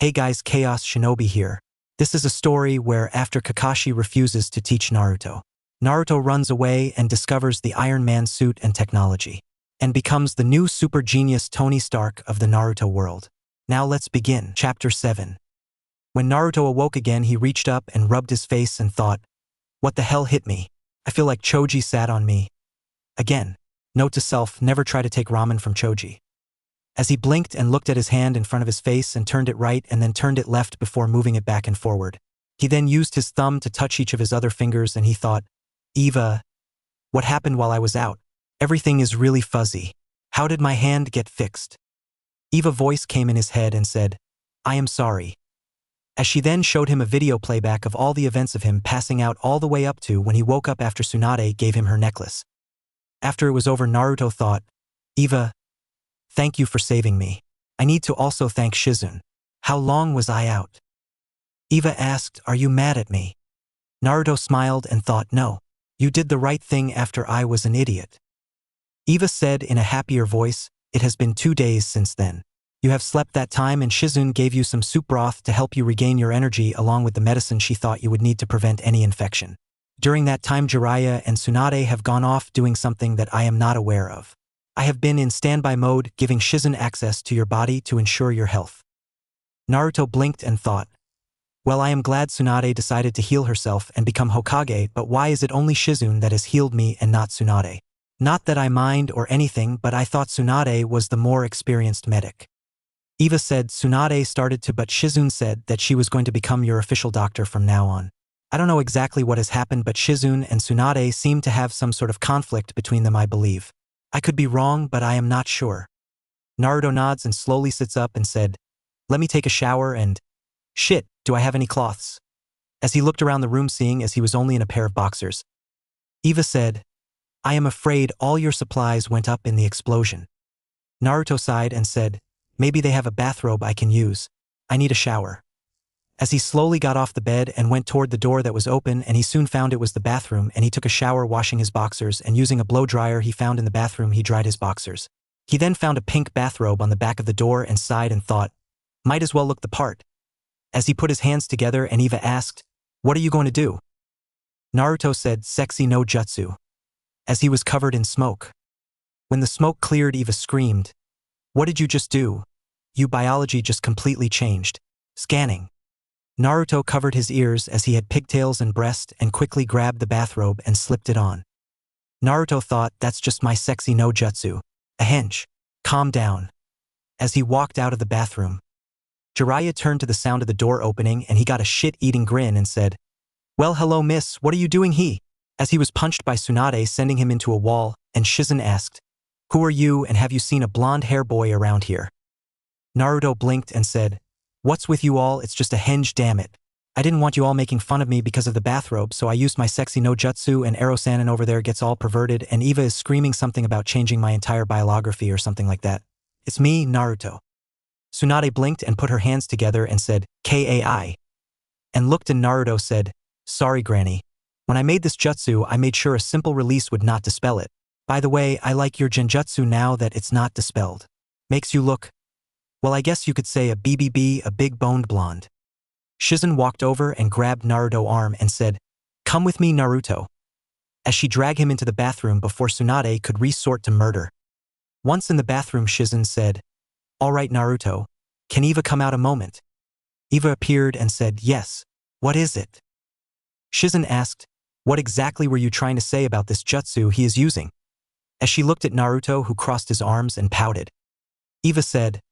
Hey guys, Chaos Shinobi here. This is a story where after Kakashi refuses to teach Naruto, Naruto runs away and discovers the Iron Man suit and technology, and becomes the new super genius Tony Stark of the Naruto world. Now let's begin. Chapter 7. When Naruto awoke again, he reached up and rubbed his face and thought, "What the hell hit me? I feel like Choji sat on me." Again. Note to self, never try to take ramen from Choji. As he blinked and looked at his hand in front of his face and turned it right and then turned it left before moving it back and forward. He then used his thumb to touch each of his other fingers and he thought, "Eva, what happened while I was out? Everything is really fuzzy. How did my hand get fixed?" Eva's voice came in his head and said, "I am sorry." As she then showed him a video playback of all the events of him passing out all the way up to when he woke up after Tsunade gave him her necklace. After it was over, Naruto thought, "Eva, thank you for saving me. I need to also thank Shizune. How long was I out?" Eva asked, "Are you mad at me?" Naruto smiled and thought, "No. You did the right thing after I was an idiot." Eva said in a happier voice, "It has been 2 days since then. You have slept that time and Shizune gave you some soup broth to help you regain your energy along with the medicine she thought you would need to prevent any infection. During that time, Jiraiya and Tsunade have gone off doing something that I am not aware of. I have been in standby mode, giving Shizune access to your body to ensure your health." Naruto blinked and thought, "Well, I am glad Tsunade decided to heal herself and become Hokage, but why is it only Shizune that has healed me and not Tsunade? Not that I mind or anything, but I thought Tsunade was the more experienced medic." Eva said Tsunade started to, but Shizune said that she was going to become your official doctor from now on. I don't know exactly what has happened, but Shizune and Tsunade seem to have some sort of conflict between them, I believe. I could be wrong, but I am not sure. Naruto nods and slowly sits up and said, "Let me take a shower and... Shit, do I have any cloths?" As he looked around the room, seeing as he was only in a pair of boxers. Eva said, "I am afraid all your supplies went up in the explosion." Naruto sighed and said, "Maybe they have a bathrobe I can use. I need a shower." As he slowly got off the bed and went toward the door that was open, and he soon found it was the bathroom, and he took a shower washing his boxers, and using a blow dryer he found in the bathroom he dried his boxers. He then found a pink bathrobe on the back of the door and sighed and thought, "Might as well look the part." As he put his hands together and Eva asked, "What are you going to do?" Naruto said, "Sexy no jutsu." As he was covered in smoke. When the smoke cleared, Eva screamed, "What did you just do? Your biology just completely changed." Scanning. Naruto covered his ears as he had pigtails and breast and quickly grabbed the bathrobe and slipped it on. Naruto thought, "That's just my sexy no jutsu. A hench. Calm down." As he walked out of the bathroom, Jiraiya turned to the sound of the door opening and he got a shit-eating grin and said, "Well, hello miss, what are you doing here?" As he was punched by Tsunade, sending him into a wall, and Shizune asked, "Who are you and have you seen a blonde hair boy around here?" Naruto blinked and said, "What's with you all? It's just a henge, damn it. I didn't want you all making fun of me because of the bathrobe, so I used my sexy no jutsu, and Ero-san over there gets all perverted and Eva is screaming something about changing my entire biography or something like that. It's me, Naruto." Tsunade blinked and put her hands together and said, "Kai," and looked, and Naruto said, "Sorry, Granny. When I made this jutsu, I made sure a simple release would not dispel it. By the way, I like your genjutsu now that it's not dispelled. Makes you look... well, I guess you could say a BBB, a big-boned blonde." Shizune walked over and grabbed Naruto's arm and said, "Come with me, Naruto." As she dragged him into the bathroom before Tsunade could resort to murder. Once in the bathroom, Shizune said, "All right, Naruto, can Eva come out a moment?" Eva appeared and said, "Yes. What is it?" Shizune asked, "What exactly were you trying to say about this jutsu he is using?" As she looked at Naruto, who crossed his arms and pouted. Eva said,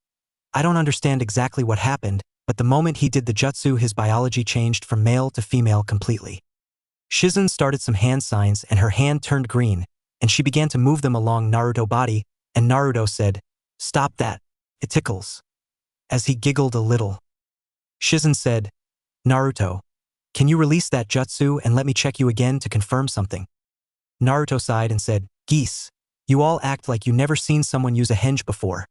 "I don't understand exactly what happened, but the moment he did the jutsu, his biology changed from male to female completely." Shizune started some hand signs and her hand turned green, and she began to move them along Naruto's body, and Naruto said, "Stop that. It tickles." As he giggled a little. Shizune said, "Naruto, can you release that jutsu and let me check you again to confirm something?" Naruto sighed and said, "Geese, you all act like you never seen someone use a henge before."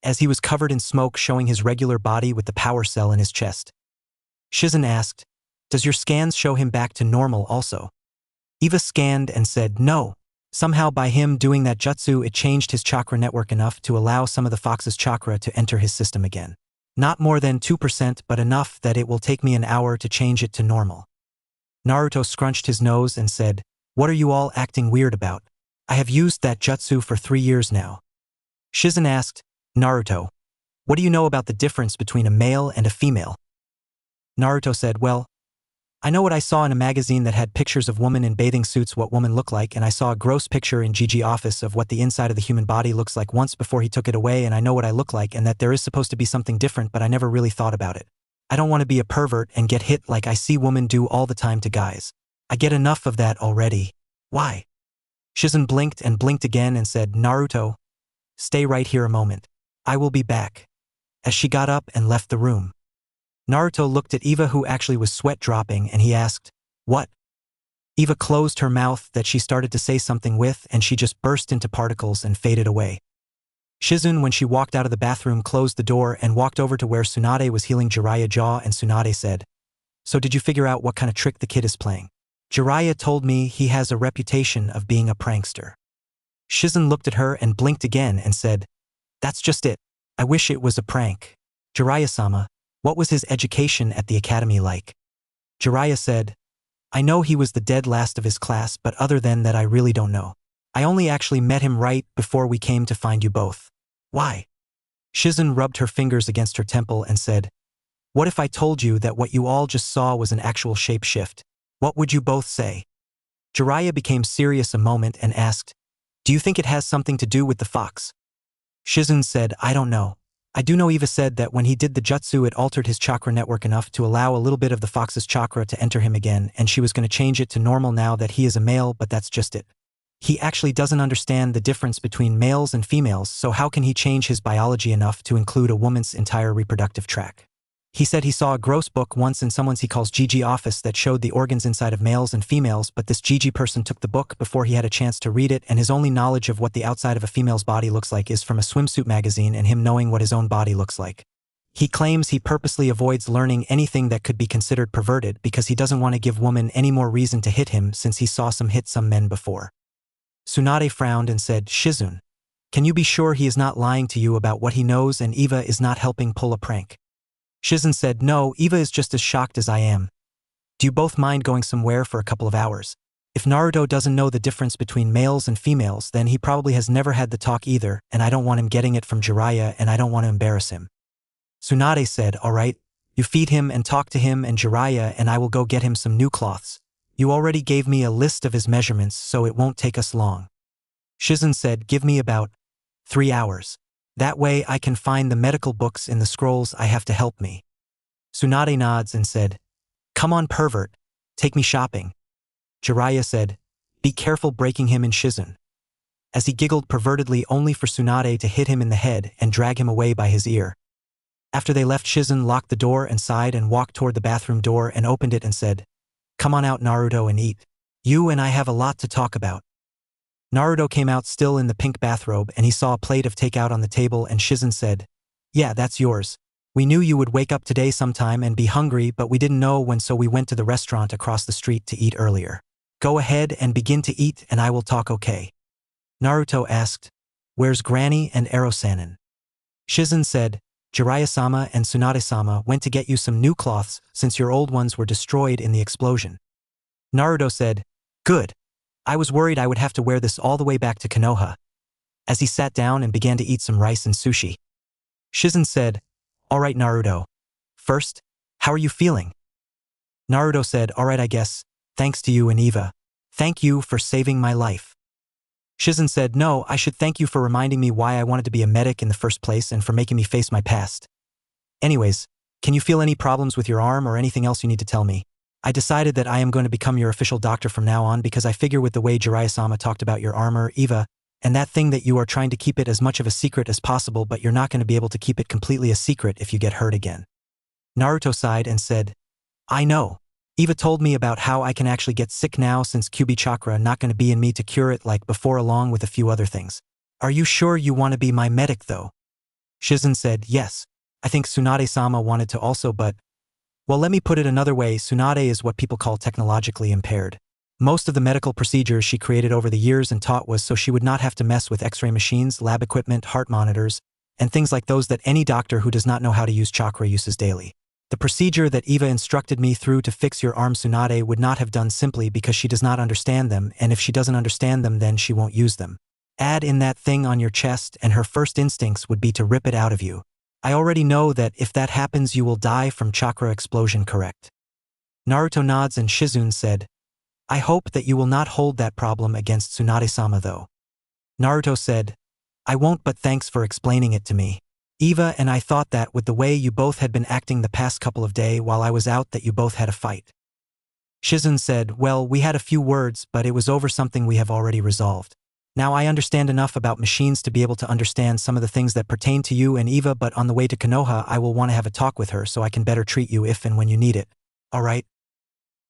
As he was covered in smoke, showing his regular body with the power cell in his chest. Shizune asked, "Does your scans show him back to normal also?" Eva scanned and said, "No. Somehow by him doing that jutsu, it changed his chakra network enough to allow some of the fox's chakra to enter his system again." Not more than 2%, but enough that it will take me an hour to change it to normal. Naruto scrunched his nose and said, "What are you all acting weird about? I have used that jutsu for 3 years now." Shizen asked, "Naruto, what do you know about the difference between a male and a female?" Naruto said, "Well, I know what I saw in a magazine that had pictures of women in bathing suits what women look like, and I saw a gross picture in GG office of what the inside of the human body looks like once before he took it away, and I know what I look like and that there is supposed to be something different, but I never really thought about it. I don't want to be a pervert and get hit like I see women do all the time to guys. I get enough of that already. Why?" Shizen blinked and blinked again and said, "Naruto, stay right here a moment. I will be back." As she got up and left the room, Naruto looked at Eva, who actually was sweat dropping, and he asked, "What?" Eva closed her mouth that she started to say something with, and she just burst into particles and faded away. Shizen, when she walked out of the bathroom, closed the door and walked over to where Tsunade was healing Jiraiya's jaw, and Tsunade said, "So did you figure out what kind of trick the kid is playing?" "Jiraiya told me he has a reputation of being a prankster." Shizen looked at her and blinked again and said, "That's just it. I wish it was a prank. Jiraiya-sama, what was his education at the academy like?" Jiraiya said, "I know he was the dead last of his class, but other than that I really don't know. I only actually met him right before we came to find you both." "Why?" Shizen rubbed her fingers against her temple and said, "What if I told you that what you all just saw was an actual shapeshift? What would you both say?" Jiraiya became serious a moment and asked, "Do you think it has something to do with the fox?" Shizen said, "I don't know. I do know Eva said that when he did the jutsu it altered his chakra network enough to allow a little bit of the fox's chakra to enter him again, and she was going to change it to normal now that he is a male, but that's just it. He actually doesn't understand the difference between males and females, so how can he change his biology enough to include a woman's entire reproductive tract? He said he saw a gross book once in someone's he calls GG office that showed the organs inside of males and females, but this GG person took the book before he had a chance to read it, and his only knowledge of what the outside of a female's body looks like is from a swimsuit magazine and him knowing what his own body looks like. He claims he purposely avoids learning anything that could be considered perverted because he doesn't want to give women any more reason to hit him since he saw some hit some men before." Tsunade frowned and said, "Shizun, can you be sure he is not lying to you about what he knows and Eva is not helping pull a prank?" Shizen said, "No, Eva is just as shocked as I am. Do you both mind going somewhere for a couple of hours? If Naruto doesn't know the difference between males and females, then he probably has never had the talk either, and I don't want him getting it from Jiraiya and I don't want to embarrass him." Tsunade said, "All right, you feed him and talk to him and Jiraiya and I will go get him some new cloths. You already gave me a list of his measurements, so it won't take us long." Shizen said, "Give me about 3 hours. That way I can find the medical books in the scrolls I have to help me." Tsunade nods and said, "Come on, pervert, take me shopping." Jiraiya said, "Be careful breaking him in Shizen," as he giggled pervertedly only for Tsunade to hit him in the head and drag him away by his ear. After they left, Shizen locked the door and sighed and walked toward the bathroom door and opened it and said, "Come on out, Naruto, and eat. You and I have a lot to talk about." Naruto came out still in the pink bathrobe and he saw a plate of takeout on the table, and Shizen said, "Yeah, that's yours. We knew you would wake up today sometime and be hungry, but we didn't know when, so we went to the restaurant across the street to eat earlier. Go ahead and begin to eat and I will talk, okay?" Naruto asked, "Where's Granny and Ero-sanin?" Shizen said, "Jiraiya-sama and Tsunade-sama went to get you some new cloths since your old ones were destroyed in the explosion." Naruto said, "Good. I was worried I would have to wear this all the way back to Konoha," as he sat down and began to eat some rice and sushi. Shizen said, "All right, Naruto. First, how are you feeling?" Naruto said, "All right, I guess, thanks to you and Eva. Thank you for saving my life." Shizen said, "No, I should thank you for reminding me why I wanted to be a medic in the first place and for making me face my past. Anyways, can you feel any problems with your arm or anything else you need to tell me? I decided that I am going to become your official doctor from now on because I figure with the way Jiraiya-sama talked about your armor, Eva, and that thing that you are trying to keep it as much of a secret as possible, but you're not going to be able to keep it completely a secret if you get hurt again." Naruto sighed and said, "I know. Eva told me about how I can actually get sick now since Kyuubi chakra not going to be in me to cure it like before, along with a few other things. Are you sure you want to be my medic though?" Shizen said, "Yes. I think Tsunade-sama wanted to also, but well, let me put it another way, Tsunade is what people call technologically impaired. Most of the medical procedures she created over the years and taught was so she would not have to mess with x-ray machines, lab equipment, heart monitors, and things like those that any doctor who does not know how to use chakra uses daily. The procedure that Eva instructed me through to fix your arm Tsunade would not have done simply because she does not understand them, and if she doesn't understand them then she won't use them. Add in that thing on your chest and her first instincts would be to rip it out of you. I already know that if that happens you will die from chakra explosion, correct? Naruto nods and Shizune said, I hope that you will not hold that problem against Tsunade-sama though. Naruto said, I won't, but thanks for explaining it to me. Eva and I thought that with the way you both had been acting the past couple of days while I was out that you both had a fight. Shizune said, well, we had a few words, but it was over something we have already resolved. Now I understand enough about machines to be able to understand some of the things that pertain to you and Eva, but on the way to Konoha I will want to have a talk with her so I can better treat you if and when you need it. Alright?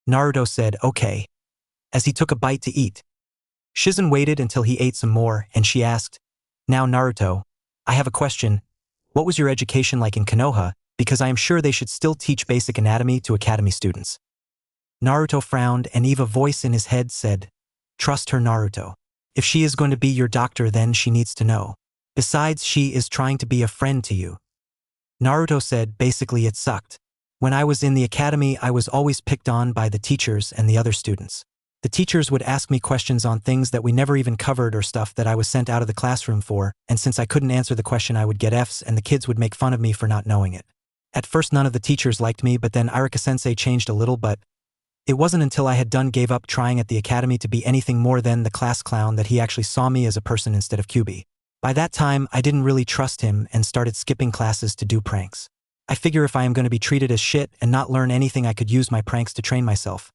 Naruto said, okay. As he took a bite to eat. Shizune waited until he ate some more, and she asked, now Naruto, I have a question. What was your education like in Konoha, because I am sure they should still teach basic anatomy to academy students. Naruto frowned and Eva's voice in his head said, trust her Naruto. If she is going to be your doctor then she needs to know. Besides she is trying to be a friend to you. Naruto said basically it sucked. When I was in the academy I was always picked on by the teachers and the other students. The teachers would ask me questions on things that we never even covered or stuff that I was sent out of the classroom for, and since I couldn't answer the question I would get Fs and the kids would make fun of me for not knowing it. At first none of the teachers liked me, but then Irika-sensei changed a little, but it wasn't until I had gave up trying at the academy to be anything more than the class clown that he actually saw me as a person instead of QB. By that time I didn't really trust him and started skipping classes to do pranks. I figure if I am going to be treated as shit and not learn anything I could use my pranks to train myself.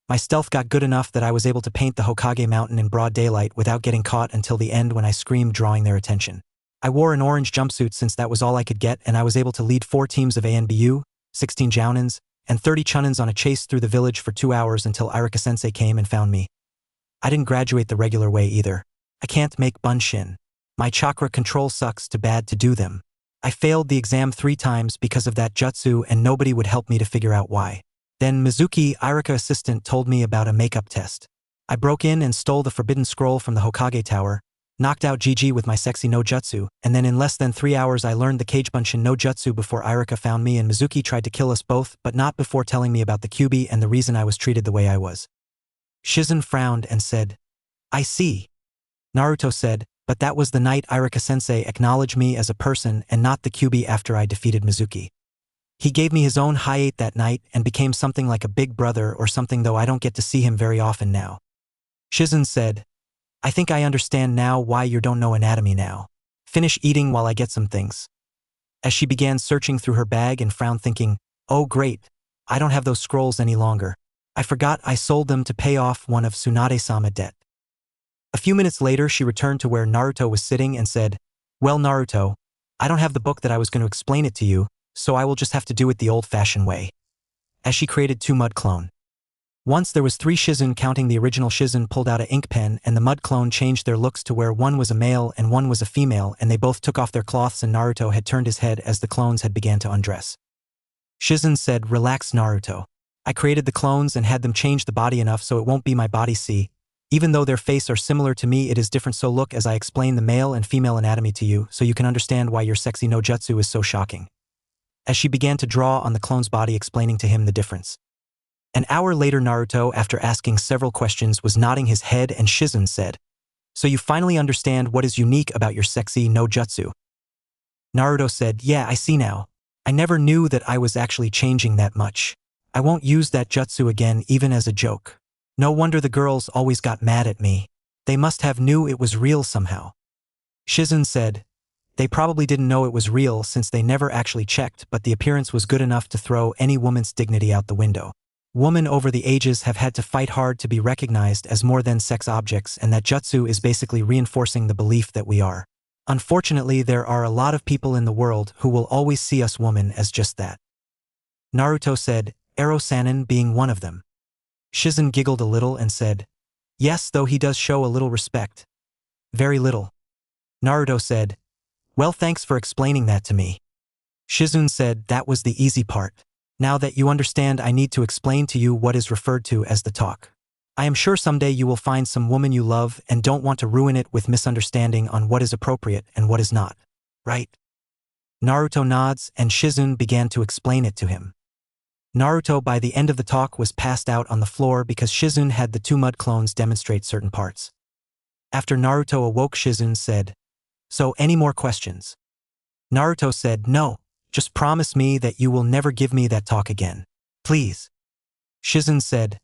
My stealth got good enough that I was able to paint the Hokage mountain in broad daylight without getting caught until the end when I screamed, drawing their attention. I wore an orange jumpsuit since that was all I could get, and I was able to lead 4 teams of ANBU, 16 Jounins, and 30 Chunins on a chase through the village for 2 hours until Irika-sensei came and found me. I didn't graduate the regular way either. I can't make bunshin. My chakra control sucks too bad to do them. I failed the exam 3 times because of that jutsu and nobody would help me to figure out why. Then Mizuki, Irika's assistant, told me about a makeup test. I broke in and stole the forbidden scroll from the Hokage tower, knocked out Gigi with my sexy no jutsu, and then in less than 3 hours I learned the Kage Bunshin no jutsu before Irika found me and Mizuki tried to kill us both, but not before telling me about the Kyuubi and the reason I was treated the way I was. Shizune frowned and said, I see. Naruto said, but that was the night Irika-sensei acknowledged me as a person and not the Kyuubi after I defeated Mizuki. He gave me his own hiate that night and became something like a big brother or something, though I don't get to see him very often now. Shizune said, I think I understand now why you don't know anatomy now. Finish eating while I get some things. As she began searching through her bag and frowned thinking, oh great, I don't have those scrolls any longer. I forgot I sold them to pay off one of Tsunade-sama debt. A few minutes later she returned to where Naruto was sitting and said, well Naruto, I don't have the book that I was going to explain it to you, so I will just have to do it the old-fashioned way. As she created 2 mud clone. Once there was 3 Shizune counting the original Shizune pulled out an ink pen and the mud clone changed their looks to where one was a male and one was a female and they both took off their cloths and Naruto had turned his head as the clones had began to undress. Shizune said, relax Naruto. I created the clones and had them change the body enough so it won't be my body see. Even though their face are similar to me it is different, so look as I explain the male and female anatomy to you so you can understand why your sexy no jutsu is so shocking. As she began to draw on the clone's body explaining to him the difference. An hour later Naruto, after asking several questions, was nodding his head and Shizune said, so you finally understand what is unique about your sexy no jutsu. Naruto said, yeah, I see now. I never knew that I was actually changing that much. I won't use that jutsu again even as a joke. No wonder the girls always got mad at me. They must have knew it was real somehow. Shizune said, they probably didn't know it was real since they never actually checked, but the appearance was good enough to throw any woman's dignity out the window. Women over the ages have had to fight hard to be recognized as more than sex objects, and that jutsu is basically reinforcing the belief that we are. Unfortunately, there are a lot of people in the world who will always see us women as just that. Naruto said, Ero-sanin being one of them. Shizune giggled a little and said, yes, though he does show a little respect. Very little. Naruto said, well, thanks for explaining that to me. Shizune said, that was the easy part. Now that you understand, I need to explain to you what is referred to as the talk. I am sure someday you will find some woman you love and don't want to ruin it with misunderstanding on what is appropriate and what is not. Right? Naruto nods and Shizun began to explain it to him. Naruto by the end of the talk was passed out on the floor because Shizun had the two mud clones demonstrate certain parts. After Naruto awoke, Shizun said, "So, any more questions?" Naruto said, "No, just promise me that you will never give me that talk again. Please." Shizun said,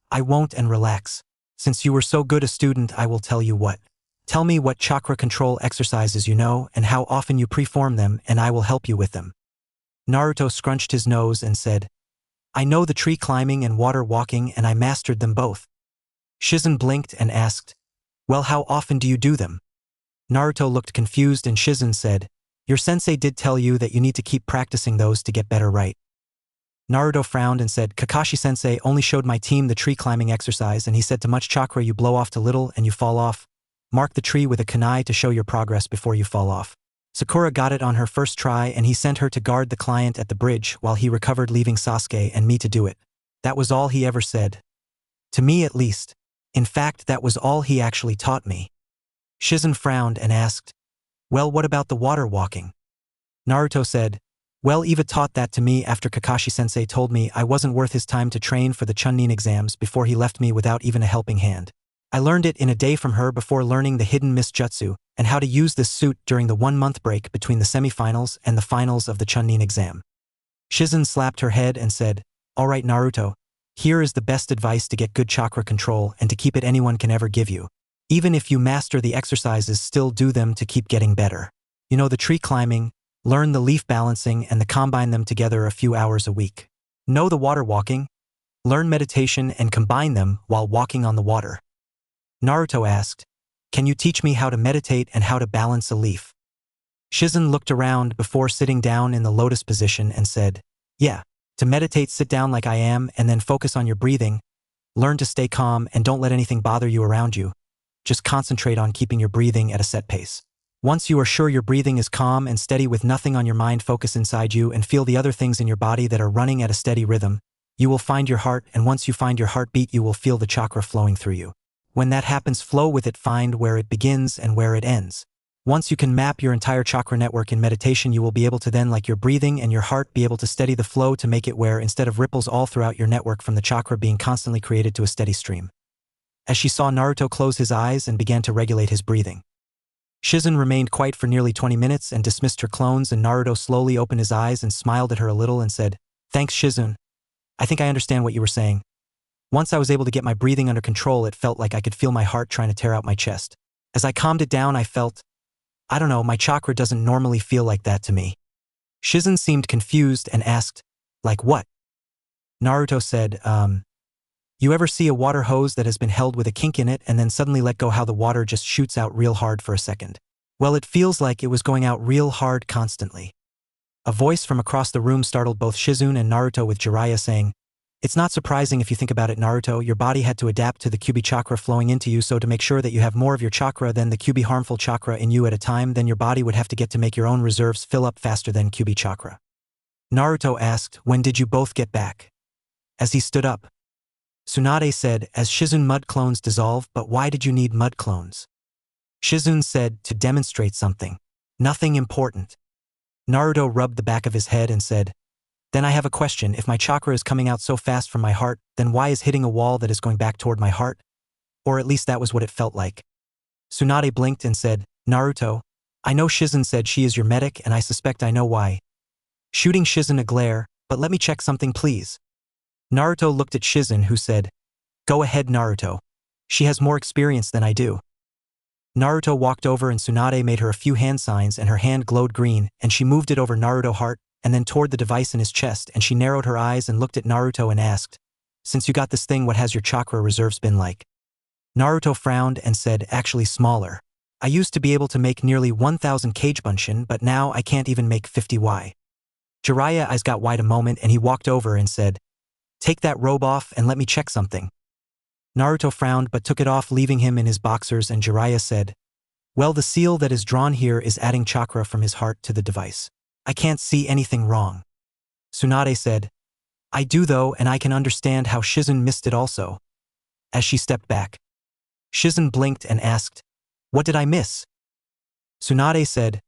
"I won't, and relax. Since you were so good a student, I will tell you what. Tell me what chakra control exercises you know and how often you perform them, and I will help you with them." Naruto scrunched his nose and said, "I know the tree climbing and water walking, and I mastered them both." Shizun blinked and asked, "Well, how often do you do them?" Naruto looked confused and Shizun said, "Your sensei did tell you that you need to keep practicing those to get better, right?" Naruto frowned and said, "Kakashi sensei only showed my team the tree climbing exercise, and he said to much chakra you blow off to little and you fall off. Mark the tree with a kunai to show your progress before you fall off." Sakura got it on her first try and he sent her to guard the client at the bridge while he recovered, leaving Sasuke and me to do it. That was all he ever said. To me at least. In fact, that was all he actually taught me. Shizun frowned and asked, "Well, what about the water walking?" Naruto said, "Well, Eva taught that to me after Kakashi sensei told me I wasn't worth his time to train for the Chunin exams before he left me without even a helping hand. I learned it in a day from her before learning the hidden mist jutsu and how to use this suit during the 1-month break between the semifinals and the finals of the Chunin exam." Shizun slapped her head and said, "All right, Naruto, here is the best advice to get good chakra control and to keep it anyone can ever give you. Even if you master the exercises, still do them to keep getting better. You know the tree climbing, learn the leaf balancing and combine them together a few hours a week. Know the water walking, learn meditation and combine them while walking on the water." Naruto asked, "Can you teach me how to meditate and how to balance a leaf?" Shizun looked around before sitting down in the lotus position and said, "Yeah, to meditate, sit down like I am and then focus on your breathing. Learn to stay calm and don't let anything bother you around you. Just concentrate on keeping your breathing at a set pace. Once you are sure your breathing is calm and steady with nothing on your mind, focus inside you and feel the other things in your body that are running at a steady rhythm. You will find your heart, and once you find your heartbeat, you will feel the chakra flowing through you. When that happens, flow with it, find where it begins and where it ends. Once you can map your entire chakra network in meditation, you will be able to then, like your breathing and your heart, be able to steady the flow to make it where, instead of ripples all throughout your network from the chakra being constantly created, to a steady stream." As she saw Naruto close his eyes and began to regulate his breathing. Shizun remained quiet for nearly 20 minutes and dismissed her clones, and Naruto slowly opened his eyes and smiled at her a little and said, "Thanks, Shizun. I think I understand what you were saying. Once I was able to get my breathing under control, it felt like I could feel my heart trying to tear out my chest. As I calmed it down, I felt, I don't know, my chakra doesn't normally feel like that to me." Shizun seemed confused and asked, "Like what?" Naruto said, You ever see a water hose that has been held with a kink in it and then suddenly let go, how the water just shoots out real hard for a second? Well, it feels like it was going out real hard constantly." A voice from across the room startled both Shizun and Naruto, with Jiraiya saying, "It's not surprising if you think about it, Naruto. Your body had to adapt to the Kyuubi chakra flowing into you, so to make sure that you have more of your chakra than the Kyuubi harmful chakra in you at a time, then your body would have to get to make your own reserves fill up faster than Kyuubi chakra." Naruto asked, "When did you both get back?" As he stood up, Tsunade said, "As Shizun mud clones dissolve." "But why did you need mud clones?" Shizun said, "To demonstrate something. Nothing important." Naruto rubbed the back of his head and said, "Then I have a question. If my chakra is coming out so fast from my heart, then why is hitting a wall that is going back toward my heart? Or at least that was what it felt like." Tsunade blinked and said, "Naruto, I know Shizun said she is your medic, and I suspect I know why." Shooting Shizun a glare, "But let me check something, please." Naruto looked at Shizun, who said, "Go ahead, Naruto. She has more experience than I do." Naruto walked over and Tsunade made her a few hand signs and her hand glowed green, and she moved it over Naruto's heart and then toward the device in his chest, and she narrowed her eyes and looked at Naruto and asked, "Since you got this thing, what has your chakra reserves been like?" Naruto frowned and said, "Actually smaller. I used to be able to make nearly 1,000 Kagebunshin, but now I can't even make 50Y. Jiraiya eyes got wide a moment and he walked over and said, "Take that robe off and let me check something." Naruto frowned but took it off, leaving him in his boxers, and Jiraiya said, "Well, the seal that is drawn here is adding chakra from his heart to the device. I can't see anything wrong." Tsunade said, "I do though, and I can understand how Shizun missed it also." As she stepped back, Shizun blinked and asked, "What did I miss?" Tsunade said,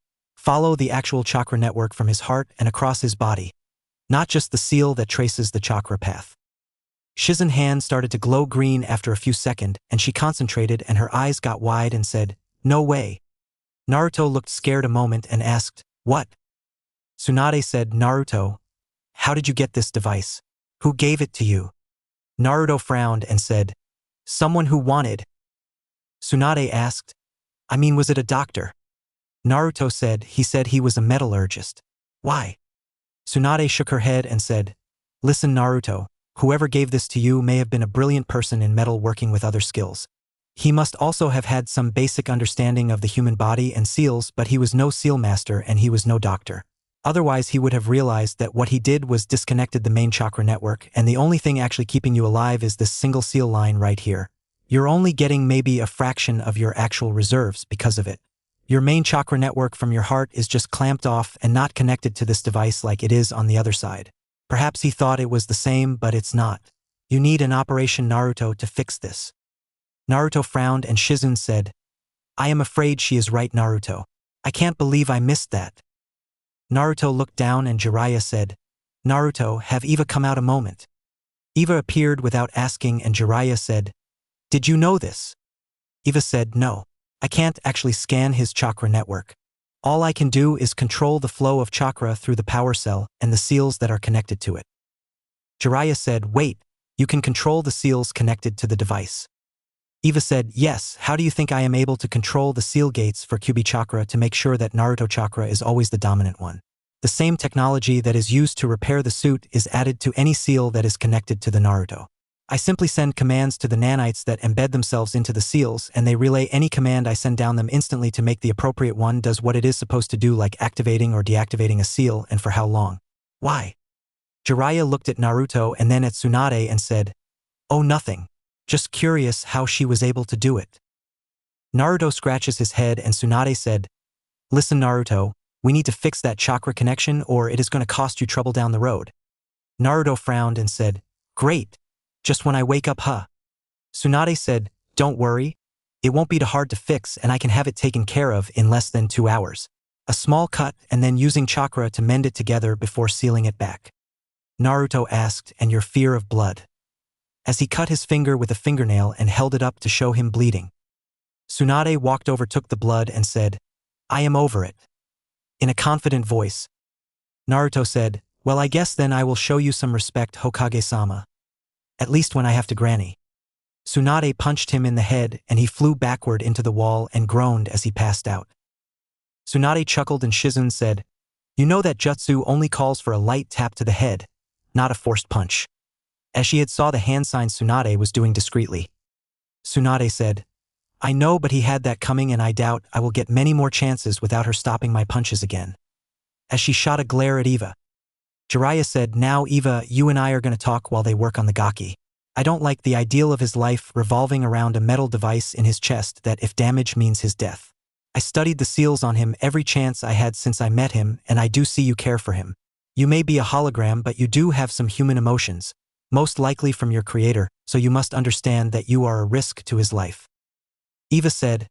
Follow the actual chakra network from his heart and across his body, not just the seal that traces the chakra path. Shizen's hand started to glow green after a few seconds, and she concentrated and her eyes got wide and said, "No way." Naruto looked scared a moment and asked, "What?" Tsunade said, "Naruto, how did you get this device? Who gave it to you?" Naruto frowned and said, "Someone who wanted." Tsunade asked, "I mean, was it a doctor?" Naruto said, "He said he was a metallurgist." "Why?" Tsunade shook her head and said, "Listen, Naruto, whoever gave this to you may have been a brilliant person in metal working with other skills. He must also have had some basic understanding of the human body and seals, but he was no seal master and he was no doctor. Otherwise, he would have realized that what he did was disconnected the main chakra network, and the only thing actually keeping you alive is this single seal line right here. You're only getting maybe a fraction of your actual reserves because of it. Your main chakra network from your heart is just clamped off and not connected to this device like it is on the other side. Perhaps he thought it was the same, but it's not. You need an Operation Naruto to fix this." Naruto frowned and Shizen said, "I am afraid she is right, Naruto. I can't believe I missed that." Naruto looked down and Jiraiya said, "Naruto, have Eva come out a moment." Eva appeared without asking and Jiraiya said, "Did you know this?" Eva said, "No. I can't actually scan his chakra network. All I can do is control the flow of chakra through the power cell and the seals that are connected to it." Jiraiya said, "Wait, you can control the seals connected to the device?" Eva said, "Yes, how do you think I am able to control the seal gates for Kyuubi chakra to make sure that Naruto chakra is always the dominant one? The same technology that is used to repair the suit is added to any seal that is connected to the Naruto. I simply send commands to the nanites that embed themselves into the seals, and they relay any command I send down them instantly to make the appropriate one does what it is supposed to do, like activating or deactivating a seal, and for how long." "Why?" Jiraiya looked at Naruto and then at Tsunade and said, "Oh, nothing. Just curious how she was able to do it." Naruto scratches his head and Tsunade said, "Listen, Naruto, we need to fix that chakra connection or it is going to cost you trouble down the road." Naruto frowned and said, "Great. Just when I wake up, huh?" Tsunade said, "Don't worry. It won't be too hard to fix and I can have it taken care of in less than 2 hours. A small cut and then using chakra to mend it together before sealing it back." Naruto asked, "And your fear of blood?" As he cut his finger with a fingernail and held it up to show him bleeding. Tsunade walked over, took the blood and said, "I am over it." In a confident voice. Naruto said, "Well, I guess then I will show you some respect, Hokage-sama. At least when I have to granny." Tsunade punched him in the head and he flew backward into the wall and groaned as he passed out. Tsunade chuckled and Shizen said, "You know that jutsu only calls for a light tap to the head, not a forced punch." As she had saw the hand signs Tsunade was doing discreetly. Tsunade said, "I know, but he had that coming and I doubt I will get many more chances without her stopping my punches again." As she shot a glare at Eva. Jiraiya said, "Now Eva, you and I are going to talk while they work on the Gaki. I don't like the ideal of his life revolving around a metal device in his chest that if damage means his death. I studied the seals on him every chance I had since I met him and I do see you care for him. You may be a hologram but you do have some human emotions, most likely from your creator, so you must understand that you are a risk to his life." Eva said,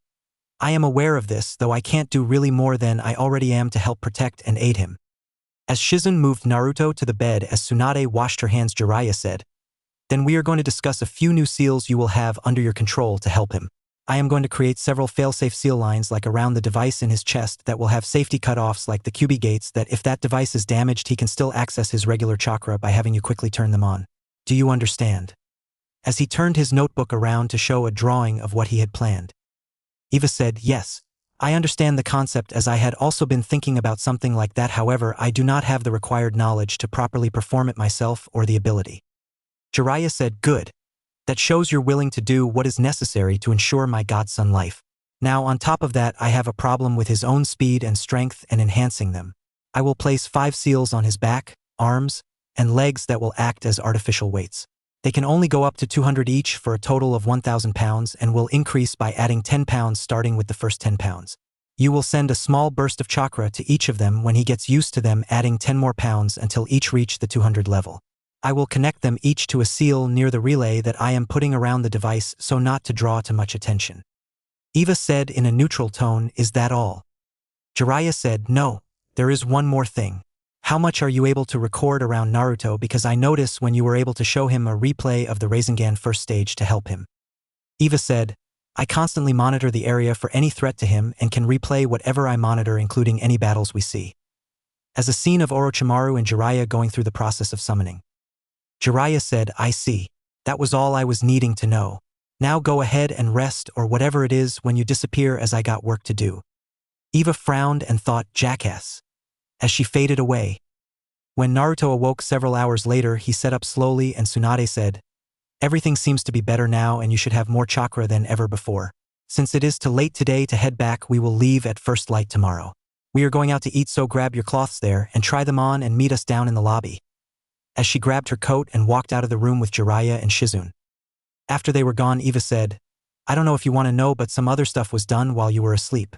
"I am aware of this, though I can't do really more than I already am to help protect and aid him." As Shizen moved Naruto to the bed as Tsunade washed her hands, Jiraiya said, "Then we are going to discuss a few new seals you will have under your control to help him. I am going to create several failsafe seal lines like around the device in his chest that will have safety cutoffs like the Kyuubi gates that if that device is damaged he can still access his regular chakra by having you quickly turn them on. Do you understand?" As he turned his notebook around to show a drawing of what he had planned. Eva said, "Yes, I understand the concept as I had also been thinking about something like that, however I do not have the required knowledge to properly perform it myself or the ability." Jiraiya said, "Good. That shows you're willing to do what is necessary to ensure my godson life. Now on top of that I have a problem with his own speed and strength and enhancing them. I will place 5 seals on his back, arms, and legs that will act as artificial weights. They can only go up to 200 each for a total of 1,000 pounds and will increase by adding 10 pounds starting with the first 10 pounds. You will send a small burst of chakra to each of them when he gets used to them, adding 10 more pounds until each reach the 200 level. I will connect them each to a seal near the relay that I am putting around the device so not to draw too much attention." Eva said in a neutral tone, "Is that all?" Jiraiya said, no, there is one more thing. How much are you able to record around Naruto, because I notice when you were able to show him a replay of the Rasengan first stage to help him. Eva said, I constantly monitor the area for any threat to him and can replay whatever I monitor, including any battles we see. As a scene of Orochimaru and Jiraiya going through the process of summoning. Jiraiya said, I see. That was all I was needing to know. Now go ahead and rest, or whatever it is, when you disappear, as I got work to do. Eva frowned and thought, jackass. As she faded away. When Naruto awoke several hours later, he sat up slowly and Tsunade said, everything seems to be better now and you should have more chakra than ever before. Since it is too late today to head back, we will leave at first light tomorrow. We are going out to eat, so grab your cloths there and try them on and meet us down in the lobby. As she grabbed her coat and walked out of the room with Jiraiya and Shizune. After they were gone, Eva said, I don't know if you want to know, but some other stuff was done while you were asleep.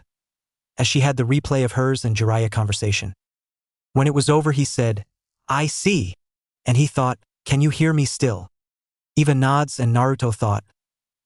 As she had the replay of hers and Jiraiya conversation. When it was over, he said, I see. And he thought, can you hear me still? Eva nods and Naruto thought,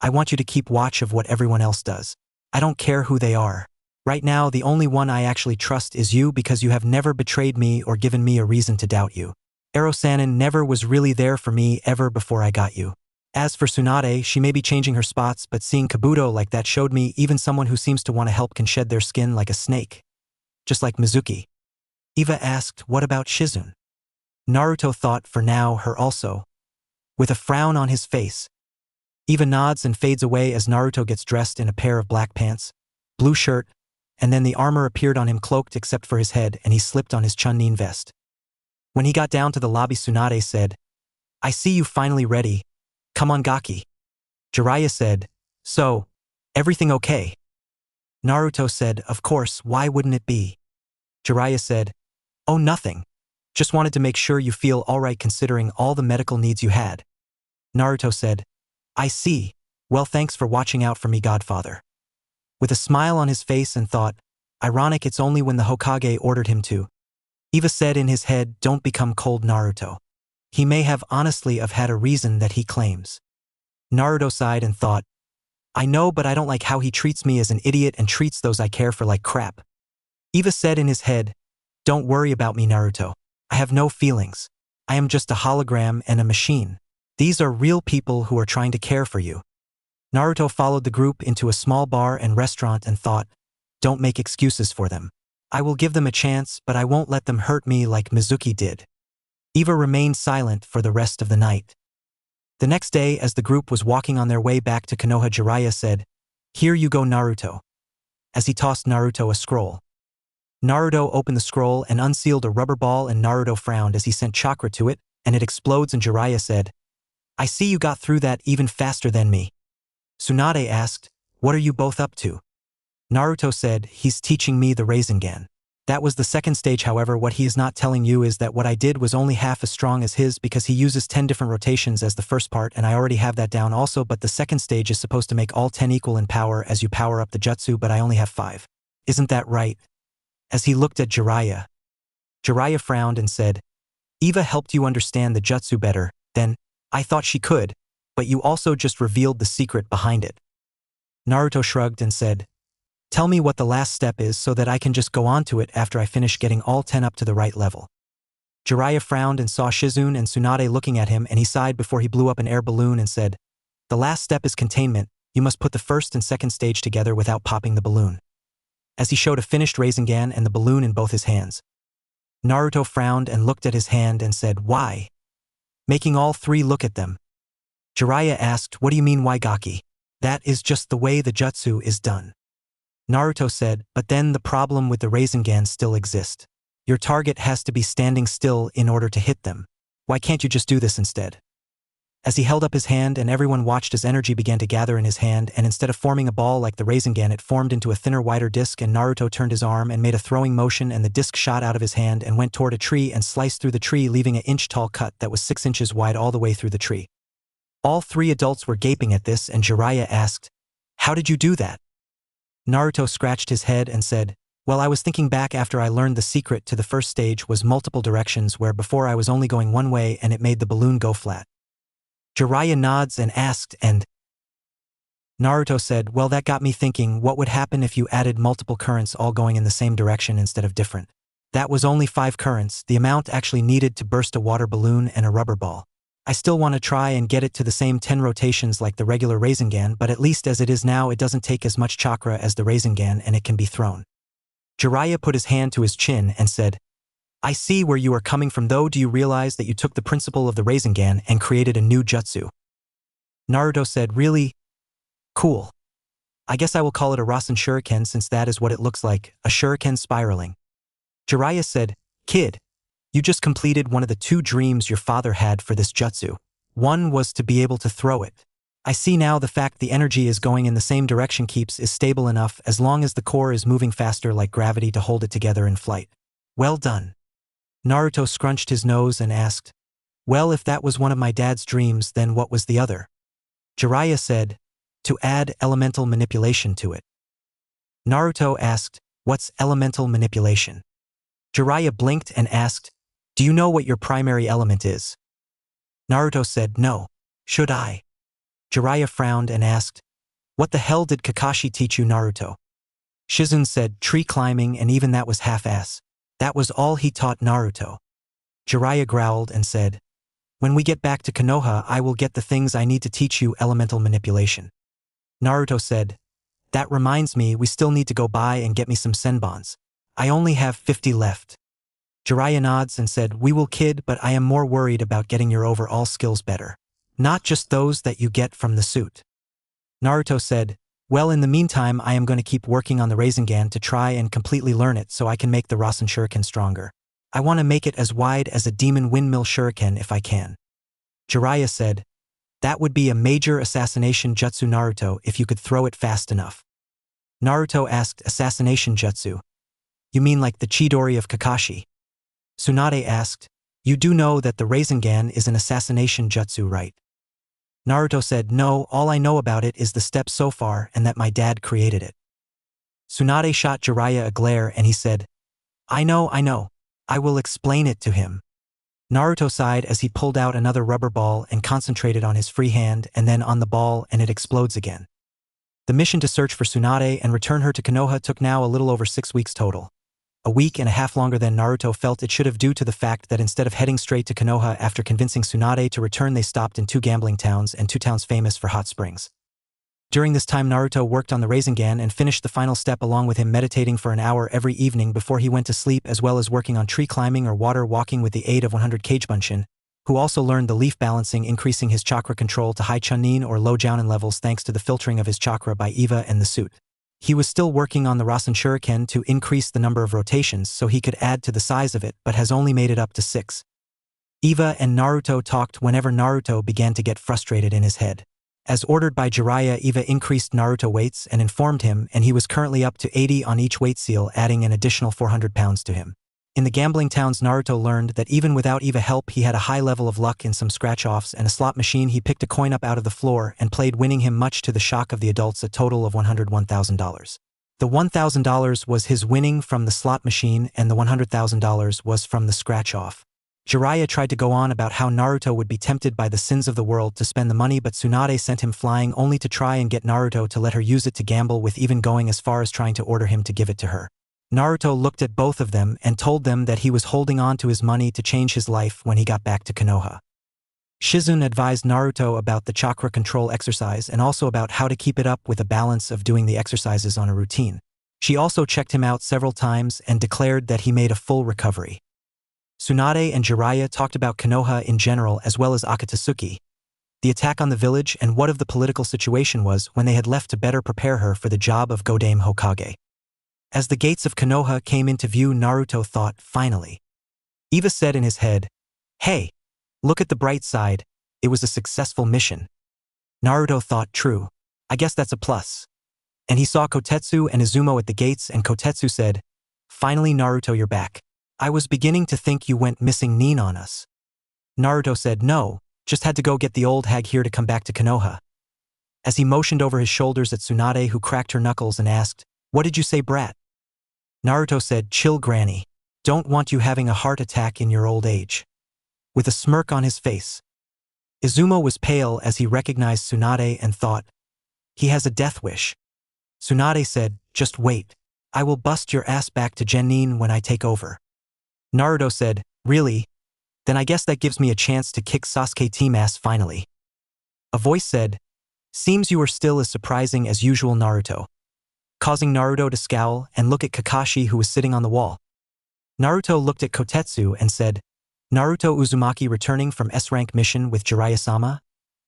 I want you to keep watch of what everyone else does. I don't care who they are. Right now, the only one I actually trust is you, because you have never betrayed me or given me a reason to doubt you. Ero-sanin never was really there for me ever before I got you. As for Tsunade, she may be changing her spots, but seeing Kabuto like that showed me even someone who seems to want to help can shed their skin like a snake. Just like Mizuki. Eva asked, what about Shizune? Naruto thought, for now, her also. With a frown on his face. Eva nods and fades away as Naruto gets dressed in a pair of black pants, blue shirt, and then the armor appeared on him cloaked except for his head, and he slipped on his Chunin vest. When he got down to the lobby, Tsunade said, I see you finally ready. Come on, Gaki. Jiraiya said, so, everything okay? Naruto said, of course, why wouldn't it be? Jiraiya said, oh, nothing. Just wanted to make sure you feel alright considering all the medical needs you had. Naruto said, I see. Well, thanks for watching out for me, Godfather. With a smile on his face and thought, ironic, it's only when the Hokage ordered him to. Eva said in his head, don't become cold, Naruto. He may have honestly have had a reason that he claims. Naruto sighed and thought, I know, but I don't like how he treats me as an idiot and treats those I care for like crap. Eva said in his head, don't worry about me, Naruto. I have no feelings. I am just a hologram and a machine. These are real people who are trying to care for you. Naruto followed the group into a small bar and restaurant and thought, don't make excuses for them. I will give them a chance, but I won't let them hurt me like Mizuki did. Eva remained silent for the rest of the night. The next day, as the group was walking on their way back to Konoha, Jiraiya said, here you go, Naruto. As he tossed Naruto a scroll. Naruto opened the scroll and unsealed a rubber ball, and Naruto frowned as he sent chakra to it, and it explodes, and Jiraiya said, I see you got through that even faster than me. Tsunade asked, what are you both up to? Naruto said, he's teaching me the Rasengan. That was the second stage. However, what he is not telling you is that what I did was only half as strong as his, because he uses 10 different rotations as the first part, and I already have that down also, but the second stage is supposed to make all 10 equal in power as you power up the jutsu, but I only have 5. Isn't that right? As he looked at Jiraiya. Jiraiya frowned and said, Eva helped you understand the jutsu better, then, I thought she could, but you also just revealed the secret behind it. Naruto shrugged and said, tell me what the last step is so that I can just go on to it after I finish getting all 10 up to the right level. Jiraiya frowned and saw Shizune and Tsunade looking at him, and he sighed before he blew up an air balloon and said, the last step is containment. You must put the first and second stage together without popping the balloon. As he showed a finished Rasengan and the balloon in both his hands. Naruto frowned and looked at his hand and said, why? Making all three look at them. Jiraiya asked, what do you mean, why, Gaki? That is just the way the jutsu is done. Naruto said, but then the problem with the Rasengan still exists. Your target has to be standing still in order to hit them. Why can't you just do this instead? As he held up his hand and everyone watched as energy began to gather in his hand, and instead of forming a ball like the Rasengan, it formed into a thinner, wider disc, and Naruto turned his arm and made a throwing motion, and the disc shot out of his hand and went toward a tree and sliced through the tree, leaving an inch-tall cut that was 6 inches wide all the way through the tree. All three adults were gaping at this, and Jiraiya asked, how did you do that? Naruto scratched his head and said, well, I was thinking back after I learned the secret to the first stage was multiple directions, where before I was only going one way and it made the balloon go flat. Jiraiya nods and asked, and Naruto said, well, that got me thinking, what would happen if you added multiple currents all going in the same direction instead of different? That was only 5 currents, the amount actually needed to burst a water balloon and a rubber ball. I still want to try and get it to the same 10 rotations like the regular Rasengan, but at least as it is now it doesn't take as much chakra as the Rasengan and it can be thrown. Jiraiya put his hand to his chin and said, I see where you are coming from though. Do you realize that you took the principle of the Rasengan and created a new jutsu? Naruto said, really? Cool. I guess I will call it a Rasen Shuriken since that is what it looks like, a shuriken spiraling. Jiraiya said, kid, you just completed one of the 2 dreams your father had for this jutsu. One was to be able to throw it. I see now the fact the energy is going in the same direction keeps is stable enough as long as the core is moving faster like gravity to hold it together in flight. Well done. Naruto scrunched his nose and asked, well, if that was one of my dad's dreams, then what was the other? Jiraiya said, to add elemental manipulation to it. Naruto asked, what's elemental manipulation? Jiraiya blinked and asked, do you know what your primary element is? Naruto said, no. Should I? Jiraiya frowned and asked, what the hell did Kakashi teach you, Naruto? Shizune said, tree climbing, and even that was half-ass. That was all he taught Naruto. Jiraiya growled and said, when we get back to Konoha, I will get the things I need to teach you elemental manipulation. Naruto said, that reminds me, we still need to go by and get me some senbons. I only have 50 left. Jiraiya nods and said, we will, kid, but I am more worried about getting your overall skills better. Not just those that you get from the suit. Naruto said, well, in the meantime I am going to keep working on the Rasengan to try and completely learn it so I can make the Rasen Shuriken stronger. I want to make it as wide as a demon windmill shuriken if I can. Jiraiya said, that would be a major assassination jutsu, Naruto, if you could throw it fast enough. Naruto asked, assassination jutsu? You mean like the Chidori of Kakashi? Tsunade asked, you do know that the Rasengan is an assassination jutsu, right? Naruto said, no, all I know about it is the steps so far and that my dad created it. Tsunade shot Jiraiya a glare and he said, I know. I will explain it to him. Naruto sighed as he pulled out another rubber ball and concentrated on his free hand and then on the ball, and it explodes again. The mission to search for Tsunade and return her to Konoha took now a little over 6 weeks total. A week and a half longer than Naruto felt it should have, due to the fact that instead of heading straight to Konoha after convincing Tsunade to return, they stopped in 2 gambling towns and 2 towns famous for hot springs. During this time Naruto worked on the Rasengan and finished the final step, along with him meditating for an hour every evening before he went to sleep, as well as working on tree climbing or water walking with the aid of 100 Kagebunshin, who also learned the leaf balancing, increasing his chakra control to high Chunin or low Jounin levels thanks to the filtering of his chakra by Eva and the suit. He was still working on the Rasen Shuriken to increase the number of rotations so he could add to the size of it, but has only made it up to 6. Eva and Naruto talked whenever Naruto began to get frustrated in his head. As ordered by Jiraiya, Eva increased Naruto weights and informed him, and he was currently up to 80 on each weight seal, adding an additional 400 pounds to him. In the gambling towns, Naruto learned that even without Eva help, he had a high level of luck in some scratch-offs and a slot machine. He picked a coin up out of the floor and played, winning him, much to the shock of the adults, a total of $101,000. The $1,000 was his winning from the slot machine and the $100,000 was from the scratch-off. Jiraiya tried to go on about how Naruto would be tempted by the sins of the world to spend the money, but Tsunade sent him flying only to try and get Naruto to let her use it to gamble, with even going as far as trying to order him to give it to her. Naruto looked at both of them and told them that he was holding on to his money to change his life when he got back to Konoha. Shizune advised Naruto about the chakra control exercise and also about how to keep it up with a balance of doing the exercises on a routine. She also checked him out several times and declared that he made a full recovery. Tsunade and Jiraiya talked about Konoha in general, as well as Akatsuki, the attack on the village, and what of the political situation was when they had left to better prepare her for the job of Godame Hokage. As the gates of Konoha came into view, Naruto thought, finally. Eva said in his head, hey, look at the bright side, it was a successful mission. Naruto thought, true. I guess that's a plus. And he saw Kotetsu and Izumo at the gates, and Kotetsu said, finally Naruto, you're back. I was beginning to think you went missing Nin on us. Naruto said, no, just had to go get the old hag here to come back to Konoha. As he motioned over his shoulders at Tsunade, who cracked her knuckles and asked, what did you say, brat? Naruto said, chill, granny. Don't want you having a heart attack in your old age. With a smirk on his face. Izumo was pale as he recognized Tsunade and thought, He has a death wish. Tsunade said, just wait. I will bust your ass back to Genin when I take over. Naruto said, really? Then I guess that gives me a chance to kick Sasuke team ass finally. A voice said, seems you are still as surprising as usual, Naruto. Causing Naruto to scowl and look at Kakashi, who was sitting on the wall. Naruto looked at Kotetsu and said, Naruto Uzumaki returning from S-rank mission with Jiraiya-sama,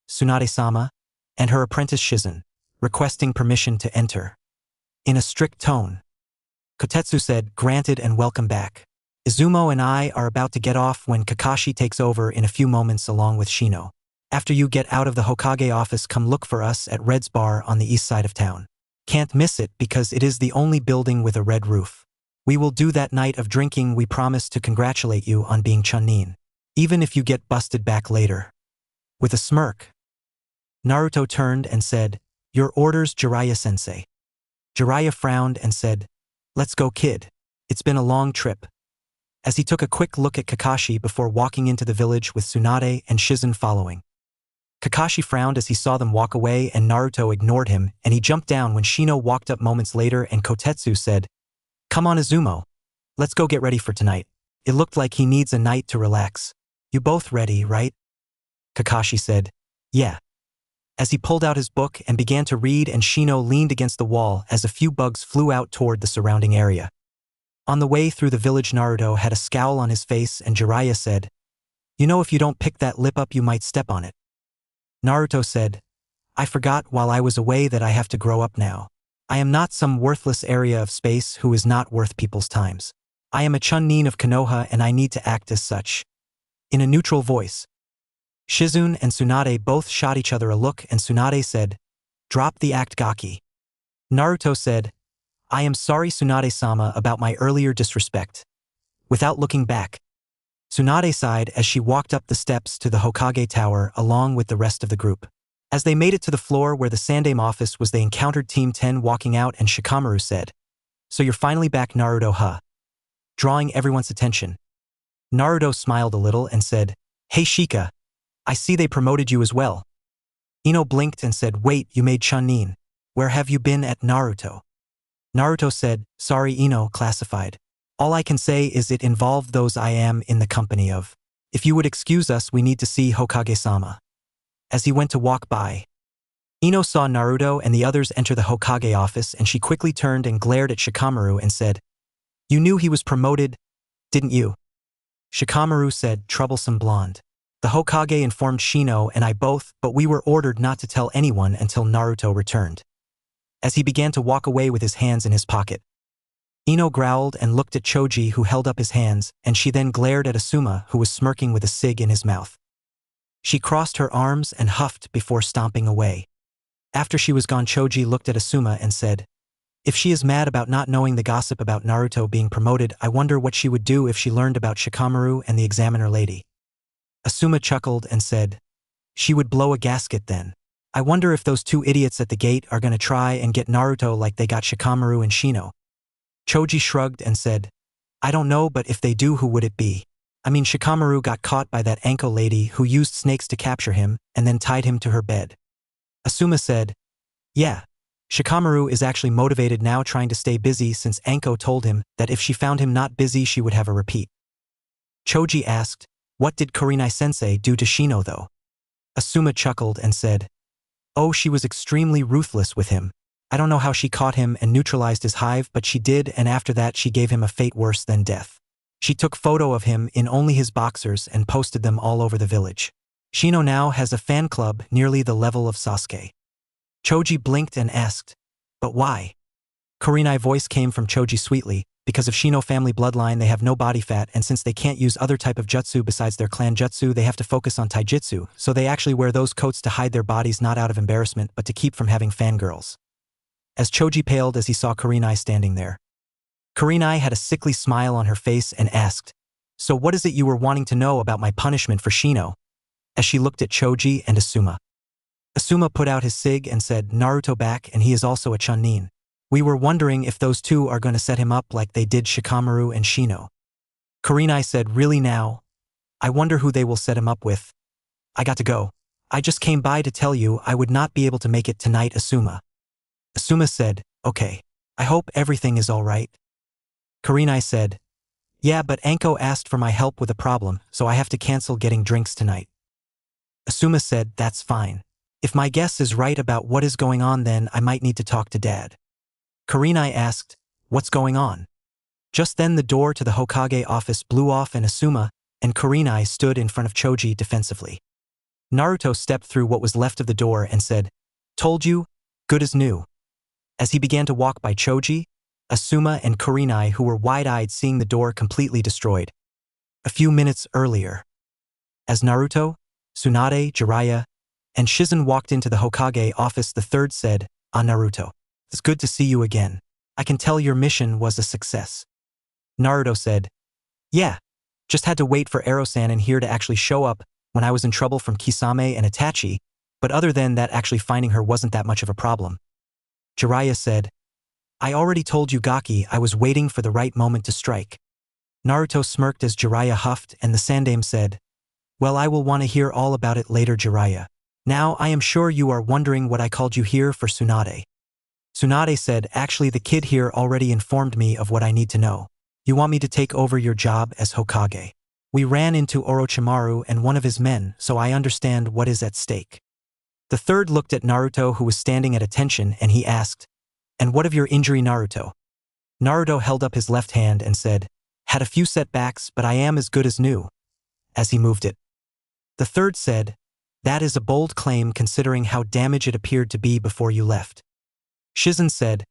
Tsunade-sama, and her apprentice Shizen, requesting permission to enter. In a strict tone. Kotetsu said, granted and welcome back. Izumo and I are about to get off when Kakashi takes over in a few moments along with Shino. After you get out of the Hokage office, come look for us at Red's Bar on the east side of town. Can't miss it because it is the only building with a red roof. We will do that night of drinking. We promise to congratulate you on being Chunin, even if you get busted back later. With a smirk, Naruto turned and said, your orders, Jiraiya-sensei. Jiraiya frowned and said, let's go, kid. It's been a long trip. As he took a quick look at Kakashi before walking into the village with Tsunade and Shizen following. Kakashi frowned as he saw them walk away, and Naruto ignored him, and he jumped down when Shino walked up moments later, and Kotetsu said, come on, Izumo. Let's go get ready for tonight. It looked like he needs a night to relax. You both ready, right? Kakashi said, yeah. As he pulled out his book and began to read, and Shino leaned against the wall as a few bugs flew out toward the surrounding area. On the way through the village, Naruto had a scowl on his face, and Jiraiya said, you know, if you don't pick that lip up, you might step on it. Naruto said, I forgot while I was away that I have to grow up now. I am not some worthless area of space who is not worth people's times. I am a Chunin of Konoha and I need to act as such. In a neutral voice. Shizun and Tsunade both shot each other a look, and Tsunade said, drop the act, Gaki. Naruto said, I am sorry, Tsunade-sama, about my earlier disrespect. Without looking back, Tsunade sighed as she walked up the steps to the Hokage Tower along with the rest of the group. As they made it to the floor where the Sandaime office was, they encountered Team 10 walking out, and Shikamaru said, so you're finally back, Naruto, huh? Drawing everyone's attention. Naruto smiled a little and said, hey Shika, I see they promoted you as well. Ino blinked and said, wait, you made Chunin. Where have you been at, Naruto? Naruto said, sorry Ino, classified. All I can say is it involved those I am in the company of. If you would excuse us, we need to see Hokage-sama. As he went to walk by, Ino saw Naruto and the others enter the Hokage office, and she quickly turned and glared at Shikamaru and said, you knew he was promoted, didn't you? Shikamaru said, troublesome blonde. The Hokage informed Shino and I both, but we were ordered not to tell anyone until Naruto returned. As he began to walk away with his hands in his pocket, Ino growled and looked at Choji, who held up his hands, and she then glared at Asuma, who was smirking with a cig in his mouth. She crossed her arms and huffed before stomping away. After she was gone, Choji looked at Asuma and said, if she is mad about not knowing the gossip about Naruto being promoted, I wonder what she would do if she learned about Shikamaru and the examiner lady. Asuma chuckled and said, she would blow a gasket then. I wonder if those two idiots at the gate are gonna try and get Naruto like they got Shikamaru and Shino. Choji shrugged and said, I don't know, but if they do, who would it be? I mean, Shikamaru got caught by that Anko lady who used snakes to capture him and then tied him to her bed. Asuma said, yeah, Shikamaru is actually motivated now, trying to stay busy since Anko told him that if she found him not busy, she would have a repeat. Choji asked, what did Kurenai-sensei do to Shino though? Asuma chuckled and said, oh, she was extremely ruthless with him. I don't know how she caught him and neutralized his hive, but she did, and after that she gave him a fate worse than death. She took photo of him in only his boxers and posted them all over the village. Shino now has a fan club nearly the level of Sasuke. Choji blinked and asked, but why? Kurenai voice came from Choji sweetly, because of Shino family bloodline they have no body fat, and since they can't use other type of jutsu besides their clan jutsu, they have to focus on taijutsu, so they actually wear those coats to hide their bodies, not out of embarrassment but to keep from having fangirls. As Choji paled as he saw Kurenai standing there. Kurenai had a sickly smile on her face and asked, so what is it you were wanting to know about my punishment for Shino? As she looked at Choji and Asuma. Asuma put out his cig and said, Naruto back, and he is also a Chunin. We were wondering if those two are going to set him up like they did Shikamaru and Shino. Kurenai said, really now? I wonder who they will set him up with. I got to go. I just came by to tell you I would not be able to make it tonight, Asuma. Asuma said, okay. I hope everything is all right. Kurenai said, yeah, but Anko asked for my help with a problem, so I have to cancel getting drinks tonight. Asuma said, that's fine. If my guess is right about what is going on, then I might need to talk to Dad. Kurenai asked, what's going on? Just then the door to the Hokage office blew off and Asuma and Kurenai stood in front of Choji defensively. Naruto stepped through what was left of the door and said, told you, good as new. As he began to walk by Choji, Asuma and Kurenai, who were wide-eyed seeing the door completely destroyed. A few minutes earlier, as Naruto, Tsunade, Jiraiya, and Shizen walked into the Hokage office, the third said, Naruto, it's good to see you again. I can tell your mission was a success. Naruto said, yeah, just had to wait for Ero-san in here to actually show up when I was in trouble from Kisame and Itachi, but other than that, actually finding her wasn't that much of a problem. Jiraiya said, I already told you, Gaki, I was waiting for the right moment to strike. Naruto smirked as Jiraiya huffed, and the Sandaime said, well, I will want to hear all about it later, Jiraiya. Now I am sure you are wondering what I called you here for, Tsunade. Tsunade said, actually the kid here already informed me of what I need to know. You want me to take over your job as Hokage. We ran into Orochimaru and one of his men, so I understand what is at stake. The third looked at Naruto, who was standing at attention, and he asked, and what of your injury, Naruto? Naruto held up his left hand and said, had a few setbacks, but I am as good as new. As he moved it. The third said, that is a bold claim considering how damaged it appeared to be before you left. Shizen said,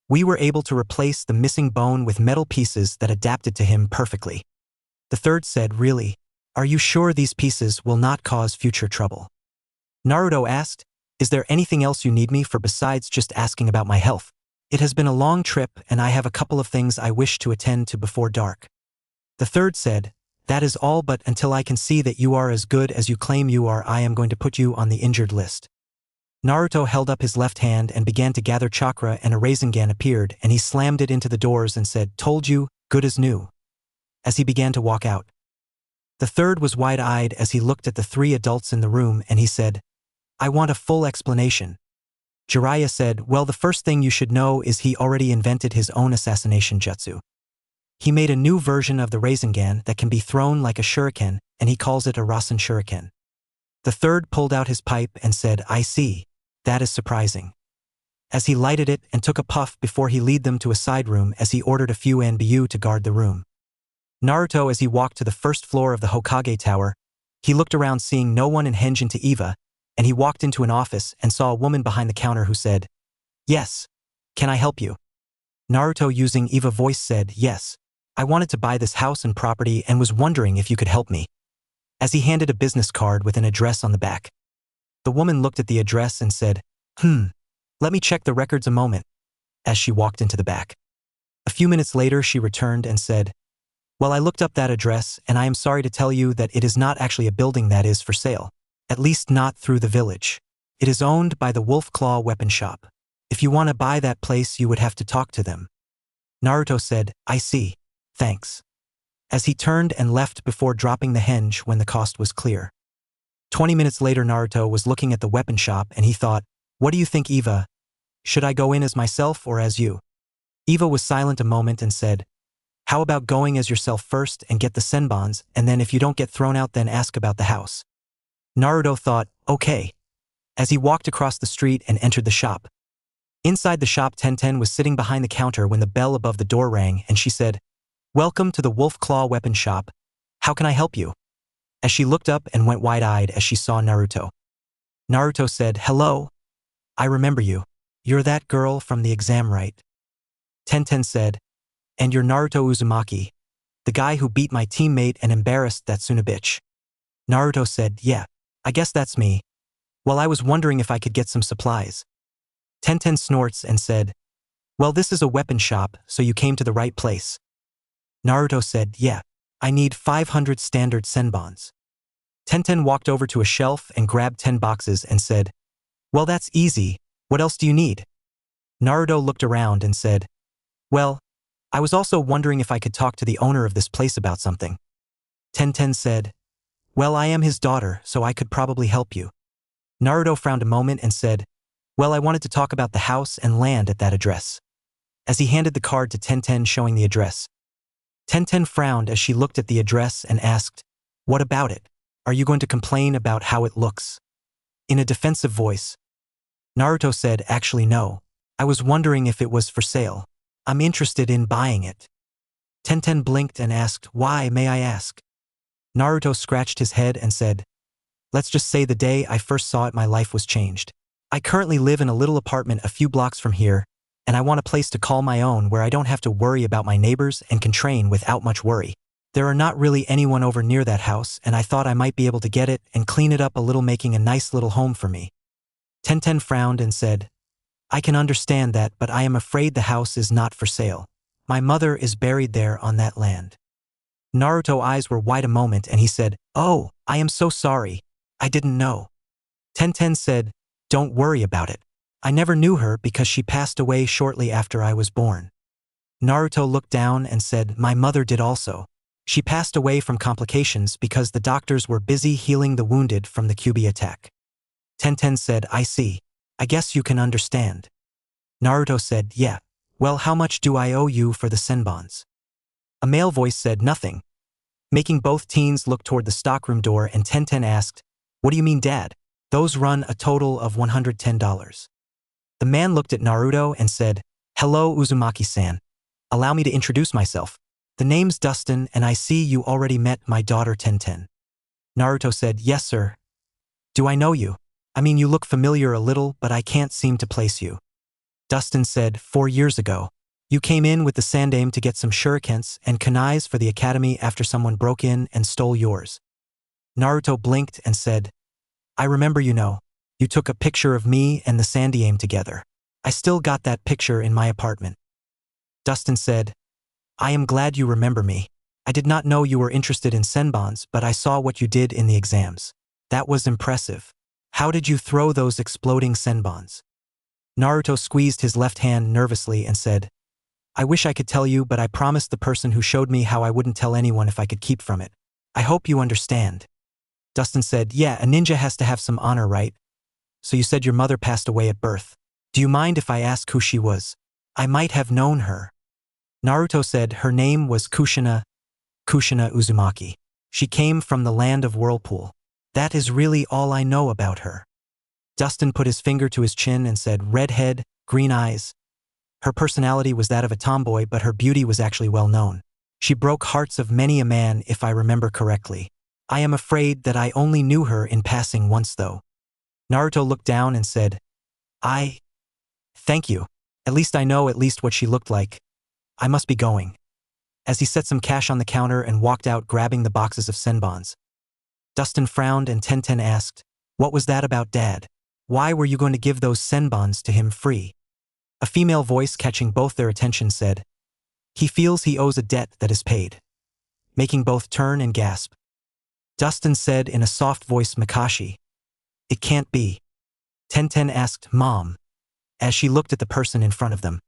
we were able to replace the missing bone with metal pieces that adapted to him perfectly. The third said, really? Are you sure these pieces will not cause future trouble? Naruto asked, is there anything else you need me for besides just asking about my health? It has been a long trip and I have a couple of things I wish to attend to before dark. The third said, that is all, but until I can see that you are as good as you claim you are, I am going to put you on the injured list. Naruto held up his left hand and began to gather chakra, and a Rasengan appeared and he slammed it into the doors and said, told you, good as new. As he began to walk out. The third was wide-eyed as he looked at the three adults in the room and he said, I want a full explanation. Jiraiya said, well, the first thing you should know is he already invented his own assassination jutsu. He made a new version of the Rasengan that can be thrown like a shuriken, and he calls it a Rasen shuriken. The third pulled out his pipe and said, I see. That is surprising. As he lighted it and took a puff before he led them to a side room as he ordered a few Anbu to guard the room. Naruto, as he walked to the first floor of the Hokage Tower, he looked around seeing no one and henged into Eva, and he walked into an office and saw a woman behind the counter who said, yes, can I help you? Naruto, using Eva voice, said, yes, I wanted to buy this house and property and was wondering if you could help me. As he handed a business card with an address on the back. The woman looked at the address and said, let me check the records a moment, as she walked into the back. A few minutes later she returned and said, well, I looked up that address and I am sorry to tell you that it is not actually a building that is for sale. At least not through the village. It is owned by the Wolf Claw Weapon Shop. If you want to buy that place, you would have to talk to them. Naruto said, I see. Thanks. As he turned and left before dropping the henge when the cost was clear. 20 minutes later, Naruto was looking at the weapon shop and he thought, what do you think, Eva? Should I go in as myself or as you? Eva was silent a moment and said, how about going as yourself first and get the senbons, and then if you don't get thrown out, then ask about the house. Naruto thought, okay. As he walked across the street and entered the shop. Inside the shop, Tenten was sitting behind the counter when the bell above the door rang and she said, welcome to the Wolf Claw Weapon Shop. How can I help you? As she looked up and went wide-eyed as she saw Naruto. Naruto said, hello. I remember you. You're that girl from the exam, right? Tenten said, and you're Naruto Uzumaki, the guy who beat my teammate and embarrassed that Tsunabitch. Naruto said, yeah, I guess that's me. Well, I was wondering if I could get some supplies. Tenten snorts and said, well, this is a weapon shop, so you came to the right place. Naruto said, yeah, I need 500 standard senbons. Tenten walked over to a shelf and grabbed 10 boxes and said, well, that's easy. What else do you need? Naruto looked around and said, well, I was also wondering if I could talk to the owner of this place about something. Tenten said, well, I am his daughter, so I could probably help you. Naruto frowned a moment and said, well, I wanted to talk about the house and land at that address. As he handed the card to Tenten showing the address. Tenten frowned as she looked at the address and asked, what about it? Are you going to complain about how it looks? In a defensive voice, Naruto said, actually no. I was wondering if it was for sale. I'm interested in buying it. Tenten blinked and asked, why, may I ask? Naruto scratched his head and said, let's just say the day I first saw it my life was changed. I currently live in a little apartment a few blocks from here, and I want a place to call my own where I don't have to worry about my neighbors and can train without much worry. There are not really anyone over near that house, and I thought I might be able to get it and clean it up a little, making a nice little home for me. Tenten frowned and said, I can understand that, but I am afraid the house is not for sale. My mother is buried there on that land. Naruto's eyes were wide a moment and he said, oh, I am so sorry. I didn't know. Tenten said, don't worry about it. I never knew her because she passed away shortly after I was born. Naruto looked down and said, my mother did also. She passed away from complications because the doctors were busy healing the wounded from the Kyuubi attack. Tenten said, I see. I guess you can understand. Naruto said, yeah. Well, how much do I owe you for the senbons? A male voice said, nothing. Making both teens look toward the stockroom door, and Tenten asked, what do you mean, Dad? Those run a total of $110. The man looked at Naruto and said, hello, Uzumaki-san. Allow me to introduce myself. The name's Dustin, and I see you already met my daughter Tenten. Naruto said, yes, sir. Do I know you? I mean, you look familiar a little, but I can't seem to place you. Dustin said, 4 years ago. You came in with the Sandaime to get some shurikens and kunais for the academy after someone broke in and stole yours. Naruto blinked and said, I remember, you took a picture of me and the Sandaime together. I still got that picture in my apartment. Dustin said, I am glad you remember me. I did not know you were interested in senbons, but I saw what you did in the exams. That was impressive. How did you throw those exploding senbons? Naruto squeezed his left hand nervously and said, I wish I could tell you, but I promised the person who showed me how I wouldn't tell anyone if I could keep from it. I hope you understand. Dustin said, yeah, a ninja has to have some honor, right? So you said your mother passed away at birth. Do you mind if I ask who she was? I might have known her. Naruto said her name was Kushina Uzumaki. She came from the land of Whirlpool. That is really all I know about her. Dustin put his finger to his chin and said, red head, green eyes. Her personality was that of a tomboy, but her beauty was actually well known. She broke hearts of many a man, if I remember correctly. I am afraid that I only knew her in passing once, though. Naruto looked down and said, Thank you. At least I know what she looked like. I must be going. As he set some cash on the counter and walked out grabbing the boxes of senbons. Dustin frowned and Tenten asked, what was that about, Dad? Why were you going to give those senbons to him free? A female voice catching both their attention said, he feels he owes a debt that is paid. Making both turn and gasp. Dustin said in a soft voice, Kakashi. It can't be. Tenten asked, Mom, as she looked at the person in front of them.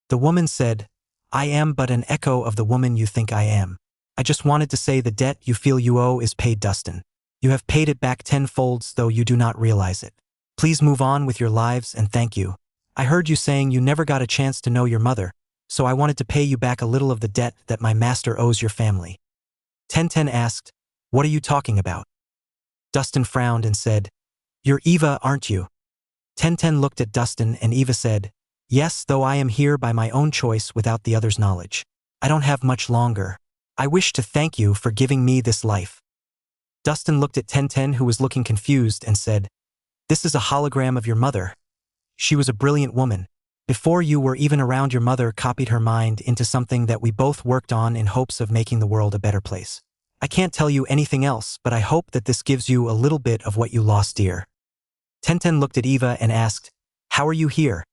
The woman said, I am but an echo of the woman you think I am. I just wanted to say the debt you feel you owe is paid, Dustin. You have paid it back tenfolds, though you do not realize it. Please move on with your lives and thank you. I heard you saying you never got a chance to know your mother, so I wanted to pay you back a little of the debt that my master owes your family. Tenten asked, what are you talking about? Dustin frowned and said, you're Eva, aren't you? Tenten looked at Dustin and Eva said, yes, though I am here by my own choice without the others' knowledge. I don't have much longer. I wish to thank you for giving me this life. Dustin looked at Tenten, who was looking confused, and said, this is a hologram of your mother. She was a brilliant woman. Before you were even around, your mother copied her mind into something that we both worked on in hopes of making the world a better place. I can't tell you anything else, but I hope that this gives you a little bit of what you lost, dear. Tenten looked at Eva and asked, how are you here?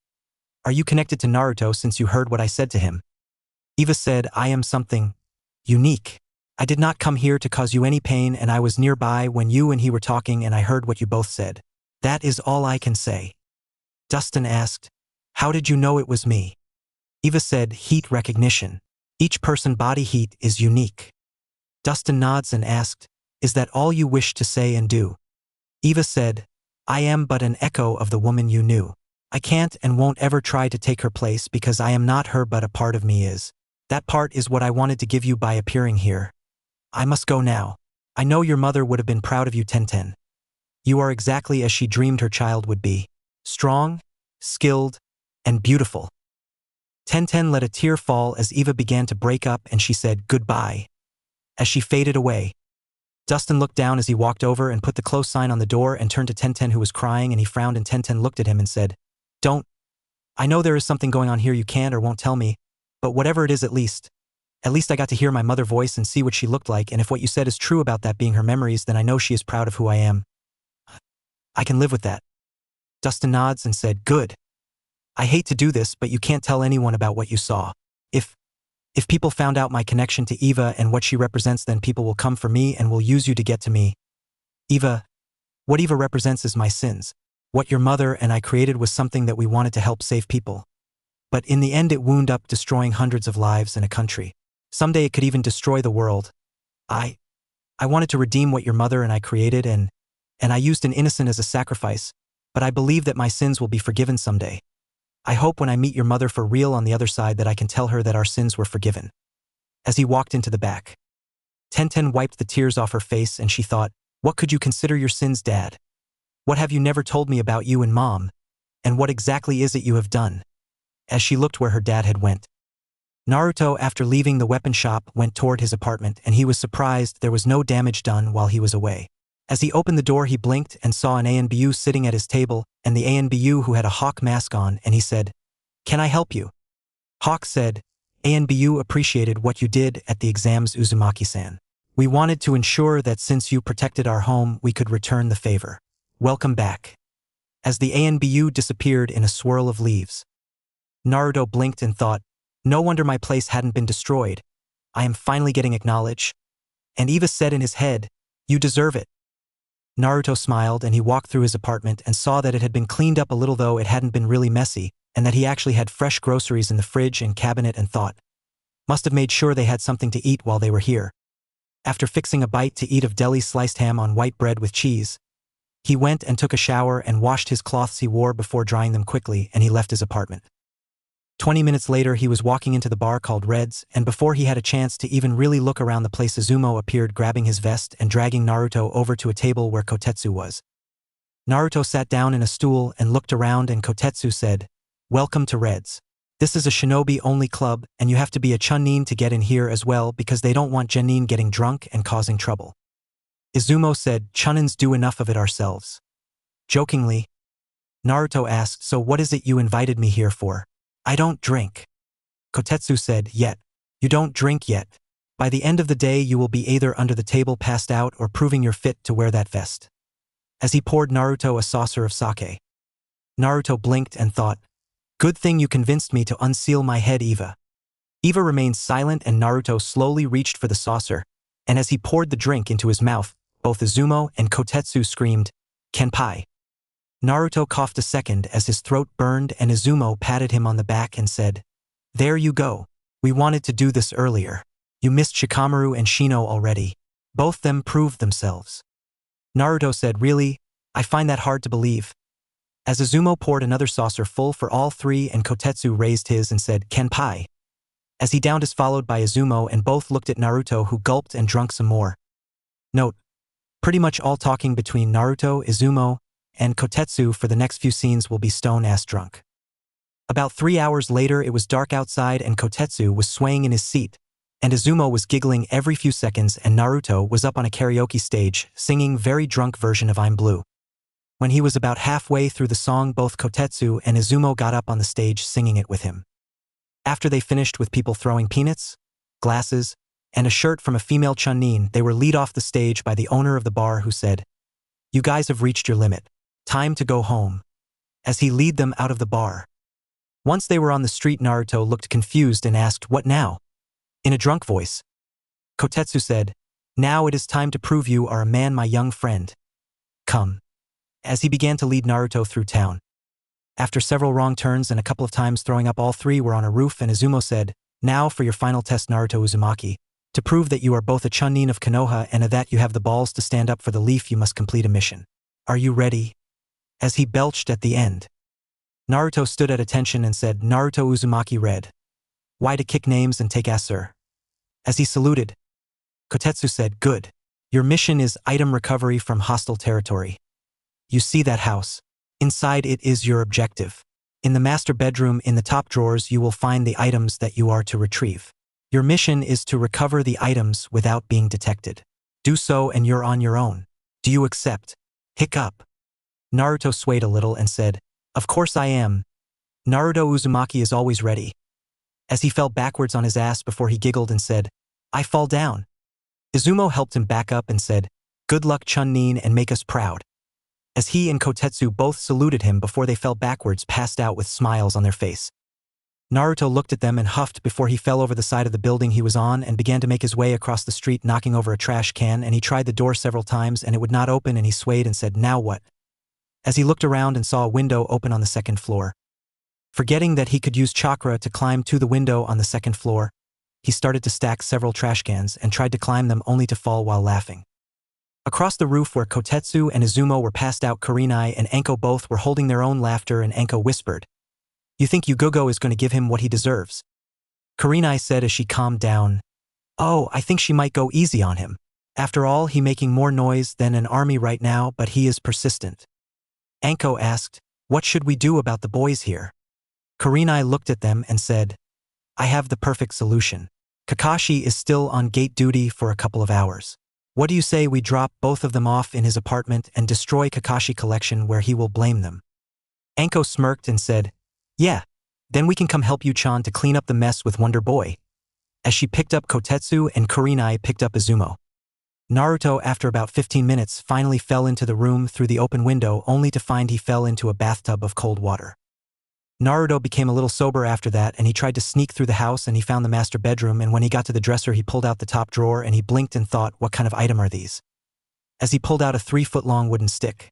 Are you connected to Naruto since you heard what I said to him? Eva said, I am something unique. I did not come here to cause you any pain, and I was nearby when you and he were talking and I heard what you both said. That is all I can say. Dustin asked, how did you know it was me? Eva said, heat recognition. Each person's body heat is unique. Dustin nods and asked, is that all you wish to say and do? Eva said, I am but an echo of the woman you knew. I can't and won't ever try to take her place because I am not her but a part of me is. That part is what I wanted to give you by appearing here. I must go now. I know your mother would have been proud of you, Tenten. You are exactly as she dreamed her child would be. Strong, skilled, and beautiful. Tenten let a tear fall as Eva began to break up and she said goodbye. As she faded away, Dustin looked down as he walked over and put the close sign on the door and turned to Tenten, who was crying, and he frowned, and Tenten looked at him and said, Don't. I know there is something going on here you can't or won't tell me, but whatever it is, at least I got to hear my mother's voice and see what she looked like, and if what you said is true about that being her memories, then I know she is proud of who I am. I can live with that. Dustin nods and said, Good. I hate to do this, but you can't tell anyone about what you saw. If people found out my connection to Eva and what she represents, then people will come for me and will use you to get to me. What Eva represents is my sins. What your mother and I created was something that we wanted to help save people. But in the end it wound up destroying hundreds of lives in a country. Someday it could even destroy the world. I wanted to redeem what your mother and I created, and I used an innocent as a sacrifice, but I believe that my sins will be forgiven someday. I hope when I meet your mother for real on the other side that I can tell her that our sins were forgiven. As he walked into the back, Tenten wiped the tears off her face and she thought, What could you consider your sins, Dad? What have you never told me about you and Mom? And what exactly is it you have done? As she looked where her dad had went. Naruto, after leaving the weapon shop, went toward his apartment, and he was surprised there was no damage done while he was away. As he opened the door he blinked and saw an ANBU sitting at his table, and the ANBU who had a hawk mask on, and he said, Can I help you? Hawk said, ANBU appreciated what you did at the exams, Uzumaki-san. We wanted to ensure that since you protected our home we could return the favor. Welcome back. As the ANBU disappeared in a swirl of leaves, Naruto blinked and thought, No wonder my place hadn't been destroyed. I am finally getting acknowledged. And Eva said in his head, You deserve it. Naruto smiled and he walked through his apartment and saw that it had been cleaned up a little, though it hadn't been really messy, and that he actually had fresh groceries in the fridge and cabinet, and thought, Must have made sure they had something to eat while they were here. After fixing a bite to eat of deli sliced ham on white bread with cheese, he went and took a shower and washed his cloths he wore before drying them quickly, and he left his apartment. 20 minutes later he was walking into the bar called Red's, and before he had a chance to even really look around the place, Izumo appeared, grabbing his vest and dragging Naruto over to a table where Kotetsu was. Naruto sat down in a stool and looked around, and Kotetsu said, Welcome to Red's. This is a shinobi-only club, and you have to be a chunin to get in here as well because they don't want genin getting drunk and causing trouble. Izumo said, Chunins do enough of it ourselves. Jokingly, Naruto asked, So what is it you invited me here for? I don't drink. Kotetsu said, Yet. You don't drink yet. By the end of the day you will be either under the table passed out or proving you're fit to wear that vest. As he poured Naruto a saucer of sake. Naruto blinked and thought, Good thing you convinced me to unseal my head, Eva. Eva remained silent and Naruto slowly reached for the saucer, and as he poured the drink into his mouth, both Izumo and Kotetsu screamed, Kenpai. Naruto coughed a second as his throat burned, and Izumo patted him on the back and said, There you go. We wanted to do this earlier. You missed Shikamaru and Shino already. Both them proved themselves. Naruto said, Really? I find that hard to believe. As Izumo poured another saucer full for all three and Kotetsu raised his and said, Kenpai. As he downed his, followed by Izumo, and both looked at Naruto, who gulped and drunk some more. Note: pretty much all talking between Naruto, Izumo, and Kotetsu for the next few scenes will be stone-ass drunk. About 3 hours later it was dark outside and Kotetsu was swaying in his seat, and Izumo was giggling every few seconds, and Naruto was up on a karaoke stage singing very drunk version of I'm Blue. When he was about halfway through the song, both Kotetsu and Izumo got up on the stage singing it with him. After they finished with people throwing peanuts, glasses, and a shirt from a female chunin, they were lead off the stage by the owner of the bar, who said, You guys have reached your limit. Time to go home. As he lead them out of the bar. Once they were on the street, Naruto looked confused and asked, What now? In a drunk voice. Kotetsu said, Now it is time to prove you are a man, my young friend. Come. As he began to lead Naruto through town. After several wrong turns and a couple of times throwing up, all three were on a roof, and Izumo said, Now for your final test, Naruto Uzumaki. To prove that you are both a chunin of Konoha and that you have the balls to stand up for the leaf, you must complete a mission. Are you ready? as he belched at the end. Naruto stood at attention and said, Naruto Uzumaki read, "Why to kick names and take ass, sir?" As he saluted, Kotetsu said, "Good. Your mission is item recovery from hostile territory. You see that house? Inside it is your objective. In the master bedroom in the top drawers you will find the items that you are to retrieve. Your mission is to recover the items without being detected. Do so and you're on your own. Do you accept?" Hiccup. Naruto swayed a little and said, "Of course I am. Naruto Uzumaki is always ready." As he fell backwards on his ass before he giggled and said, "I fall down." Izumo helped him back up and said, "Good luck, Chun-Nin, and make us proud." As he and Kotetsu both saluted him before they fell backwards, passed out with smiles on their face. Naruto looked at them and huffed before he fell over the side of the building he was on and began to make his way across the street, knocking over a trash can, and he tried the door several times and it would not open, and he swayed and said, "Now what?" As he looked around and saw a window open on the second floor. Forgetting that he could use chakra to climb to the window on the second floor, he started to stack several trash cans and tried to climb them only to fall while laughing. Across the roof where Kotetsu and Izumo were passed out, Kurenai and Anko both were holding their own laughter, and Anko whispered, "You think Yugogo is going to give him what he deserves?" Kurenai said as she calmed down, "Oh, I think she might go easy on him. After all, he making more noise than an army right now, but he is persistent." Anko asked, "What should we do about the boys here?" Kurenai looked at them and said, "I have the perfect solution. Kakashi is still on gate duty for a couple of hours. What do you say we drop both of them off in his apartment and destroy Kakashi collection where he will blame them?" Anko smirked and said, "Yeah, then we can come help you, Chan, to clean up the mess with Wonder Boy." As she picked up Kotetsu and Kurenai picked up Izumo. Naruto, after about 15 minutes, finally fell into the room through the open window, only to find he fell into a bathtub of cold water. Naruto became a little sober after that, and he tried to sneak through the house, and he found the master bedroom, and when he got to the dresser he pulled out the top drawer and he blinked and thought, what kind of item are these? As he pulled out a 3-foot-long wooden stick.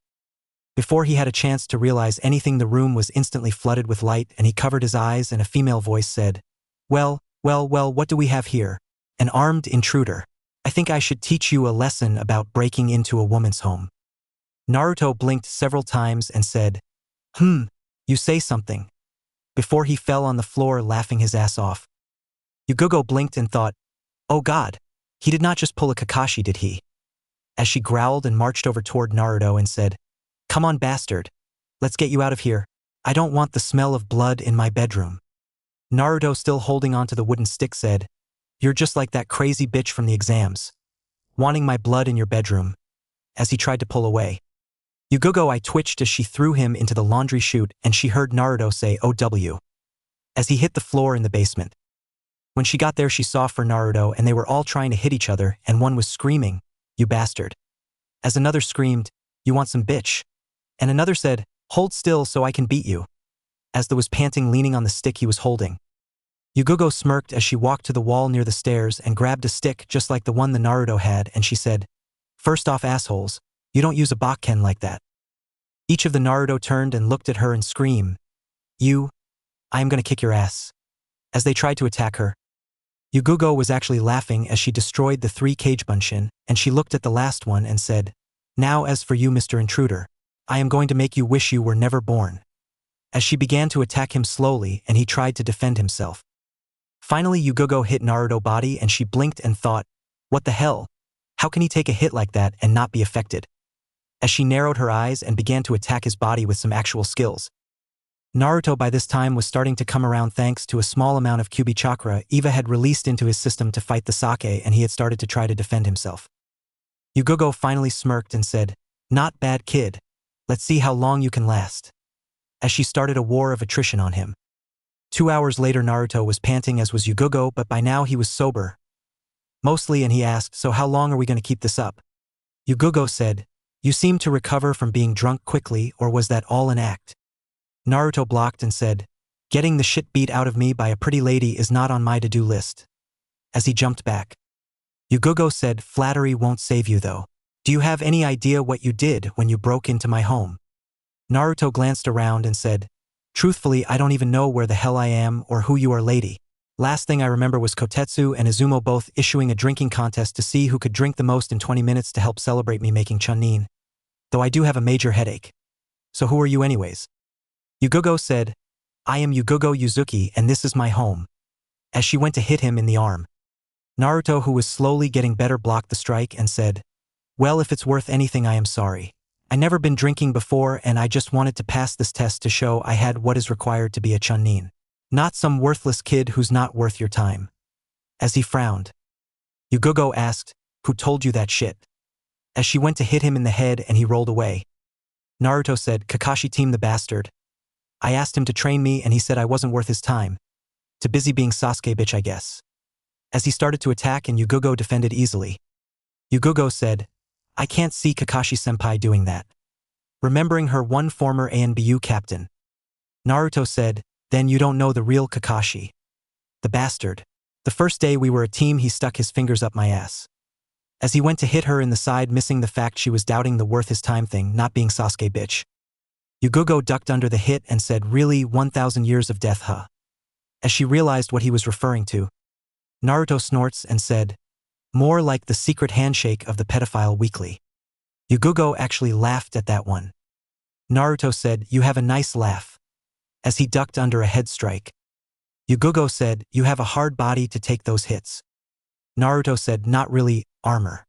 Before he had a chance to realize anything, the room was instantly flooded with light, and he covered his eyes and a female voice said, well, what do we have here? An armed intruder. I think I should teach you a lesson about breaking into a woman's home." Naruto blinked several times and said, You say something," before he fell on the floor laughing his ass off. Yugogo blinked and thought, "Oh God, he did not just pull a Kakashi, did he?" As she growled and marched over toward Naruto and said, "Come on, bastard. Let's get you out of here. I don't want the smell of blood in my bedroom." Naruto, still holding onto the wooden stick, said, "You're just like that crazy bitch from the exams. Wanting my blood in your bedroom." As he tried to pull away. Yugogo I twitched as she threw him into the laundry chute, and she heard Naruto say OW as he hit the floor in the basement. When she got there, she saw for Naruto, and they were all trying to hit each other, and one was screaming, "You bastard." As another screamed, "You want some bitch?" And another said, "Hold still so I can beat you." As the was panting, leaning on the stick he was holding. Yugogo smirked as she walked to the wall near the stairs and grabbed a stick just like the one the Naruto had, and she said, "First off, assholes, you don't use a Bakken like that." Each of the Naruto turned and looked at her and screamed, I am gonna kick your ass." As they tried to attack her. Yugogo was actually laughing as she destroyed the 3 Kagebunshin, and she looked at the last one and said, "Now as for you, Mr. Intruder, I am going to make you wish you were never born." As she began to attack him slowly, and he tried to defend himself. Finally, Yugogo hit Naruto's body, and she blinked and thought, what the hell? How can he take a hit like that and not be affected? As she narrowed her eyes and began to attack his body with some actual skills. Naruto by this time was starting to come around thanks to a small amount of Kyuubi chakra Eva had released into his system to fight the Sasuke, and he had started to try to defend himself. Yugogo finally smirked and said, "Not bad, kid. Let's see how long you can last." As she started a war of attrition on him. 2 hours later, Naruto was panting as was Yugogo, but by now he was sober. Mostly, and he asked, "So how long are we going to keep this up?" Yugogo said, "You seem to recover from being drunk quickly, or was that all an act?" Naruto blocked and said, "Getting the shit beat out of me by a pretty lady is not on my to-do list." As he jumped back. Yugogo said, "Flattery won't save you though. Do you have any idea what you did when you broke into my home?" Naruto glanced around and said, "Truthfully, I don't even know where the hell I am or who you are, lady. Last thing I remember was Kotetsu and Izumo both issuing a drinking contest to see who could drink the most in 20 minutes to help celebrate me making Chun-Nin. Though I do have a major headache." So who are you anyways? Yugogo said, I am Yugogo Yuzuki and this is my home. As she went to hit him in the arm. Naruto, who was slowly getting better, blocked the strike and said, well, if it's worth anything, I am sorry. I never been drinking before and I just wanted to pass this test to show I had what is required to be a chunin. Not some worthless kid who's not worth your time. As he frowned, Yugogo asked, who told you that shit? As she went to hit him in the head and he rolled away. Naruto said, Kakashi team the bastard. I asked him to train me and he said I wasn't worth his time. Too busy being Sasuke bitch, I guess. As he started to attack and Yugogo defended easily. Yugogo said, I can't see Kakashi-senpai doing that. Remembering her one former ANBU captain. Naruto said, then you don't know the real Kakashi. The bastard. The first day we were a team he stuck his fingers up my ass. As he went to hit her in the side, missing the fact she was doubting the worth his time thing, not being Sasuke bitch. Yugogo ducked under the hit and said, really, 1,000 years of death, huh? As she realized what he was referring to. Naruto snorts and said, more like the secret handshake of the pedophile weekly. Yugogo actually laughed at that one. Naruto said, you have a nice laugh. As he ducked under a head strike. Yugogo said, you have a hard body to take those hits. Naruto said, not really, armor.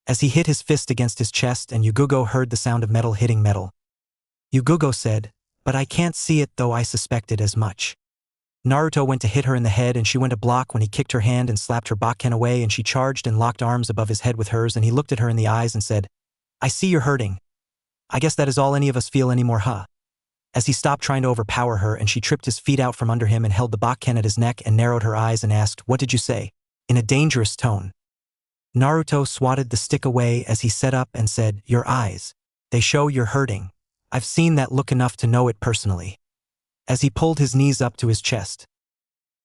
As he hit his fist against his chest and Yugogo heard the sound of metal hitting metal. Yugogo said, but I can't see it though I suspected as much. Naruto went to hit her in the head and she went to block when he kicked her hand and slapped her bakken away and she charged and locked arms above his head with hers and he looked at her in the eyes and said, I see you're hurting. I guess that is all any of us feel anymore, huh? As he stopped trying to overpower her and she tripped his feet out from under him and held the bakken at his neck and narrowed her eyes and asked, what did you say? In a dangerous tone. Naruto swatted the stick away as he sat up and said, your eyes. They show you're hurting. I've seen that look enough to know it personally. As he pulled his knees up to his chest.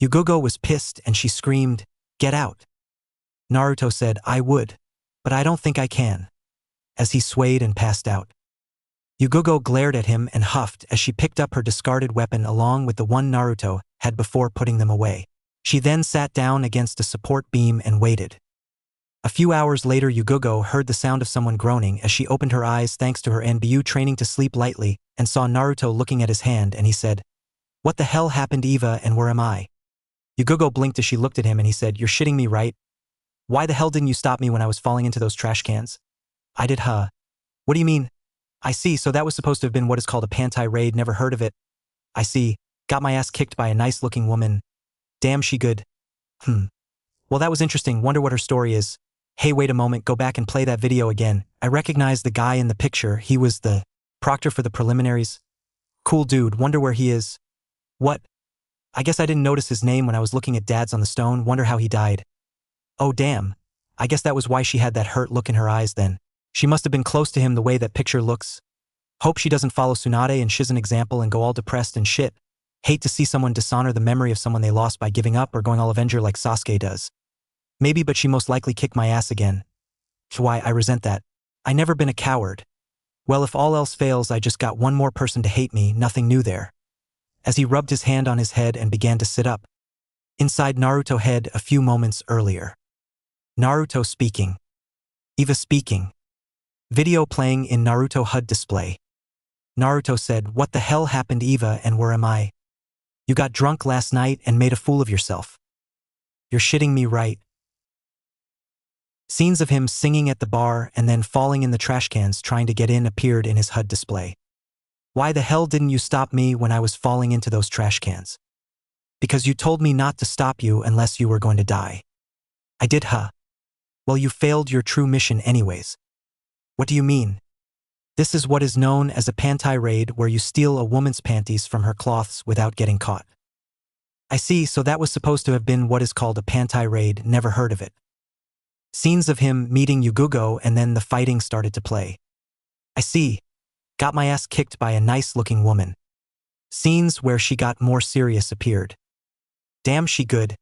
Yugogo was pissed and she screamed, get out. Naruto said, I would, but I don't think I can. As he swayed and passed out. Yugogo glared at him and huffed as she picked up her discarded weapon along with the one Naruto had before putting them away. She then sat down against a support beam and waited. A few hours later, Yugogo heard the sound of someone groaning as she opened her eyes thanks to her NBU training to sleep lightly and saw Naruto looking at his hand and he said, what the hell happened, Eva, and where am I? Yugogo blinked as she looked at him and he said, you're shitting me, right? Why the hell didn't you stop me when I was falling into those trash cans? I did, huh? What do you mean? I see, so that was supposed to have been what is called a pantai raid, never heard of it. I see, got my ass kicked by a nice looking woman. Damn, she good. Well, that was interesting, wonder what her story is. Hey, wait a moment, go back and play that video again. I recognize the guy in the picture, he was the proctor for the preliminaries. Cool dude, wonder where he is. What? I guess I didn't notice his name when I was looking at Dad's on the stone, wonder how he died. Oh damn, I guess that was why she had that hurt look in her eyes then. She must have been close to him the way that picture looks. Hope she doesn't follow Tsunade and Shiz an example and go all depressed and shit. Hate to see someone dishonor the memory of someone they lost by giving up or going all Avenger like Sasuke does. Maybe, but she most likely kicked my ass again. Why, I resent that. I never been a coward. Well, if all else fails, I just got one more person to hate me, nothing new there. As he rubbed his hand on his head and began to sit up. Inside Naruto head a few moments earlier. Naruto speaking. Eva speaking. Video playing in Naruto HUD display. Naruto said, what the hell happened, Eva, and where am I? You got drunk last night and made a fool of yourself. You're shitting me, right? Scenes of him singing at the bar and then falling in the trash cans trying to get in appeared in his HUD display. Why the hell didn't you stop me when I was falling into those trash cans? Because you told me not to stop you unless you were going to die. I did, huh? Well, you failed your true mission anyways. What do you mean? This is what is known as a pantai raid, where you steal a woman's panties from her cloths without getting caught. I see, so that was supposed to have been what is called a pantai raid, never heard of it. Scenes of him meeting Yugogo and then the fighting started to play. I see. Got my ass kicked by a nice-looking woman. Scenes where she got more serious appeared. Damn, she good.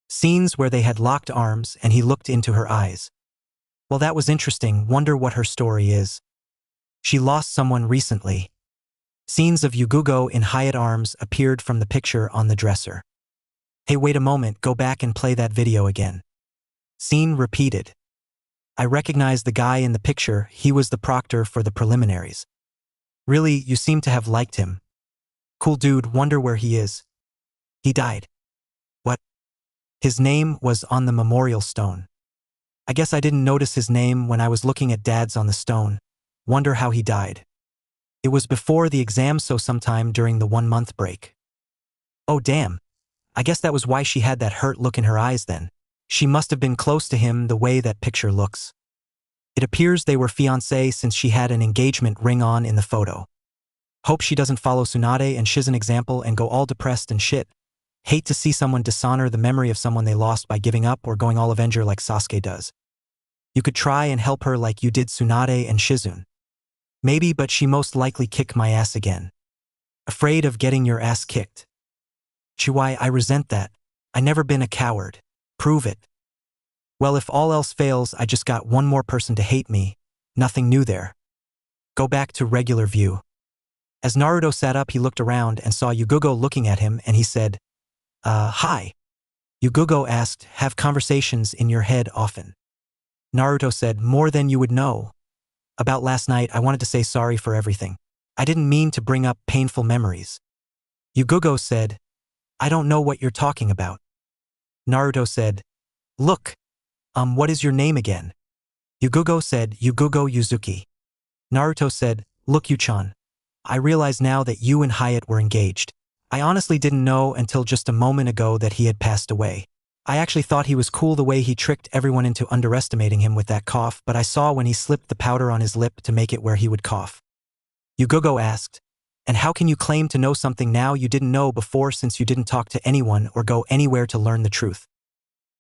Scenes where they had locked arms and he looked into her eyes. Well, that was interesting, wonder what her story is. She lost someone recently. Scenes of Yugogo in Hyatt arms appeared from the picture on the dresser. Hey, wait a moment, go back and play that video again. Scene repeated. I recognize the guy in the picture, he was the proctor for the preliminaries. Really, you seem to have liked him. Cool dude, wonder where he is. He died. What? His name was on the memorial stone. I guess I didn't notice his name when I was looking at Dad's on the stone. Wonder how he died. It was before the exam, so sometime during the 1-month break. Oh damn. I guess that was why she had that hurt look in her eyes then. She must have been close to him the way that picture looks. It appears they were fiancés since she had an engagement ring on in the photo. Hope she doesn't follow Tsunade and Shiz's example and go all depressed and shit. Hate to see someone dishonor the memory of someone they lost by giving up or going all Avenger like Sasuke does. You could try and help her like you did Tsunade and Shizun. Maybe, but she most likely kick my ass again. Afraid of getting your ass kicked. Chihuahua, I resent that. I never been a coward. Prove it. Well, if all else fails, I just got one more person to hate me. Nothing new there. Go back to regular view. As Naruto sat up, he looked around and saw Yugugo looking at him, and he said, hi. Yugugo asked, have conversations in your head often? Naruto said, more than you would know. About last night, I wanted to say sorry for everything. I didn't mean to bring up painful memories. Yugugo said, I don't know what you're talking about. Naruto said, look. What is your name again? Yugugo said, Yugugo Yuzuki. Naruto said, look Yuchan. I realize now that you and Hyatt were engaged. I honestly didn't know until just a moment ago that he had passed away. I actually thought he was cool the way he tricked everyone into underestimating him with that cough, but I saw when he slipped the powder on his lip to make it where he would cough. Yugugo asked, and how can you claim to know something now you didn't know before since you didn't talk to anyone or go anywhere to learn the truth?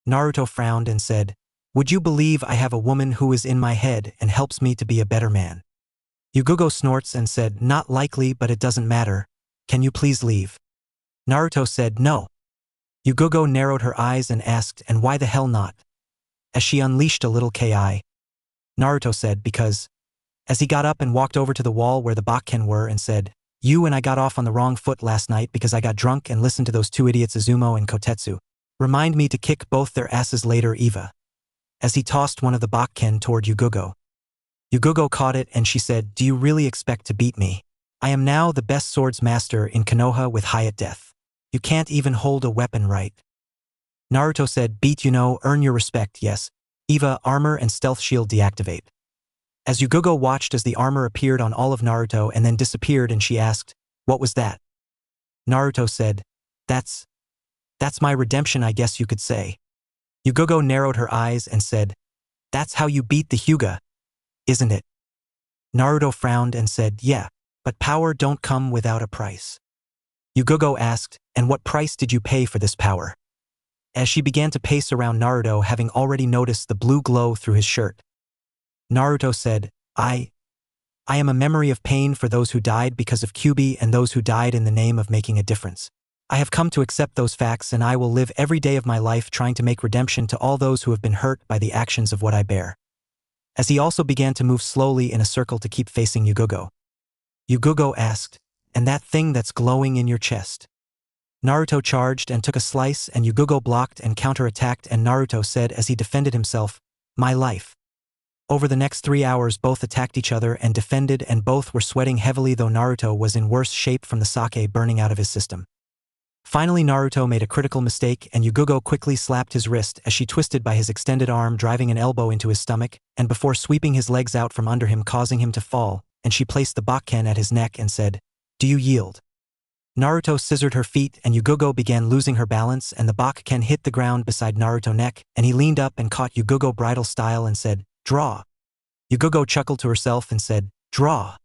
Naruto frowned and said, would you believe I have a woman who is in my head and helps me to be a better man? Yugugo snorts and said, not likely, but it doesn't matter. Can you please leave? Naruto said, no. Yugugo narrowed her eyes and asked, and why the hell not? As she unleashed a little ki. Naruto said, because. As he got up and walked over to the wall where the Bakken were and said, you and I got off on the wrong foot last night because I got drunk and listened to those two idiots Izumo and Kotetsu. Remind me to kick both their asses later, Eva. As he tossed one of the Bakken toward Yugugo. Yugugo caught it and she said, do you really expect to beat me? I am now the best swords master in Konoha with Hyatt death. You can't even hold a weapon right. Naruto said, beat earn your respect, yes. Eva, armor and stealth shield deactivate. As Yugugo watched as the armor appeared on all of Naruto and then disappeared and she asked, what was that? Naruto said, that's my redemption, I guess you could say. Yugugo narrowed her eyes and said, that's how you beat the Hyuga, isn't it? Naruto frowned and said, yeah, but power don't come without a price. Yugugo asked, and what price did you pay for this power? As she began to pace around Naruto, having already noticed the blue glow through his shirt. Naruto said, I am a memory of pain for those who died because of Kyuubi and those who died in the name of making a difference. I have come to accept those facts and I will live every day of my life trying to make redemption to all those who have been hurt by the actions of what I bear. As he also began to move slowly in a circle to keep facing Yugugo. Yugugo asked, and that thing that's glowing in your chest? Naruto charged and took a slice and Yugugo blocked and counterattacked and Naruto said as he defended himself, my life. Over the next 3 hours both attacked each other and defended and both were sweating heavily though Naruto was in worse shape from the sake burning out of his system. Finally Naruto made a critical mistake and Yugugo quickly slapped his wrist as she twisted by his extended arm driving an elbow into his stomach and before sweeping his legs out from under him causing him to fall, and she placed the Bakken at his neck and said, do you yield? Naruto scissored her feet and Yugugo began losing her balance and the Bakken hit the ground beside Naruto's neck and he leaned up and caught Yugugo bridal style and said, draw. Yugugo chuckled to herself and said, draw.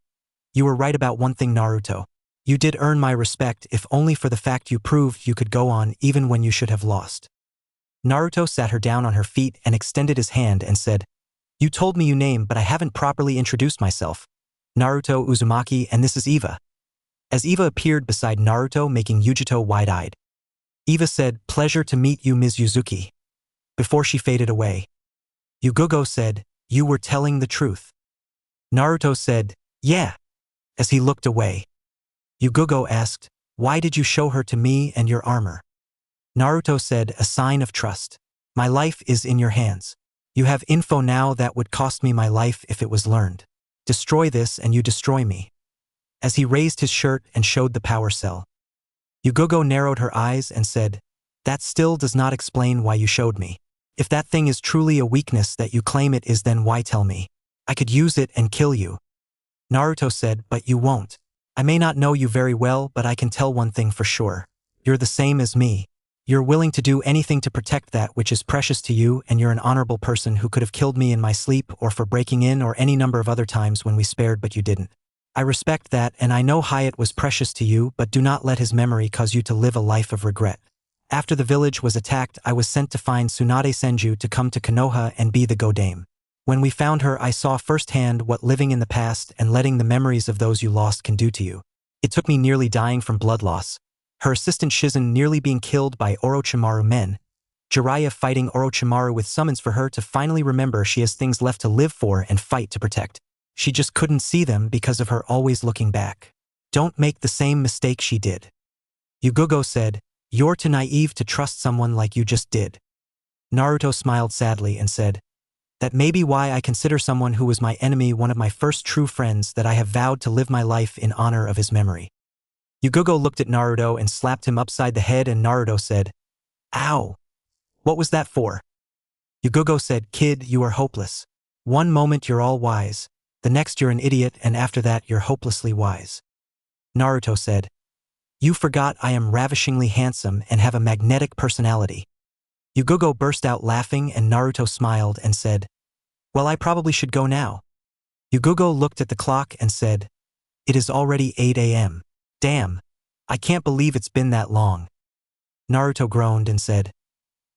You were right about one thing, Naruto. You did earn my respect if only for the fact you proved you could go on even when you should have lost. Naruto sat her down on her feet and extended his hand and said, you told me your name but I haven't properly introduced myself. Naruto Uzumaki and this is Eva. As Eva appeared beside Naruto making Yujito wide-eyed. Eva said, pleasure to meet you, Ms. Yuzuki. Before she faded away. Yugugo said, you were telling the truth. Naruto said, yeah. As he looked away. Yugugo asked, why did you show her to me and your armor? Naruto said, a sign of trust. My life is in your hands. You have info now that would cost me my life if it was learned. Destroy this and you destroy me. as he raised his shirt and showed the power cell. Yugogo narrowed her eyes and said, "That still does not explain why you showed me. If that thing is truly a weakness that you claim it is, then why tell me? I could use it and kill you." Naruto said, "But you won't. I may not know you very well, but I can tell one thing for sure. You're the same as me. You're willing to do anything to protect that which is precious to you, and you're an honorable person who could have killed me in my sleep or for breaking in or any number of other times when we spared but you didn't. I respect that, and I know Hyatt was precious to you, but do not let his memory cause you to live a life of regret. After the village was attacked, I was sent to find Tsunade Senju to come to Konoha and be the Godame. When we found her, I saw firsthand what living in the past and letting the memories of those you lost can do to you. It took me nearly dying from blood loss, her assistant Shizen nearly being killed by Orochimaru men, Jiraiya fighting Orochimaru with summons for her to finally remember she has things left to live for and fight to protect. She just couldn't see them because of her always looking back. Don't make the same mistake she did. Yugogo said, "You're too naive to trust someone like you just did." Naruto smiled sadly and said, "That may be why I consider someone who was my enemy one of my first true friends, that I have vowed to live my life in honor of his memory." Yugogo looked at Naruto and slapped him upside the head, and Naruto said, "Ow! What was that for?" Yugogo said, "Kid, you are hopeless. One moment you're all wise, the next you're an idiot, and after that you're hopelessly wise." Naruto said, "You forgot I am ravishingly handsome and have a magnetic personality." Yugogo burst out laughing, and Naruto smiled and said, "Well, I probably should go now." Yugogo looked at the clock and said, "It is already 8 a.m. Damn, I can't believe it's been that long." Naruto groaned and said,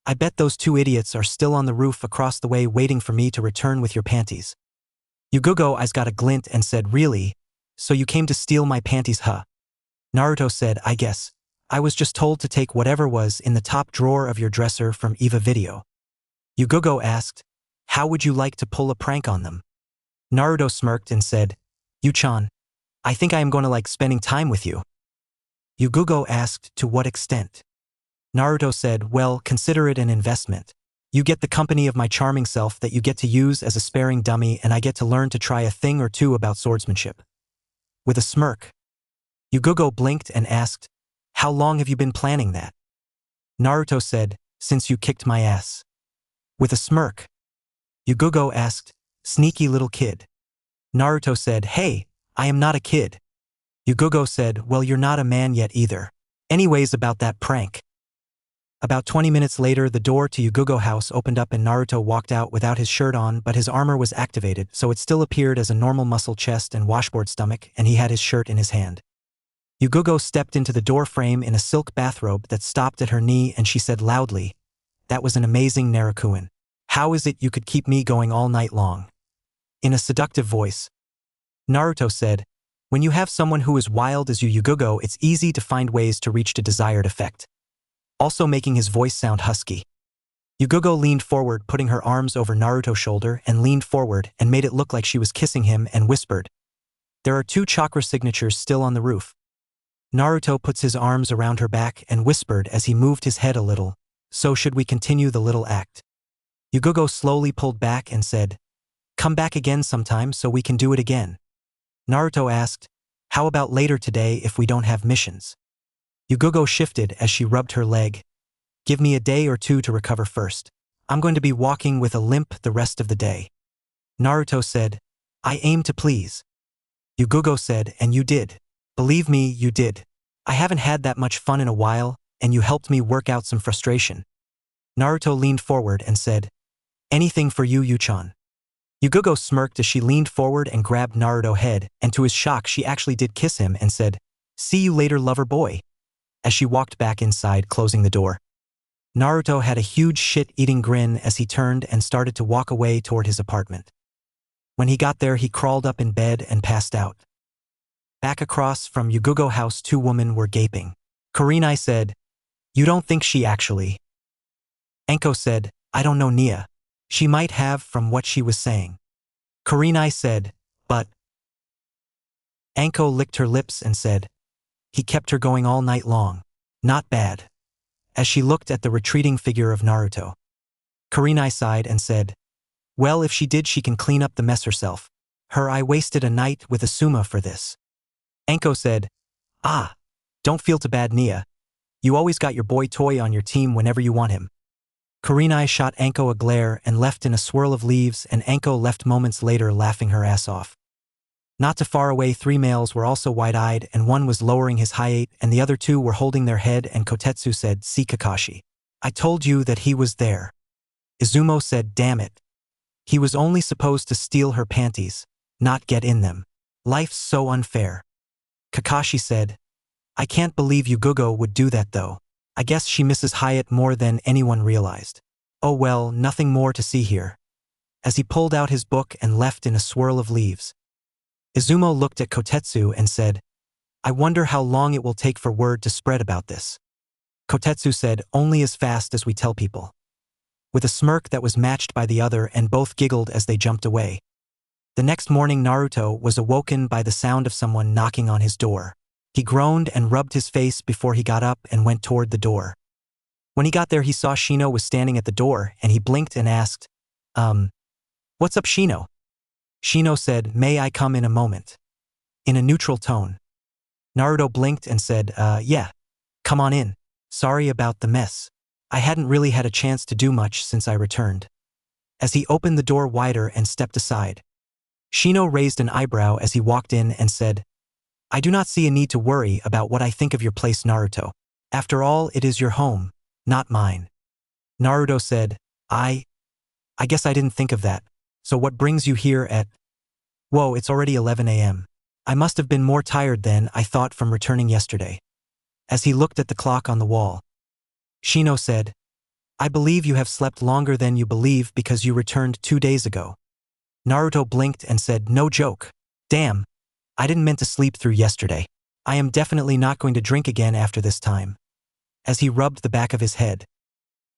"I bet those two idiots are still on the roof across the way waiting for me to return with your panties." Yugogo eyes got a glint and said, "Really? So you came to steal my panties, huh?" Naruto said, "I guess. I was just told to take whatever was in the top drawer of your dresser from Eva Video." Yugogo asked, "How would you like to pull a prank on them?" Naruto smirked and said, "Yu-chan, I think I am going to like spending time with you." Yugogo asked, "To what extent?" Naruto said, "Well, consider it an investment. You get the company of my charming self that you get to use as a sparing dummy, and I get to learn to try a thing or two about swordsmanship." With a smirk, Yugogo blinked and asked, "How long have you been planning that?" Naruto said, "Since you kicked my ass." With a smirk, Yugogo asked, "Sneaky little kid." Naruto said, "Hey, I am not a kid." Yugogo said, "Well, you're not a man yet either. Anyways, about that prank." About 20 minutes later, the door to Yugogo house opened up and Naruto walked out without his shirt on, but his armor was activated, so it still appeared as a normal muscle chest and washboard stomach, and he had his shirt in his hand. Yugogo stepped into the door frame in a silk bathrobe that stopped at her knee, and she said loudly, "That was an amazing Narukuin. How is it you could keep me going all night long?" In a seductive voice, Naruto said, "When you have someone who is wild as you, Yugogo, it's easy to find ways to reach the desired effect," also making his voice sound husky. Yugogo leaned forward, putting her arms over Naruto's shoulder, and leaned forward and made it look like she was kissing him, and whispered, "There are 2 chakra signatures still on the roof." Naruto puts his arms around her back and whispered as he moved his head a little, "So should we continue the little act?" Yugogo slowly pulled back and said, "Come back again sometime so we can do it again." Naruto asked, "How about later today if we don't have missions?" Yugogo shifted as she rubbed her leg. "Give me a day or 2 to recover first. I'm going to be walking with a limp the rest of the day." Naruto said, "I aim to please." Yugogo said, "And you did. Believe me, you did. I haven't had that much fun in a while, and you helped me work out some frustration." Naruto leaned forward and said, "Anything for you, Yu-chan." Yugogo smirked as she leaned forward and grabbed Naruto's head, and to his shock she actually did kiss him and said, "See you later, lover boy," as she walked back inside, closing the door. Naruto had a huge shit-eating grin as he turned and started to walk away toward his apartment. When he got there, he crawled up in bed and passed out. Back across from Yugogo house, 2 women were gaping. Kurenai said, "You don't think she actually?" Enko said, "I don't know, Nia. She might have from what she was saying." Kurenai said, "But..." Anko licked her lips and said, "He kept her going all night long. Not bad," as she looked at the retreating figure of Naruto. Kurenai sighed and said, "Well, if she did, she can clean up the mess herself. I wasted a night with Asuma for this." Anko said, "Ah, don't feel too bad, Nia. You always got your boy toy on your team whenever you want him." Kurenai shot Anko a glare and left in a swirl of leaves, and Anko left moments later laughing her ass off. Not too far away, three males were also wide-eyed, and one was lowering his height and the other two were holding their head, and Kotetsu said, "See Kakashi. I told you that he was there." Izumo said, "Damn it. He was only supposed to steal her panties, not get in them. Life's so unfair." Kakashi said, "I can't believe Yugugo would do that though. I guess she misses Hyatt more than anyone realized. Oh well, nothing more to see here." As he pulled out his book and left in a swirl of leaves. Izumo looked at Kotetsu and said, "I wonder how long it will take for word to spread about this." Kotetsu said, "Only as fast as we tell people." With a smirk that was matched by the other, and both giggled as they jumped away. The next morning Naruto was awoken by the sound of someone knocking on his door. He groaned and rubbed his face before he got up and went toward the door. When he got there he saw Shino was standing at the door, and he blinked and asked, "What's up, Shino?" Shino said, "May I come in a moment?" in a neutral tone. Naruto blinked and said, "Yeah, come on in. Sorry about the mess. I hadn't really had a chance to do much since I returned." As he opened the door wider and stepped aside, Shino raised an eyebrow as he walked in and said, "I do not see a need to worry about what I think of your place, Naruto. After all, it is your home, not mine." Naruto said, I guess I didn't think of that. So what brings you here at... Whoa, it's already 11 a.m. I must have been more tired than I thought from returning yesterday." As he looked at the clock on the wall, Shino said, "I believe you have slept longer than you believe because you returned 2 days ago." Naruto blinked and said, "No joke. Damn, I didn't mean to sleep through yesterday. I am definitely not going to drink again after this time." As he rubbed the back of his head,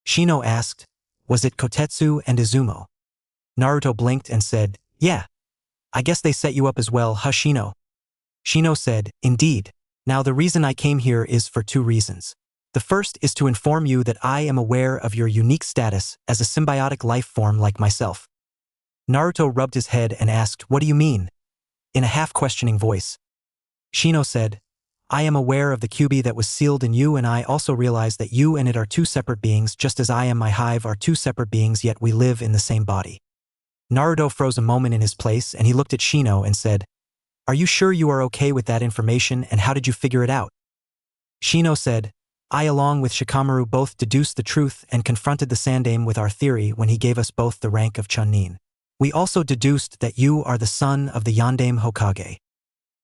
Shino asked, "Was it Kotetsu and Izumo?" Naruto blinked and said, "Yeah. I guess they set you up as well, huh, Shino?" Shino said, "Indeed. Now the reason I came here is for 2 reasons. The first is to inform you that I am aware of your unique status as a symbiotic life form like myself." Naruto rubbed his head and asked, "What do you mean?" in a half-questioning voice. Shino said, "I am aware of the QB that was sealed in you, and I also realize that you and it are 2 separate beings, just as I and my hive are 2 separate beings, yet we live in the same body." Naruto froze a moment in his place, and he looked at Shino and said, "Are you sure you are okay with that information, and how did you figure it out?" Shino said, "I along with Shikamaru both deduced the truth and confronted the Sandaime with our theory when he gave us both the rank of Chunin. We also deduced that you are the son of the Yondaime Hokage."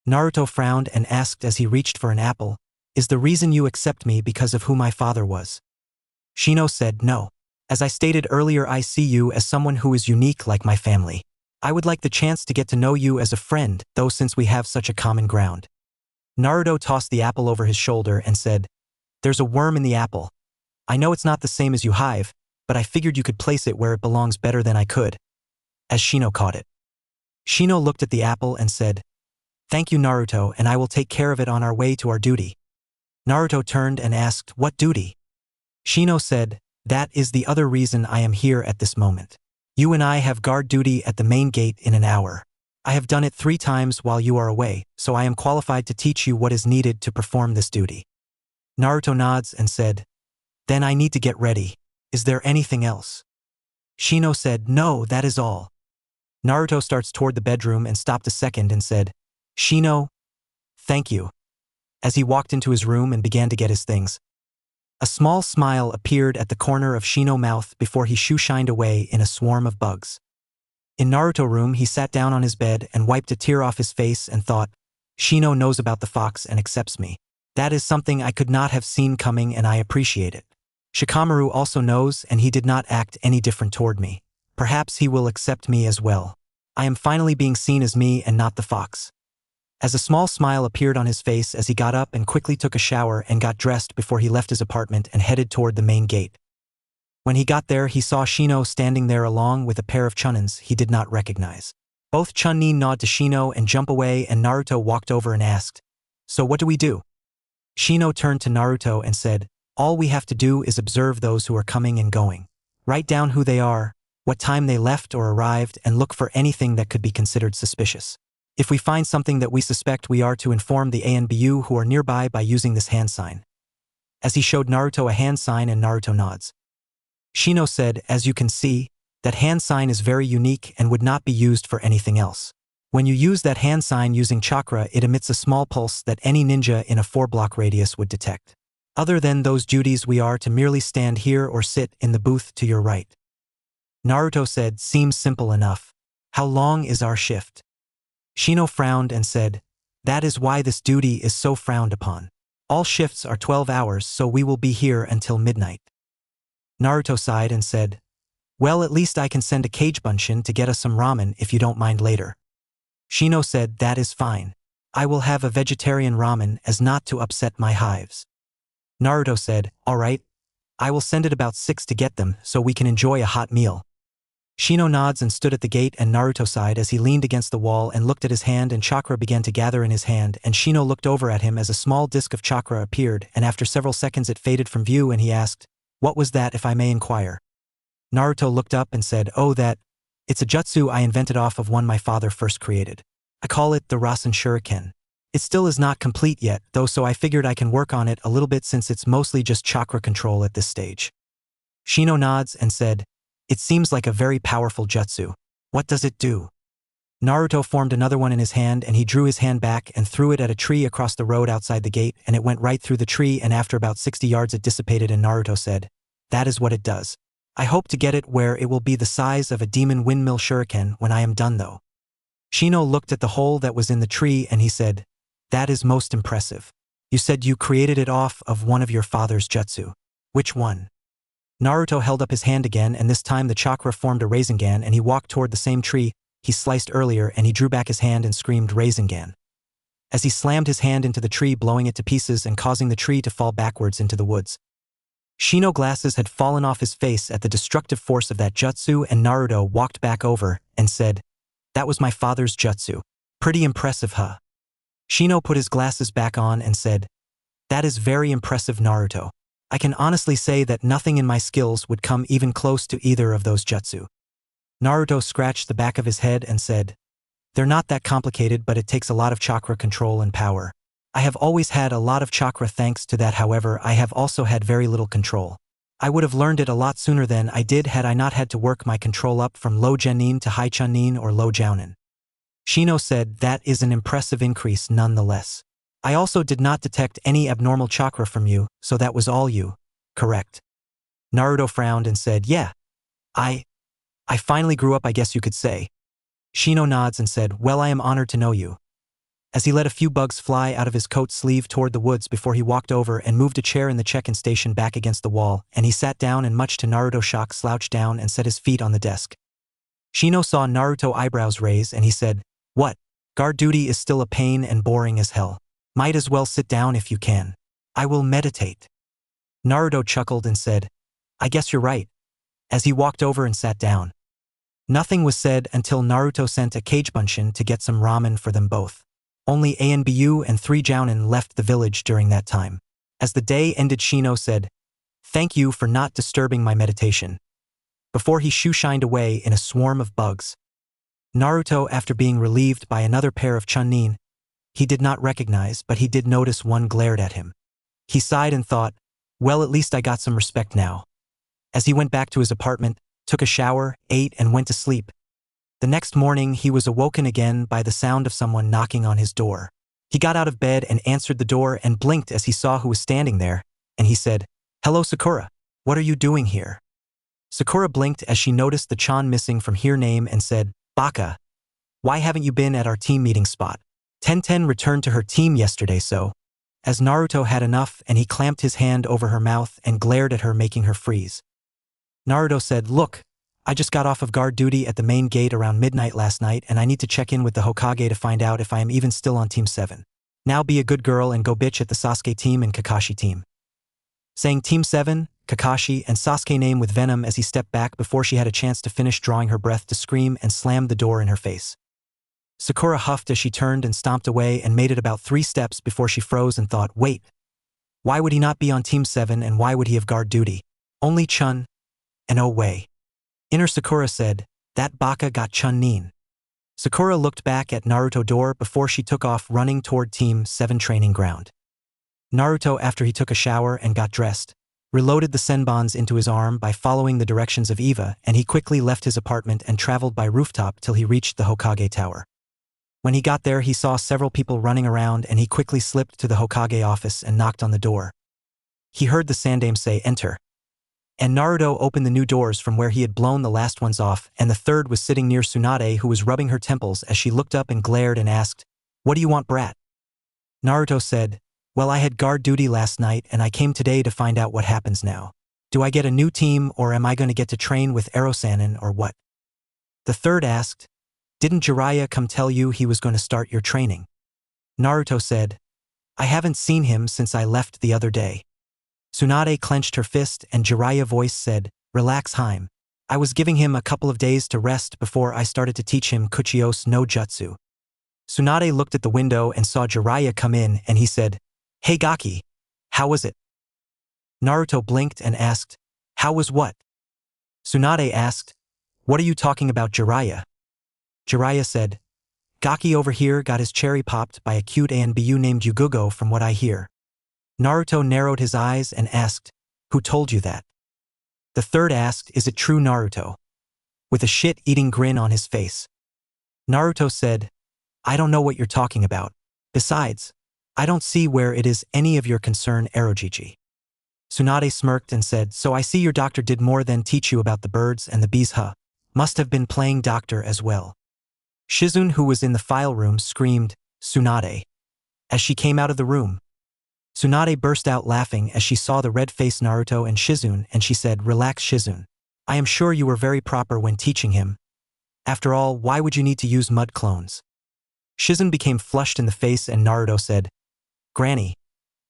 Naruto frowned and asked as he reached for an apple, "Is the reason you accept me because of who my father was?" Shino said, "No. As I stated earlier, I see you as someone who is unique like my family. I would like the chance to get to know you as a friend, though, since we have such a common ground." Naruto tossed the apple over his shoulder and said, "There's a worm in the apple. I know it's not the same as you, Hive, but I figured you could place it where it belongs better than I could." As Shino caught it, Shino looked at the apple and said, "Thank you, Naruto, and I will take care of it on our way to our duty." Naruto turned and asked, "What duty?" Shino said, "That is the other reason I am here at this moment. You and I have guard duty at the main gate in an hour. I have done it 3 times while you are away, so I am qualified to teach you what is needed to perform this duty." Naruto nods and said, "Then I need to get ready. Is there anything else?" Shino said, "No, that is all." Naruto starts toward the bedroom and stopped a second and said, "Shino, thank you," as he walked into his room and began to get his things. A small smile appeared at the corner of Shino's mouth before he shoo-shined away in a swarm of bugs. In Naruto's room, he sat down on his bed and wiped a tear off his face and thought, "Shino knows about the fox and accepts me. That is something I could not have seen coming, and I appreciate it. Shikamaru also knows, and he did not act any different toward me. Perhaps he will accept me as well. I am finally being seen as me and not the fox." As a small smile appeared on his face as he got up and quickly took a shower and got dressed before he left his apartment and headed toward the main gate. When he got there, he saw Shino standing there along with a pair of Chunins he did not recognize. Both Chunin nod to Shino and jump away, and Naruto walked over and asked, "So what do we do?" Shino turned to Naruto and said, "All we have to do is observe those who are coming and going. Write down who they are, what time they left or arrived, and look for anything that could be considered suspicious. If we find something that we suspect, we are to inform the ANBU who are nearby by using this hand sign. As he showed Naruto a hand sign and Naruto nods. Shino said, as you can see, that hand sign is very unique and would not be used for anything else. When you use that hand sign using chakra, it emits a small pulse that any ninja in a 4-block radius would detect. Other than those duties, we are to merely stand here or sit in the booth to your right. Naruto said, seems simple enough. How long is our shift? Shino frowned and said, that is why this duty is so frowned upon. All shifts are 12 hours, so we will be here until midnight. Naruto sighed and said, well, at least I can send a cage bunshin to get us some ramen if you don't mind later. Shino said, that is fine. I will have a vegetarian ramen as not to upset my hives. Naruto said, all right. I will send it about 6 to get them so we can enjoy a hot meal. Shino nods and stood at the gate, and Naruto sighed as he leaned against the wall and looked at his hand, and chakra began to gather in his hand, and Shino looked over at him as a small disk of chakra appeared, and after several seconds it faded from view, and he asked, what was that, if I may inquire? Naruto looked up and said, oh, it's a jutsu I invented off of one my father first created. I call it the Rasen Shuriken. It still is not complete yet, though, so I figured I can work on it a little bit since it's mostly just chakra control at this stage. Shino nods and said, it seems like a very powerful jutsu. What does it do? Naruto formed another one in his hand, and he drew his hand back and threw it at a tree across the road outside the gate, and it went right through the tree, and after about 60 yards it dissipated, and Naruto said, that is what it does. I hope to get it where it will be the size of a demon windmill shuriken when I am done, though. Shino looked at the hole that was in the tree and he said, that is most impressive. You said you created it off of one of your father's jutsu. Which one? Naruto held up his hand again, and this time the chakra formed a Rasengan, and he walked toward the same tree he sliced earlier, and he drew back his hand and screamed Rasengan. As he slammed his hand into the tree, blowing it to pieces and causing the tree to fall backwards into the woods. Shino glasses had fallen off his face at the destructive force of that jutsu, and Naruto walked back over and said, that was my father's jutsu. Pretty impressive, huh? Shino put his glasses back on and said, that is very impressive, Naruto. I can honestly say that nothing in my skills would come even close to either of those jutsu. Naruto scratched the back of his head and said, they're not that complicated, but it takes a lot of chakra control and power. I have always had a lot of chakra thanks to that, however, I have also had very little control. I would have learned it a lot sooner than I did had I not had to work my control up from low Genin to high Chunin or low Jounin. Shino said, that is an impressive increase nonetheless. I also did not detect any abnormal chakra from you, so that was all you, correct? Naruto frowned and said, yeah. I finally grew up, I guess you could say. Shino nods and said, well, I am honored to know you. As he let a few bugs fly out of his coat sleeve toward the woods before he walked over and moved a chair in the check-in station back against the wall, and he sat down and, much to Naruto's shock, slouched down and set his feet on the desk. Shino saw Naruto's eyebrows raise and he said, what? Guard duty is still a pain and boring as hell. Might as well sit down if you can. I will meditate. Naruto chuckled and said, I guess you're right. As he walked over and sat down. Nothing was said until Naruto sent a cage bunshin to get some ramen for them both. Only ANBU and 3 Jounin left the village during that time. As the day ended, Shino said, thank you for not disturbing my meditation. Before he shoe-shined away in a swarm of bugs. Naruto, after being relieved by another pair of Chunin, he did not recognize, but he did notice one glared at him. He sighed and thought, well, at least I got some respect now. As he went back to his apartment, took a shower, ate, and went to sleep. The next morning, he was awoken again by the sound of someone knocking on his door. He got out of bed and answered the door and blinked as he saw who was standing there, and he said, hello, Sakura. What are you doing here? Sakura blinked as she noticed the Chan missing from her name and said, Baka, why haven't you been at our team meeting spot? Tenten returned to her team yesterday, so. As Naruto had enough, and he clamped his hand over her mouth and glared at her, making her freeze. Naruto said, look, I just got off of guard duty at the main gate around midnight last night, and I need to check in with the Hokage to find out if I am even still on Team 7. Now be a good girl and go bitch at the Sasuke team and Kakashi team. Saying Team 7, Kakashi, and Sasuke name with venom as he stepped back before she had a chance to finish drawing her breath to scream and slammed the door in her face. Sakura huffed as she turned and stomped away and made it about 3 steps before she froze and thought, wait. Why would he not be on Team 7 and why would he have guard duty? Only Chun? And oh way. Inner Sakura said, that Baka got Chunin. Sakura looked back at Naruto's door before she took off running toward Team 7 training ground. Naruto, after he took a shower and got dressed, reloaded the senbons into his arm by following the directions of Eva, and he quickly left his apartment and traveled by rooftop till he reached the Hokage Tower. When he got there, he saw several people running around, and he quickly slipped to the Hokage office and knocked on the door. He heard the Sandaime say, "Enter." And Naruto opened the new doors from where he had blown the last ones off, and the third was sitting near Tsunade, who was rubbing her temples as she looked up and glared and asked, "What do you want, brat?" Naruto said, "Well, I had guard duty last night and I came today to find out what happens now. Do I get a new team, or am I going to get to train with Erosanin, or what?" The third asked, "Didn't Jiraiya come tell you he was going to start your training?" Naruto said, "I haven't seen him since I left the other day." Tsunade clenched her fist and Jiraiya's voice said, "Relax, Haim. I was giving him a couple of days to rest before I started to teach him Kuchios no Jutsu." Tsunade looked at the window and saw Jiraiya come in, and he said, "Hey Gaki, how was it?" Naruto blinked and asked, "How was what?" Tsunade asked, "What are you talking about, Jiraiya?" Jiraiya said, "Gaki over here got his cherry popped by a cute ANBU named Yugugo from what I hear." Naruto narrowed his eyes and asked, "Who told you that?" The third asked, "Is it true, Naruto?" with a shit-eating grin on his face. Naruto said, "I don't know what you're talking about. Besides, I don't see where it is any of your concern, Erojiji." Tsunade smirked and said, "So I see your doctor did more than teach you about the birds and the bees, huh? Must have been playing doctor as well." Shizune, who was in the file room, screamed, "Tsunade," as she came out of the room. Tsunade burst out laughing as she saw the red-faced Naruto and Shizune, and she said, "Relax, Shizune. I am sure you were very proper when teaching him. After all, why would you need to use mud clones?" Shizune became flushed in the face and Naruto said, "Granny,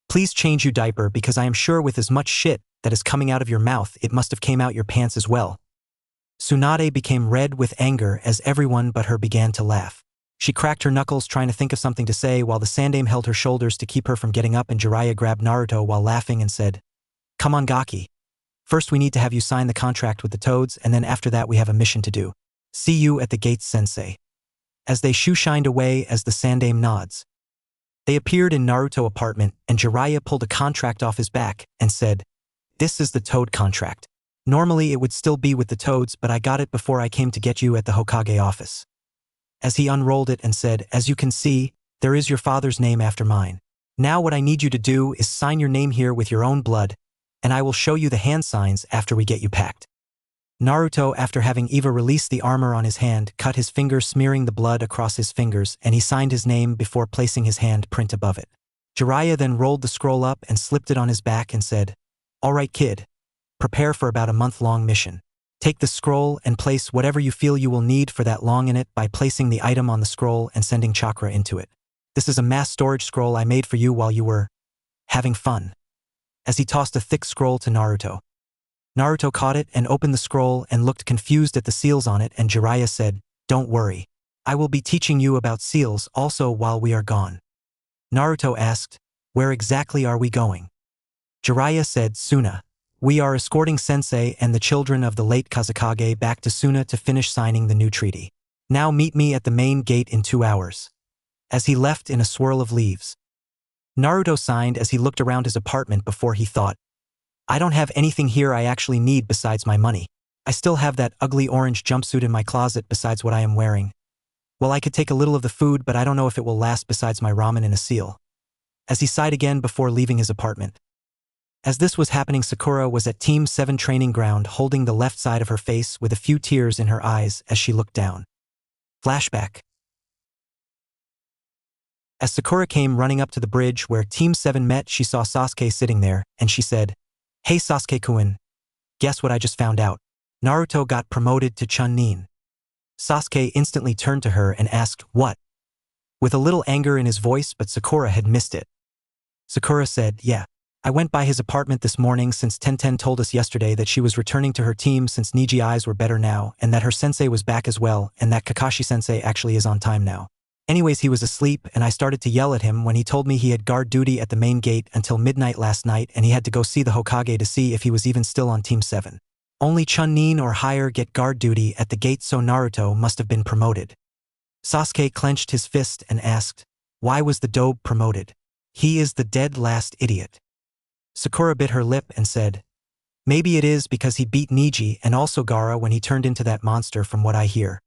please change your diaper, because I am sure with as much shit that is coming out of your mouth, it must have came out your pants as well." Tsunade became red with anger as everyone but her began to laugh. She cracked her knuckles trying to think of something to say while the Sandaime held her shoulders to keep her from getting up, and Jiraiya grabbed Naruto while laughing and said, "Come on, Gaki. First we need to have you sign the contract with the Toads, and then after that we have a mission to do. See you at the gates, sensei." As they shoe-shined away as the Sandaime nods. They appeared in Naruto's apartment, and Jiraiya pulled a contract off his back and said, "This is the Toad contract. Normally it would still be with the Toads, but I got it before I came to get you at the Hokage office." As he unrolled it and said, "As you can see, there is your father's name after mine. Now what I need you to do is sign your name here with your own blood, and I will show you the hand signs after we get you packed." Naruto, after having Eva release the armor on his hand, cut his finger, smearing the blood across his fingers, and he signed his name before placing his hand print above it. Jiraiya then rolled the scroll up and slipped it on his back and said, "All right, kid. Prepare for about a month-long mission. Take the scroll and place whatever you feel you will need for that long in it by placing the item on the scroll and sending chakra into it. This is a mass storage scroll I made for you while you were having fun." As he tossed a thick scroll to Naruto. Naruto caught it and opened the scroll and looked confused at the seals on it, and Jiraiya said, "Don't worry. I will be teaching you about seals also while we are gone." Naruto asked, "Where exactly are we going?" Jiraiya said, "Suna. We are escorting Sensei and the children of the late Kazekage back to Suna to finish signing the new treaty. Now meet me at the main gate in 2 hours." As he left in a swirl of leaves. Naruto signed as he looked around his apartment before he thought, "I don't have anything here I actually need besides my money. I still have that ugly orange jumpsuit in my closet besides what I am wearing. Well, I could take a little of the food, but I don't know if it will last besides my ramen and a seal." As he sighed again before leaving his apartment. As this was happening, Sakura was at Team 7 training ground, holding the left side of her face with a few tears in her eyes as she looked down. Flashback. As Sakura came running up to the bridge where Team 7 met, she saw Sasuke sitting there, and she said, "Hey Sasuke-kun. Guess what I just found out? Naruto got promoted to Chunin." Sasuke instantly turned to her and asked, "What?" with a little anger in his voice, but Sakura had missed it. Sakura said, "Yeah. I went by his apartment this morning since Tenten told us yesterday that she was returning to her team since Niji's eyes were better now, and that her sensei was back as well, and that Kakashi sensei actually is on time now. Anyways, he was asleep, and I started to yell at him when he told me he had guard duty at the main gate until midnight last night, and he had to go see the Hokage to see if he was even still on Team 7. Only Chunin or higher get guard duty at the gate, so Naruto must have been promoted." Sasuke clenched his fist and asked, "Why was the dobe promoted? He is the dead last idiot." Sakura bit her lip and said, "Maybe it is because he beat Neji and also Gaara when he turned into that monster from what I hear."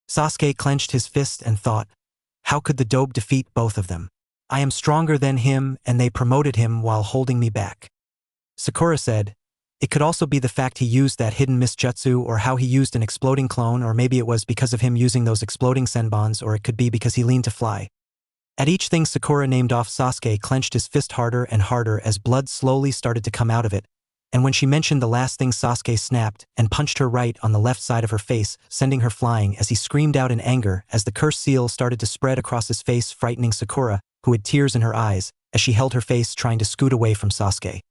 Sasuke clenched his fist and thought, how could the dobe defeat both of them? I am stronger than him and they promoted him while holding me back. Sakura said, it could also be the fact he used that hidden misjutsu or how he used an exploding clone, or maybe it was because of him using those exploding senbons, or it could be because he leaned to fly. At each thing Sakura named off, Sasuke clenched his fist harder and harder as blood slowly started to come out of it, and when she mentioned the last thing Sasuke snapped and punched her right on the left side of her face, sending her flying as he screamed out in anger as the curse seal started to spread across his face, frightening Sakura, who had tears in her eyes, as she held her face trying to scoot away from Sasuke.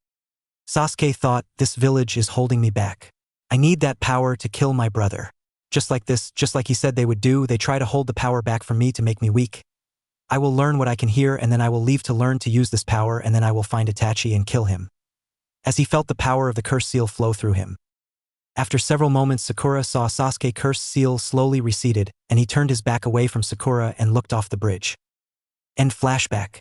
Sasuke thought, this village is holding me back. I need that power to kill my brother. Just like this, just like he said they would do, they try to hold the power back from me to make me weak. I will learn what I can hear and then I will leave to learn to use this power and then I will find Itachi and kill him. As he felt the power of the curse seal flow through him. After several moments, Sakura saw Sasuke's curse seal slowly receded, and he turned his back away from Sakura and looked off the bridge. End flashback.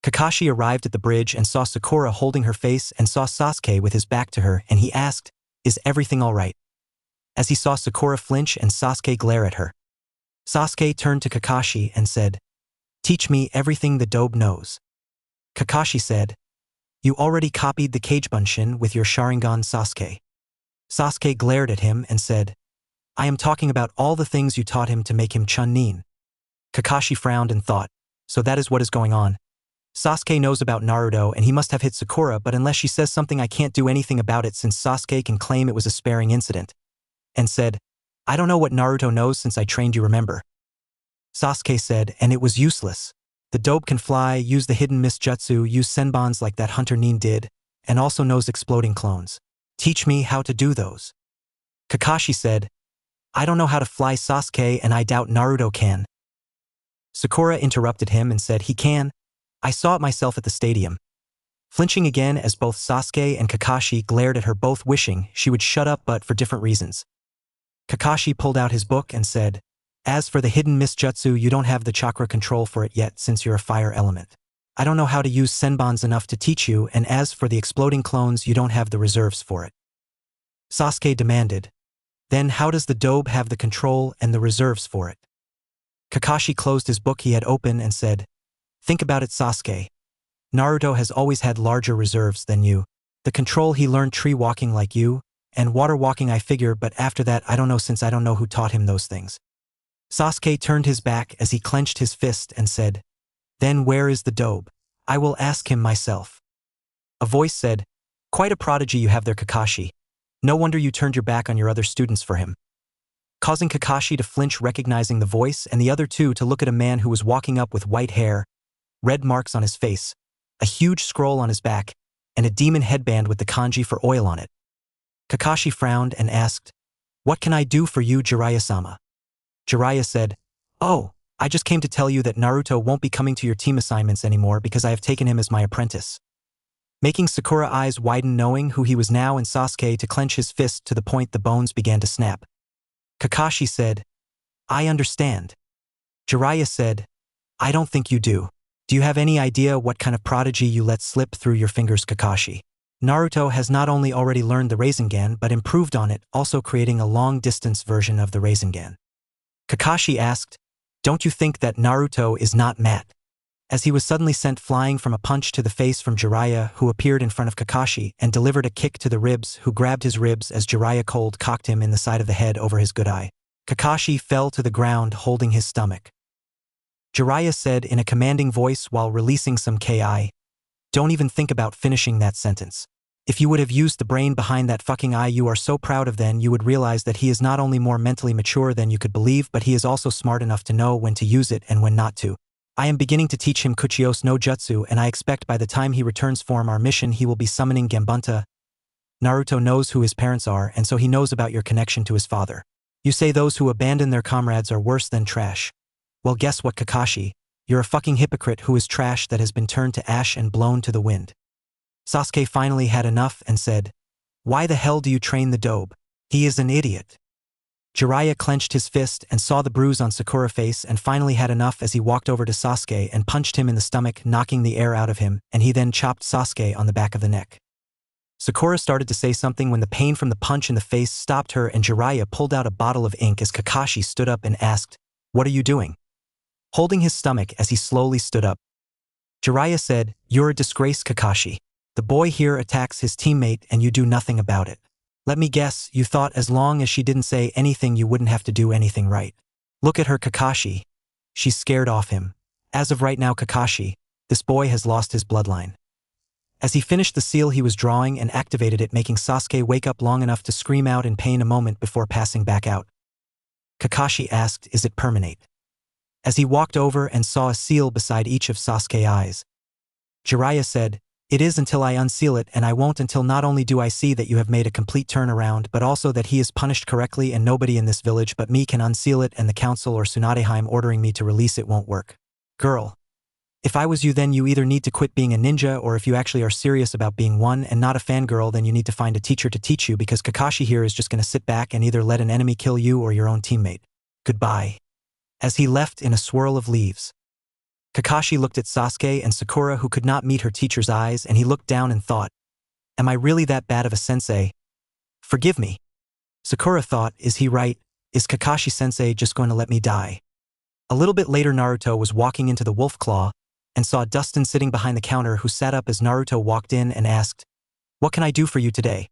Kakashi arrived at the bridge and saw Sakura holding her face and saw Sasuke with his back to her, and he asked, "Is everything all right?" As he saw Sakura flinch and Sasuke glare at her. Sasuke turned to Kakashi and said, "Teach me everything the dobe knows." Kakashi said, "You already copied the Kagebunshin with your Sharingan, Sasuke." Sasuke glared at him and said, "I am talking about all the things you taught him to make him Chunin." Kakashi frowned and thought, so that is what is going on. Sasuke knows about Naruto and he must have hit Sakura, but unless she says something I can't do anything about it since Sasuke can claim it was a sparing incident. And said, "I don't know what Naruto knows since I trained you, remember?" Sasuke said, "And it was useless. The dobe can fly, use the hidden misjutsu, use senbons like that hunter Nin did, and also knows exploding clones. Teach me how to do those." Kakashi said, "I don't know how to fly, Sasuke, and I doubt Naruto can." Sakura interrupted him and said, "He can. I saw it myself at the stadium." Flinching again as both Sasuke and Kakashi glared at her, both wishing she would shut up but for different reasons. Kakashi pulled out his book and said, "As for the hidden misjutsu, you don't have the chakra control for it yet since you're a fire element. I don't know how to use senbons enough to teach you, and as for the exploding clones, you don't have the reserves for it." Sasuke demanded, "Then how does the dobe have the control and the reserves for it?" Kakashi closed his book he had open and said, "Think about it, Sasuke. Naruto has always had larger reserves than you. The control he learned tree walking like you, and water walking I figure, but after that I don't know since I don't know who taught him those things." Sasuke turned his back as he clenched his fist and said, "Then where is the dobe? I will ask him myself." A voice said, "Quite a prodigy you have there, Kakashi. No wonder you turned your back on your other students for him." Causing Kakashi to flinch, recognizing the voice, and the other two to look at a man who was walking up with white hair, red marks on his face, a huge scroll on his back, and a demon headband with the kanji for oil on it. Kakashi frowned and asked, "What can I do for you, Jiraiya-sama?" Jiraiya said, "Oh, I just came to tell you that Naruto won't be coming to your team assignments anymore because I have taken him as my apprentice." Making Sakura eyes widen, knowing who he was now, and Sasuke to clench his fist to the point the bones began to snap. Kakashi said, "I understand." Jiraiya said, "I don't think you do. Do you have any idea what kind of prodigy you let slip through your fingers, Kakashi? Naruto has not only already learned the Rasengan but improved on it, also creating a long-distance version of the Rasengan." Kakashi asked, "Don't you think that Naruto is not mad?" As he was suddenly sent flying from a punch to the face from Jiraiya, who appeared in front of Kakashi and delivered a kick to the ribs, who grabbed his ribs as Jiraiya cold cocked him in the side of the head over his good eye. Kakashi fell to the ground holding his stomach. Jiraiya said in a commanding voice while releasing some ki, "Don't even think about finishing that sentence. If you would have used the brain behind that fucking eye you are so proud of, then you would realize that he is not only more mentally mature than you could believe, but he is also smart enough to know when to use it and when not to. I am beginning to teach him Kuchios no Jutsu, and I expect by the time he returns from our mission he will be summoning Gembunta. Naruto knows who his parents are, and so he knows about your connection to his father. You say those who abandon their comrades are worse than trash. Well, guess what, Kakashi? You're a fucking hypocrite who is trash that has been turned to ash and blown to the wind." Sasuke finally had enough and said, "Why the hell do you train the dobe? He is an idiot." Jiraiya clenched his fist and saw the bruise on Sakura's face and finally had enough as he walked over to Sasuke and punched him in the stomach, knocking the air out of him, and he then chopped Sasuke on the back of the neck. Sakura started to say something when the pain from the punch in the face stopped her and Jiraiya pulled out a bottle of ink as Kakashi stood up and asked, "What are you doing?" Holding his stomach as he slowly stood up. Jiraiya said, "You're a disgrace, Kakashi. The boy here attacks his teammate and you do nothing about it. Let me guess, you thought as long as she didn't say anything you wouldn't have to do anything right. Look at her, Kakashi. She's scared off him. As of right now, Kakashi, this boy has lost his bloodline." As he finished the seal he was drawing and activated it, making Sasuke wake up long enough to scream out in pain a moment before passing back out. Kakashi asked, "Is it permanent?" As he walked over and saw a seal beside each of Sasuke's eyes. Jiraiya said, "It is until I unseal it, and I won't until not only do I see that you have made a complete turnaround but also that he is punished correctly and nobody in this village but me can unseal it, and the council or Tsunadeheim ordering me to release it won't work. Girl. If I was you, then you either need to quit being a ninja, or if you actually are serious about being one and not a fangirl, then you need to find a teacher to teach you, because Kakashi here is just going to sit back and either let an enemy kill you or your own teammate. Goodbye." As he left in a swirl of leaves. Kakashi looked at Sasuke and Sakura, who could not meet her teacher's eyes, and he looked down and thought, "Am I really that bad of a sensei? Forgive me." Sakura thought, "Is he right? Is Kakashi-sensei just going to let me die?" A little bit later, Naruto was walking into the Wolf Claw and saw Dustin sitting behind the counter, who sat up as Naruto walked in and asked, "What can I do for you today?"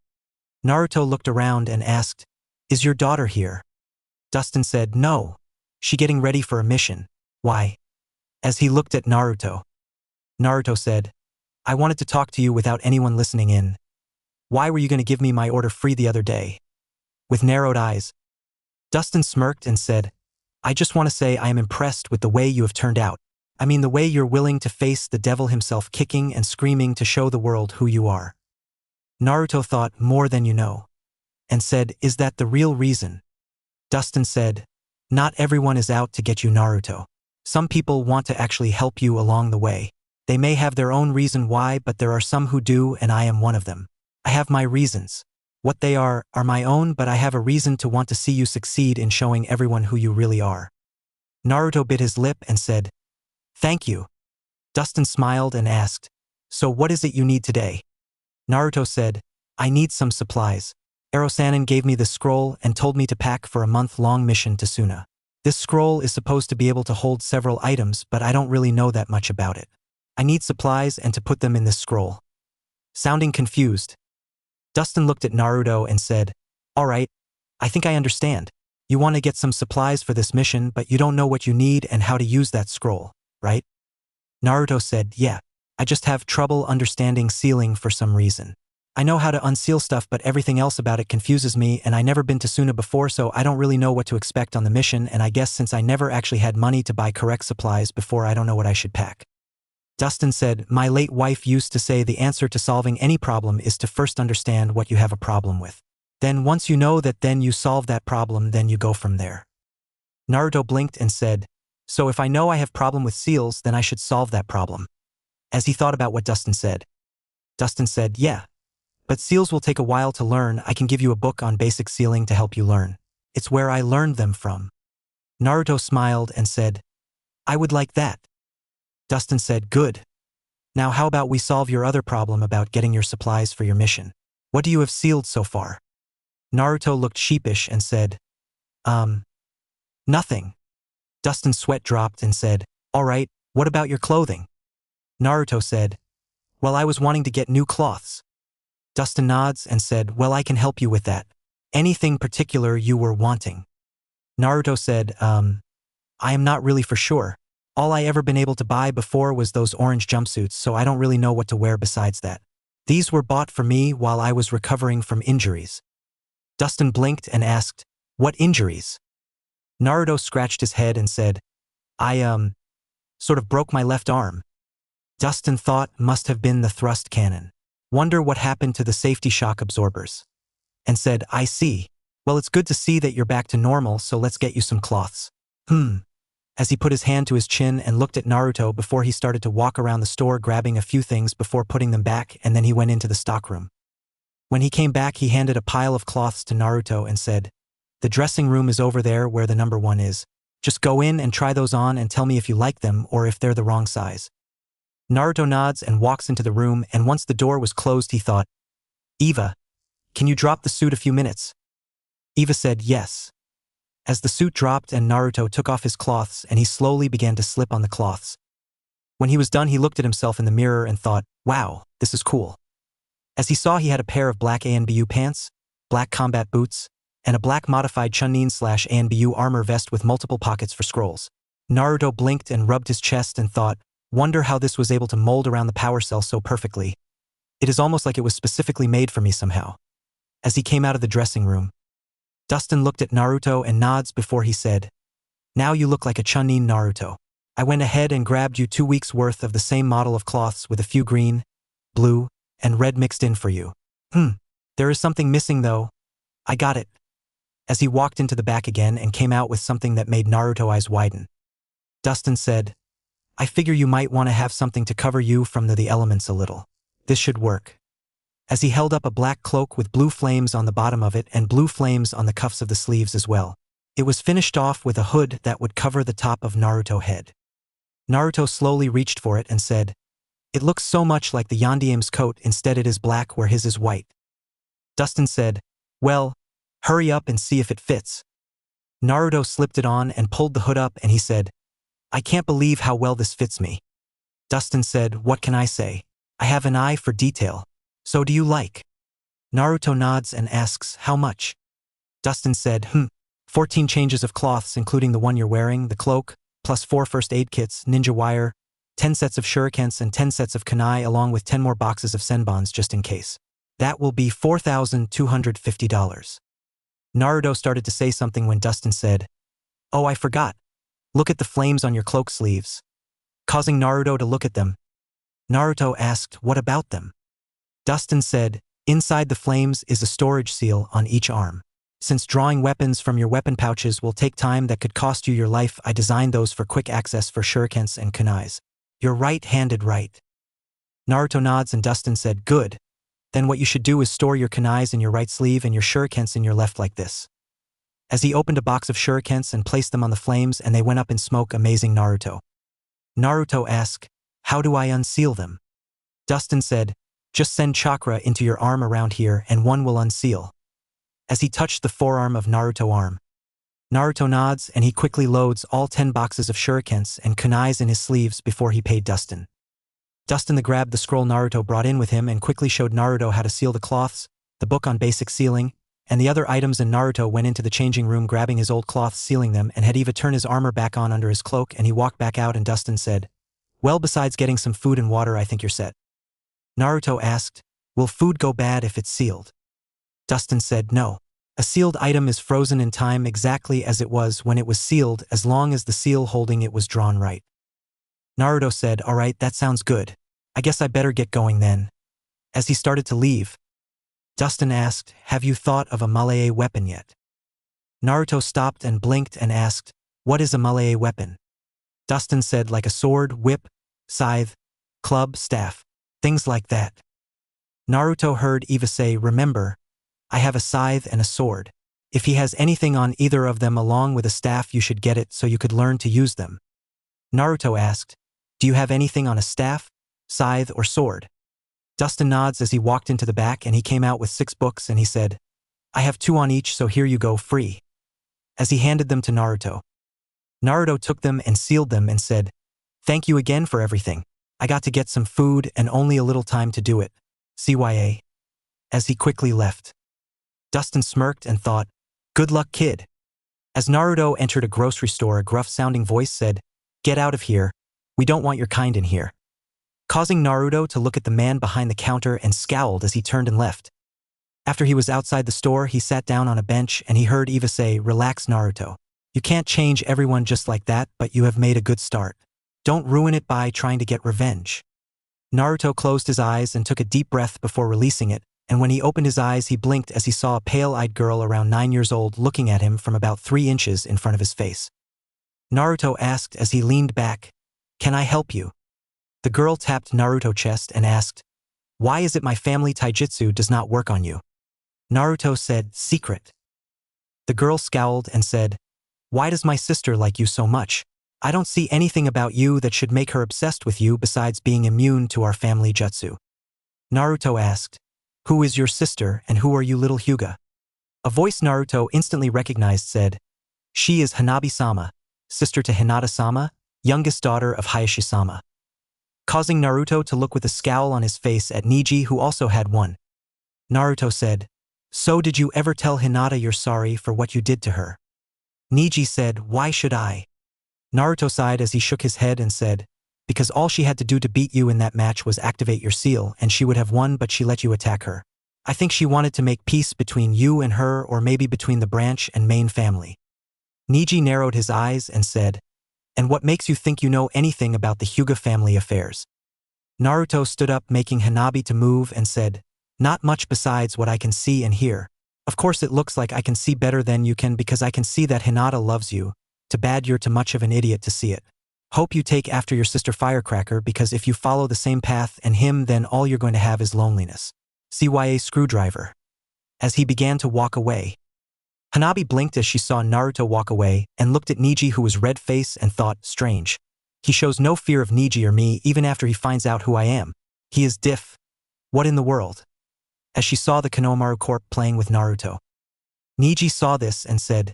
Naruto looked around and asked, "Is your daughter here?" Dustin said, "No. She getting ready for a mission." "Why?" As he looked at Naruto. Naruto said, "I wanted to talk to you without anyone listening in. Why were you going to give me my order free the other day?" With narrowed eyes. Dustin smirked and said, "I just want to say I am impressed with the way you have turned out. I mean the way you're willing to face the devil himself, kicking and screaming to show the world who you are." Naruto thought, "More than you know," and said, "Is that the real reason?" Dustin said, "Not everyone is out to get you, Naruto. Some people want to actually help you along the way. They may have their own reason why, but there are some who do, and I am one of them. I have my reasons. What they are my own, but I have a reason to want to see you succeed in showing everyone who you really are." Naruto bit his lip and said, "Thank you." Dustin smiled and asked, "So what is it you need today?" Naruto said, "I need some supplies. Erosanin gave me this scroll and told me to pack for a month-long mission to Suna. This scroll is supposed to be able to hold several items, but I don't really know that much about it. I need supplies and to put them in this scroll." Sounding confused, Dustin looked at Naruto and said, "All right, I think I understand. You want to get some supplies for this mission, but you don't know what you need and how to use that scroll, right?" Naruto said, "Yeah. I just have trouble understanding sealing for some reason. I know how to unseal stuff, but everything else about it confuses me, and I never been to Suna before, so I don't really know what to expect on the mission, and I guess since I never actually had money to buy correct supplies before, I don't know what I should pack." Dustin said, "My late wife used to say the answer to solving any problem is to first understand what you have a problem with. Then once you know that, then you solve that problem, then you go from there." Naruto blinked and said, "So if I know I have problem with seals, then I should solve that problem." As he thought about what Dustin said. Dustin said, "Yeah. But seals will take a while to learn. I can give you a book on basic sealing to help you learn. It's where I learned them from." Naruto smiled and said, "I would like that." Dustin said, "Good. Now how about we solve your other problem about getting your supplies for your mission? What do you have sealed so far?" Naruto looked sheepish and said, Nothing." Dustin's sweat dropped and said, "All right, what about your clothing?" Naruto said, "Well, I was wanting to get new cloths." Dustin nods and said, "Well, I can help you with that. Anything particular you were wanting?" Naruto said, I am not really for sure. All I ever been able to buy before was those orange jumpsuits, so I don't really know what to wear besides that. These were bought for me while I was recovering from injuries." Dustin blinked and asked, "What injuries?" Naruto scratched his head and said, I sort of broke my left arm." Dustin thought, must have been the thrust cannon. Wonder what happened to the safety shock absorbers. And said, "I see. Well, it's good to see that you're back to normal, so let's get you some cloths." As he put his hand to his chin and looked at Naruto before he started to walk around the store grabbing a few things before putting them back, and then he went into the stockroom. When he came back, he handed a pile of cloths to Naruto and said, The dressing room is over there where the number 1 is. Just go in and try those on and tell me if you like them or if they're the wrong size. Naruto nods and walks into the room, and once the door was closed he thought, Eva, can you drop the suit a few minutes? Eva said yes. As the suit dropped and Naruto took off his cloths and he slowly began to slip on the cloths. When he was done he looked at himself in the mirror and thought, wow, this is cool. As he saw he had a pair of black ANBU pants, black combat boots, and a black modified Chunin/ANBU armor vest with multiple pockets for scrolls. Naruto blinked and rubbed his chest and thought, wonder how this was able to mold around the power cell so perfectly. It is almost like it was specifically made for me somehow. As he came out of the dressing room, Dustin looked at Naruto and nods before he said, now you look like a Chunin Naruto. I went ahead and grabbed you 2 weeks worth of the same model of cloths with a few green, blue, and red mixed in for you. There is something missing though. I got it. As he walked into the back again and came out with something that made Naruto eyes widen. Dustin said, I figure you might want to have something to cover you from the elements a little. This should work. As he held up a black cloak with blue flames on the bottom of it and blue flames on the cuffs of the sleeves as well. It was finished off with a hood that would cover the top of Naruto's head. Naruto slowly reached for it and said, it looks so much like the Yondiame's coat, instead it is black where his is white. Dustin said, well, hurry up and see if it fits. Naruto slipped it on and pulled the hood up and he said, I can't believe how well this fits me. Dustin said, what can I say? I have an eye for detail. So do you like? Naruto nods and asks, how much? Dustin said, 14 changes of cloths including the one you're wearing, the cloak, plus 4 first aid kits, ninja wire, 10 sets of shurikens and 10 sets of kunai along with 10 more boxes of senbons just in case. That will be $4,250. Naruto started to say something when Dustin said, oh, I forgot. Look at the flames on your cloak sleeves. Causing Naruto to look at them. Naruto asked, what about them? Dustin said, inside the flames is a storage seal on each arm. Since drawing weapons from your weapon pouches will take time that could cost you your life, I designed those for quick access for shurikens and kunais. You're right-handed, right? Naruto nods and Dustin said, good. Then what you should do is store your kunais in your right sleeve and your shurikens in your left like this. As he opened a box of shurikens and placed them on the flames and they went up in smoke, amazing Naruto. Naruto asked, how do I unseal them? Dustin said, just send chakra into your arm around here and one will unseal. As he touched the forearm of Naruto's arm. Naruto nods and he quickly loads all 10 boxes of shurikens and kunais in his sleeves before he paid Dustin. Dustin grabbed the scroll Naruto brought in with him and quickly showed Naruto how to seal the cloths, the book on basic sealing, and the other items, and Naruto went into the changing room grabbing his old cloths, sealing them, and had Eva turn his armor back on under his cloak, and he walked back out and Dustin said, well, besides getting some food and water, I think you're set. Naruto asked, will food go bad if it's sealed? Dustin said, no. A sealed item is frozen in time exactly as it was when it was sealed as long as the seal holding it was drawn right. Naruto said, all right, that sounds good. I guess I better get going then. As he started to leave, Dustin asked, have you thought of a melee weapon yet? Naruto stopped and blinked and asked, what is a melee weapon? Dustin said, like a sword, whip, scythe, club, staff, things like that. Naruto heard Eva say, remember, I have a scythe and a sword. If he has anything on either of them along with a staff, you should get it so you could learn to use them. Naruto asked, do you have anything on a staff, scythe, or sword? Dustin nods as he walked into the back and he came out with 6 books and he said, I have 2 on each, so here you go, free. As he handed them to Naruto. Naruto took them and sealed them and said, thank you again for everything. I got to get some food and only a little time to do it. CYA. As he quickly left. Dustin smirked and thought, good luck, kid. As Naruto entered a grocery store, a gruff-sounding voice said, get out of here. We don't want your kind in here. Causing Naruto to look at the man behind the counter and scowled as he turned and left. After he was outside the store, he sat down on a bench and he heard Eva say, relax, Naruto. You can't change everyone just like that, but you have made a good start. Don't ruin it by trying to get revenge. Naruto closed his eyes and took a deep breath before releasing it, and when he opened his eyes he blinked as he saw a pale-eyed girl around 9 years old looking at him from about 3 inches in front of his face. Naruto asked as he leaned back, can I help you? The girl tapped Naruto's chest and asked, why is it my family taijutsu does not work on you? Naruto said, secret. The girl scowled and said, "Why does my sister like you so much? I don't see anything about you that should make her obsessed with you besides being immune to our family jutsu." Naruto asked, "Who is your sister and who are you, little Hyuga?" A voice Naruto instantly recognized said, "She is Hanabi-sama, sister to Hinata-sama, youngest daughter of Hayashi-sama," causing Naruto to look with a scowl on his face at Neji, who also had one. Naruto said, "So did you ever tell Hinata you're sorry for what you did to her?" Neji said, "Why should I?" Naruto sighed as he shook his head and said, "Because all she had to do to beat you in that match was activate your seal and she would have won, but she let you attack her. I think she wanted to make peace between you and her, or maybe between the branch and main family." Neji narrowed his eyes and said, "And what makes you think you know anything about the Hyuga family affairs?" Naruto stood up, making Hanabi to move, and said, "Not much besides what I can see and hear. Of course it looks like I can see better than you can because I can see that Hinata loves you. Too bad you're too much of an idiot to see it. Hope you take after your sister Firecracker, because if you follow the same path and him, then all you're going to have is loneliness. CYA Screwdriver." As he began to walk away, Hanabi blinked as she saw Naruto walk away and looked at Neji, who was red-faced, and thought, "Strange. He shows no fear of Neji or me even after he finds out who I am. He is diff. What in the world?" As she saw the Konohamaru corp playing with Naruto, Neji saw this and said,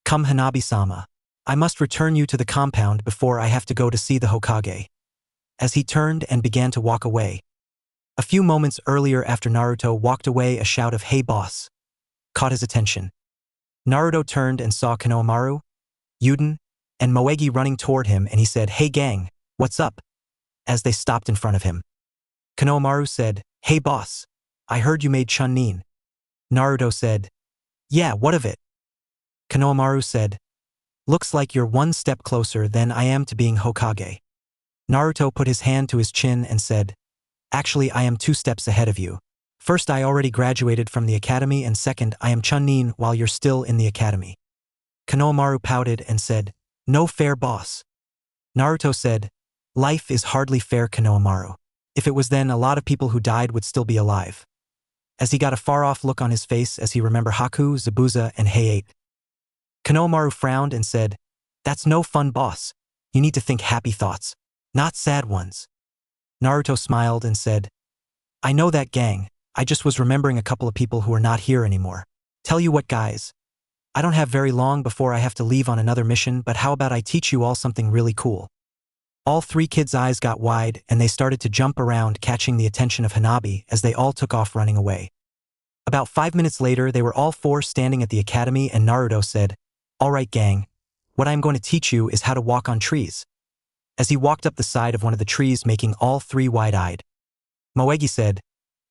"Come, Hanabi-sama. I must return you to the compound before I have to go to see the Hokage." As he turned and began to walk away, a few moments earlier, after Naruto walked away, a shout of "Hey boss" caught his attention. Naruto turned and saw Konohamaru, Yuden, and Moegi running toward him, and he said, "Hey gang, what's up?" As they stopped in front of him, Konohamaru said, "Hey boss, I heard you made Chunin." Naruto said, "Yeah, what of it?" Konohamaru said, "Looks like you're one step closer than I am to being Hokage." Naruto put his hand to his chin and said, "Actually, I am 2 steps ahead of you. First, I already graduated from the academy, and second, I am Chunin while you're still in the academy." Konohamaru pouted and said, "No fair, boss." Naruto said, "Life is hardly fair, Konohamaru. If it was, then a lot of people who died would still be alive." As he got a far-off look on his face as he remembered Haku, Zabuza, and Hayate, Konohamaru frowned and said, "That's no fun, boss. You need to think happy thoughts, not sad ones." Naruto smiled and said, "I know that, gang. I just was remembering a couple of people who are not here anymore. Tell you what, guys. I don't have very long before I have to leave on another mission, but how about I teach you all something really cool?" All 3 kids' eyes got wide and they started to jump around, catching the attention of Hanabi as they all took off running away. About 5 minutes later, they were all 4 standing at the academy, and Naruto said, "All right, gang. What I am going to teach you is how to walk on trees." As he walked up the side of one of the trees, making all 3 wide-eyed, Moegi said,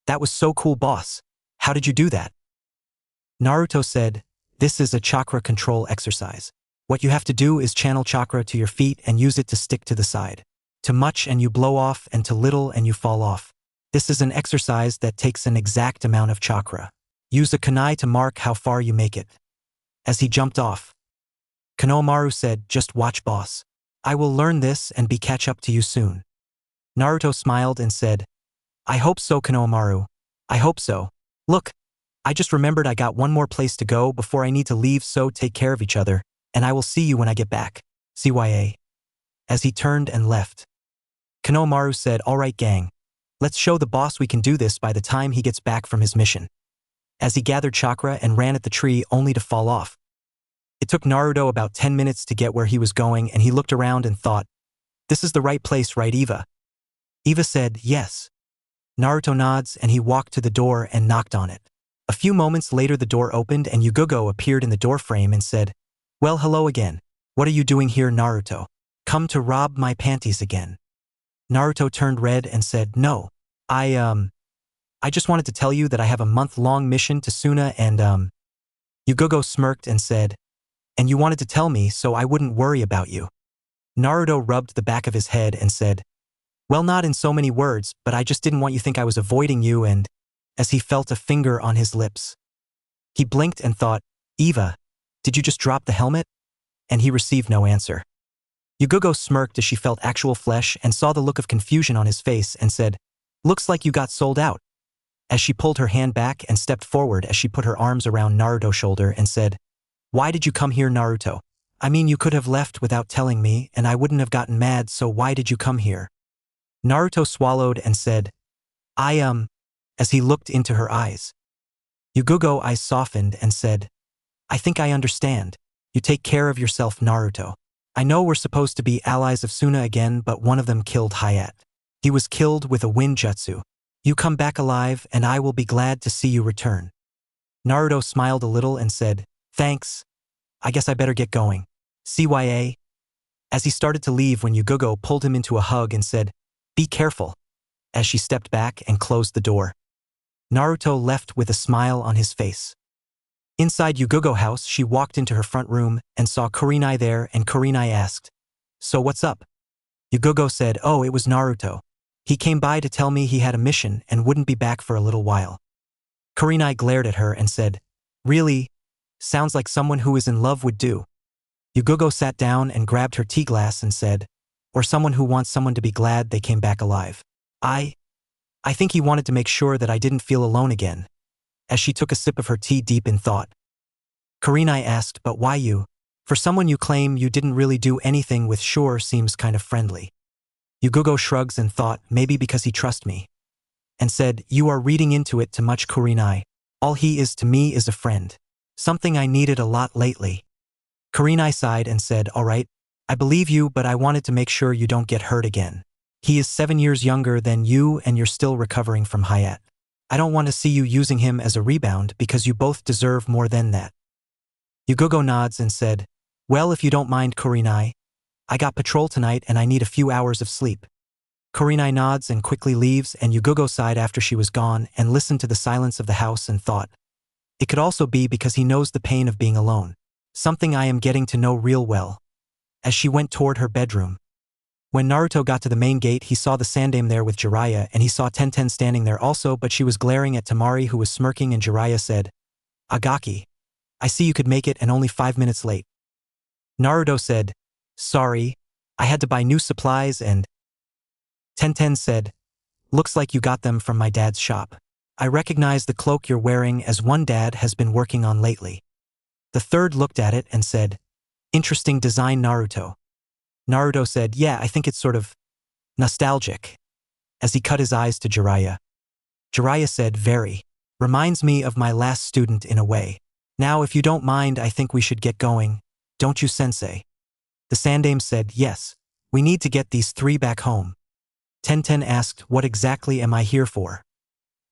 "That was so cool, boss. How did you do that?" Naruto said, "This is a chakra control exercise. What you have to do is channel chakra to your feet and use it to stick to the side. To much and you blow off, and to little and you fall off. This is an exercise that takes an exact amount of chakra. Use a kunai to mark how far you make it." As he jumped off, Konohamaru said, "Just watch, boss. I will learn this and be catch up to you soon." Naruto smiled and said, "I hope so, Konohamaru. I hope so. Look, I just remembered I got one more place to go before I need to leave, so take care of each other, and I will see you when I get back. CYA." As he turned and left, Konohamaru said, "All right, gang. Let's show the boss we can do this by the time he gets back from his mission." As he gathered chakra and ran at the tree only to fall off. It took Naruto about 10 minutes to get where he was going, and he looked around and thought, "This is the right place, right, Eva?" Eva said, "Yes." Naruto nods and he walked to the door and knocked on it. A few moments later, the door opened and Yugogo appeared in the doorframe and said, "Well, hello again. What are you doing here, Naruto? Come to rob my panties again?" Naruto turned red and said, "No. I just wanted to tell you that I have a month-long mission to Suna and Yugogo smirked and said, "And you wanted to tell me so I wouldn't worry about you?" Naruto rubbed the back of his head and said, "Well, not in so many words, but I just didn't want you to think I was avoiding you," and as he felt a finger on his lips, he blinked and thought, "Eva, did you just drop the helmet?" And he received no answer. Yugogo smirked as she felt actual flesh and saw the look of confusion on his face and said, "Looks like you got sold out." As she pulled her hand back and stepped forward as she put her arms around Naruto's shoulder and said, Why did you come here, Naruto? I mean, you could have left without telling me, and I wouldn't have gotten mad, so why did you come here? Naruto swallowed and said, as he looked into her eyes. Yugogo's eyes softened and said, I think I understand. You take care of yourself, Naruto. I know we're supposed to be allies of Suna again, but one of them killed Hayate. He was killed with a wind jutsu. You come back alive, and I will be glad to see you return. Naruto smiled a little and said, Thanks. I guess I better get going. CYA. As he started to leave when Yugogo pulled him into a hug and said, Be careful, as she stepped back and closed the door. Naruto left with a smile on his face. Inside Yugogo's house, she walked into her front room and saw Kurenai there, and Kurenai asked, So what's up? Yugogo said, Oh, it was Naruto. He came by to tell me he had a mission and wouldn't be back for a little while. Kurenai glared at her and said, Really? Sounds like someone who is in love would do. Yugogo sat down and grabbed her tea glass and said, Or someone who wants someone to be glad they came back alive. I think he wanted to make sure that I didn't feel alone again. As she took a sip of her tea deep in thought. Kurenai asked, But why you? For someone you claim you didn't really do anything with sure seems kind of friendly. Yugogo shrugs and thought, maybe because he trusts me. And said, You are reading into it too much, Kurenai. All he is to me is a friend. Something I needed a lot lately. Kurenai sighed and said, All right, I believe you, but I wanted to make sure you don't get hurt again. He is 7 years younger than you and you're still recovering from Hayate. I don't want to see you using him as a rebound because you both deserve more than that. Yugogo nods and said, Well, if you don't mind, Kurenai, I got patrol tonight and I need a few hours of sleep. Kurenai nods and quickly leaves, and Yugogo sighed after she was gone and listened to the silence of the house and thought, It could also be because he knows the pain of being alone. Something I am getting to know real well. As she went toward her bedroom. When Naruto got to the main gate, he saw the Sandaime there with Jiraiya, and he saw Tenten standing there also, but she was glaring at Temari, who was smirking, and Jiraiya said, Agaki, I see you could make it and only 5 minutes late. Naruto said, Sorry, I had to buy new supplies and… Tenten said, Looks like you got them from my dad's shop. I recognize the cloak you're wearing as one dad has been working on lately. The third looked at it and said, Interesting design, Naruto. Naruto said, Yeah, I think it's sort of nostalgic. As he cut his eyes to Jiraiya. Jiraiya said, Very. Reminds me of my last student in a way. Now, if you don't mind, I think we should get going. Don't you, sensei? The Sandaime said, Yes. We need to get these 3 back home. Tenten asked, What exactly am I here for?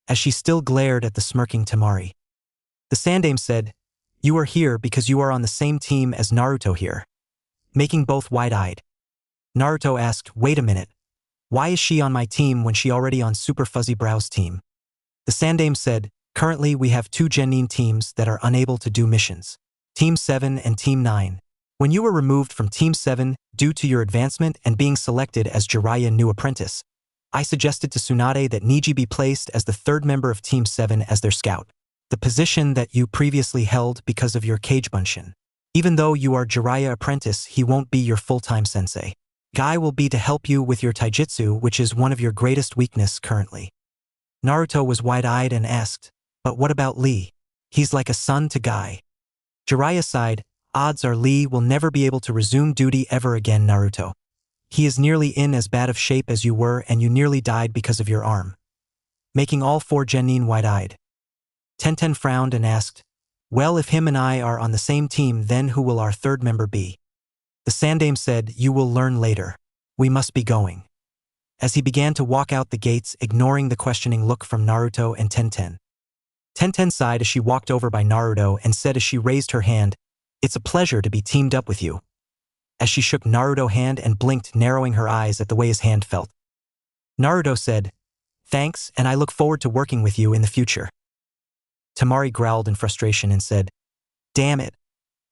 As she still glared at the smirking Temari. The Sandaime said, You are here because you are on the same team as Naruto here. Making both wide-eyed. Naruto asked, Wait a minute. Why is she on my team when she already on Super Fuzzy Brow's team? The Sandaime said, Currently we have 2 genin teams that are unable to do missions. Team 7 and Team 9. When you were removed from Team 7 due to your advancement and being selected as Jiraiya's new apprentice, I suggested to Tsunade that Niji be placed as the 3rd member of Team 7 as their scout. The position that you previously held because of your Kage Bunshin. Even though you are Jiraiya apprentice, he won't be your full-time sensei. Guy will be to help you with your taijutsu, which is one of your greatest weakness currently. Naruto was wide-eyed and asked, But what about Lee? He's like a son to Guy. Jiraiya sighed, Odds are Lee will never be able to resume duty ever again, Naruto. He is nearly in as bad of shape as you were, and you nearly died because of your arm. Making all 4 genin wide-eyed. Tenten frowned and asked, Well, if him and I are on the same team, then who will our 3rd member be? The Sandaime said, You will learn later. We must be going. As he began to walk out the gates, ignoring the questioning look from Naruto and Tenten. Tenten sighed as she walked over by Naruto and said as she raised her hand, It's a pleasure to be teamed up with you. As she shook Naruto's hand and blinked, narrowing her eyes at the way his hand felt. Naruto said, Thanks, and I look forward to working with you in the future. Temari growled in frustration and said, Damn it.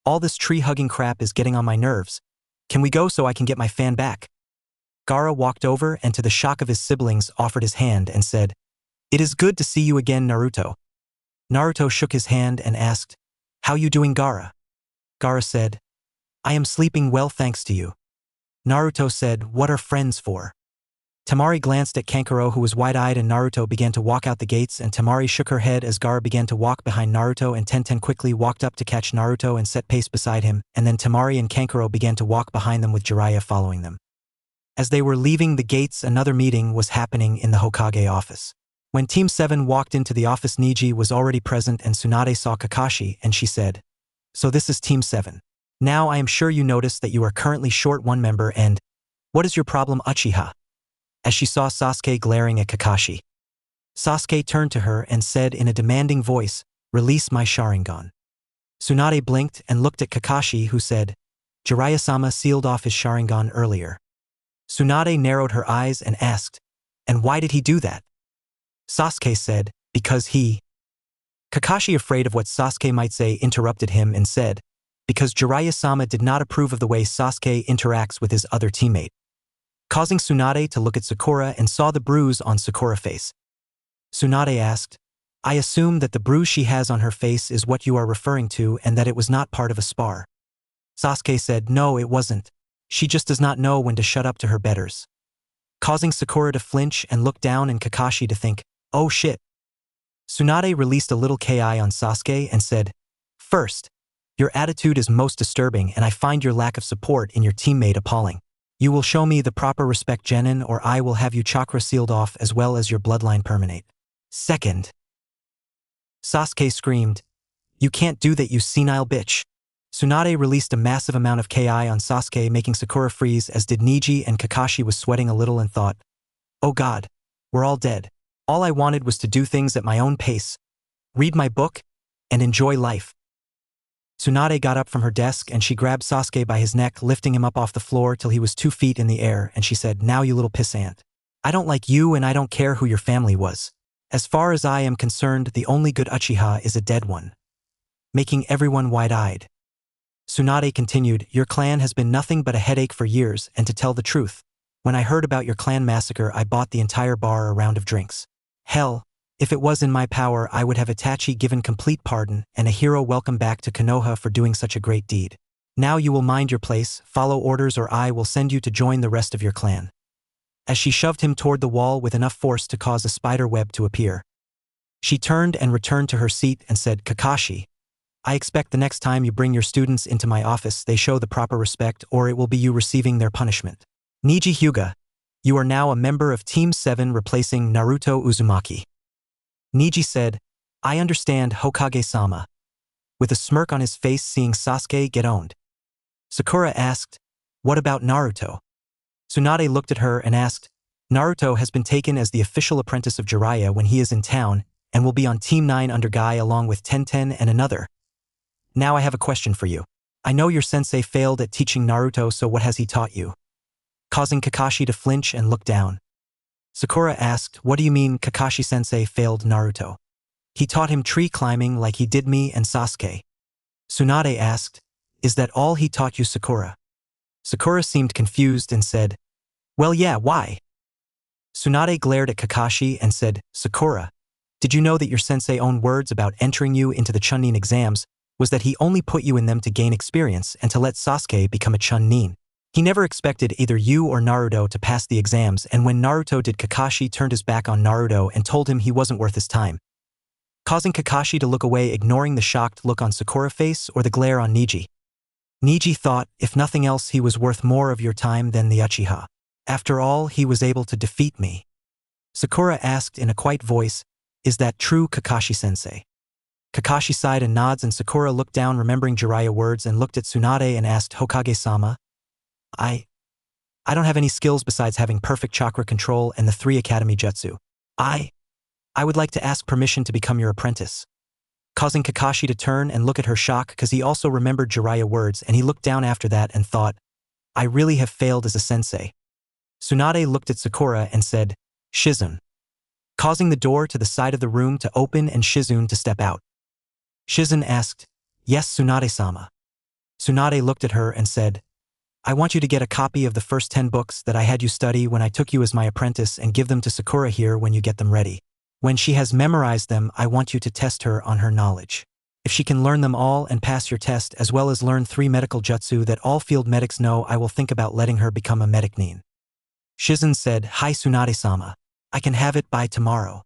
All this tree-hugging crap is getting on my nerves. Can we go so I can get my fan back? Gaara walked over and to the shock of his siblings offered his hand and said, It is good to see you again, Naruto. Naruto shook his hand and asked, How you doing, Gaara? Gaara said, I am sleeping well thanks to you. Naruto said, What are friends for? Temari glanced at Kankuro, who was wide-eyed, and Naruto began to walk out the gates, and Temari shook her head as Gaara began to walk behind Naruto, and Tenten quickly walked up to catch Naruto and set pace beside him, and then Temari and Kankuro began to walk behind them with Jiraiya following them. As they were leaving the gates, another meeting was happening in the Hokage office. When Team 7 walked into the office, Neji was already present, and Tsunade saw Kakashi, and she said, "So this is Team 7. Now I am sure you noticed that you are currently short one member, and what is your problem, Uchiha?" As she saw Sasuke glaring at Kakashi, Sasuke turned to her and said in a demanding voice, "Release my Sharingan." Tsunade blinked and looked at Kakashi, who said, "Jiraiya-sama sealed off his Sharingan earlier." Tsunade narrowed her eyes and asked, "And why did he do that?" Sasuke said, "Because he—" Kakashi, afraid of what Sasuke might say, interrupted him and said, "Because Jiraiya-sama did not approve of the way Sasuke interacts with his other teammate," causing Tsunade to look at Sakura and saw the bruise on Sakura's face. Tsunade asked, "I assume that the bruise she has on her face is what you are referring to and that it was not part of a spar." Sasuke said, "No, it wasn't. She just does not know when to shut up to her betters," causing Sakura to flinch and look down and Kakashi to think, "Oh shit." Tsunade released a little ki on Sasuke and said, "First, your attitude is most disturbing and I find your lack of support in your teammate appalling. You will show me the proper respect, Genin, or I will have you chakra sealed off as well as your bloodline permanate. Second." Sasuke screamed, "You can't do that, you senile bitch." Tsunade released a massive amount of ki on Sasuke, making Sakura freeze, as did Neji, and Kakashi was sweating a little and thought, "Oh god, we're all dead. All I wanted was to do things at my own pace, read my book, and enjoy life." Tsunade got up from her desk and she grabbed Sasuke by his neck, lifting him up off the floor till he was 2 feet in the air, and she said, "Now you little pissant. I don't like you and I don't care who your family was. As far as I am concerned, the only good Uchiha is a dead one," making everyone wide-eyed. Tsunade continued, "Your clan has been nothing but a headache for years, and to tell the truth, when I heard about your clan massacre, I bought the entire bar a round of drinks. Hell, if it was in my power, I would have Itachi given complete pardon and a hero welcome back to Konoha for doing such a great deed. Now you will mind your place, follow orders, or I will send you to join the rest of your clan." As she shoved him toward the wall with enough force to cause a spider web to appear. She turned and returned to her seat and said, "Kakashi, I expect the next time you bring your students into my office, they show the proper respect, or it will be you receiving their punishment. Neji Hyuga, you are now a member of Team 7 replacing Naruto Uzumaki." Neji said, "I understand, Hokage-sama," with a smirk on his face, seeing Sasuke get owned. Sakura asked, "What about Naruto?" Tsunade looked at her and asked, "Naruto has been taken as the official apprentice of Jiraiya when he is in town and will be on Team 9 under Guy along with Tenten and another. Now I have a question for you. I know your sensei failed at teaching Naruto, so what has he taught you?" Causing Kakashi to flinch and look down. Sakura asked, "What do you mean Kakashi-sensei failed Naruto?" "He taught him tree climbing like he did me and Sasuke." Tsunade asked, "Is that all he taught you, Sakura?" Sakura seemed confused and said, "Well, yeah, why?" Tsunade glared at Kakashi and said, "Sakura, did you know that your sensei's own words about entering you into the Chunin exams was that he only put you in them to gain experience and to let Sasuke become a Chunin? He never expected either you or Naruto to pass the exams, and when Naruto did, Kakashi turned his back on Naruto and told him he wasn't worth his time," causing Kakashi to look away, ignoring the shocked look on Sakura's face or the glare on Neji. Neji thought, if nothing else, he was worth more of your time than the Uchiha. After all, he was able to defeat me. Sakura asked in a quiet voice, "Is that true, Kakashi-sensei?" Kakashi sighed and nods, and Sakura looked down, remembering Jiraiya's words, and looked at Tsunade and asked, "Hokage-sama, I don't have any skills besides having perfect chakra control and the 3 academy jutsu. I would like to ask permission to become your apprentice." Causing Kakashi to turn and look at her, shock, because he also remembered Jiraiya's words, and he looked down after that and thought, "I really have failed as a sensei." Tsunade looked at Sakura and said, "Shizune," causing the door to the side of the room to open and Shizune to step out. Shizune asked, "Yes, Tsunade-sama." Tsunade looked at her and said, "I want you to get a copy of the first 10 books that I had you study when I took you as my apprentice and give them to Sakura here when you get them ready. When she has memorized them, I want you to test her on her knowledge. If she can learn them all and pass your test, as well as learn 3 medical jutsu that all field medics know, I will think about letting her become a medic nin." Shizen said, "Hi Tsunade-sama. I can have it by tomorrow."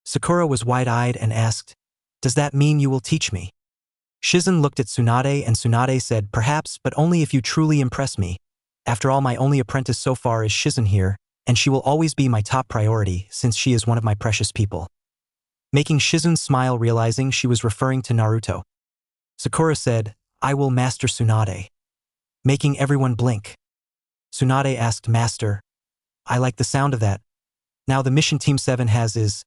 Sakura was wide-eyed and asked, "Does that mean you will teach me?" Shizen looked at Tsunade and Tsunade said, "Perhaps, but only if you truly impress me. After all, my only apprentice so far is Shizen here, and she will always be my top priority since she is one of my precious people." Making Shizen smile, realizing she was referring to Naruto. Sakura said, "I will master Tsunade." Making everyone blink. Tsunade asked, "Master, I like the sound of that. Now the mission Team 7 has is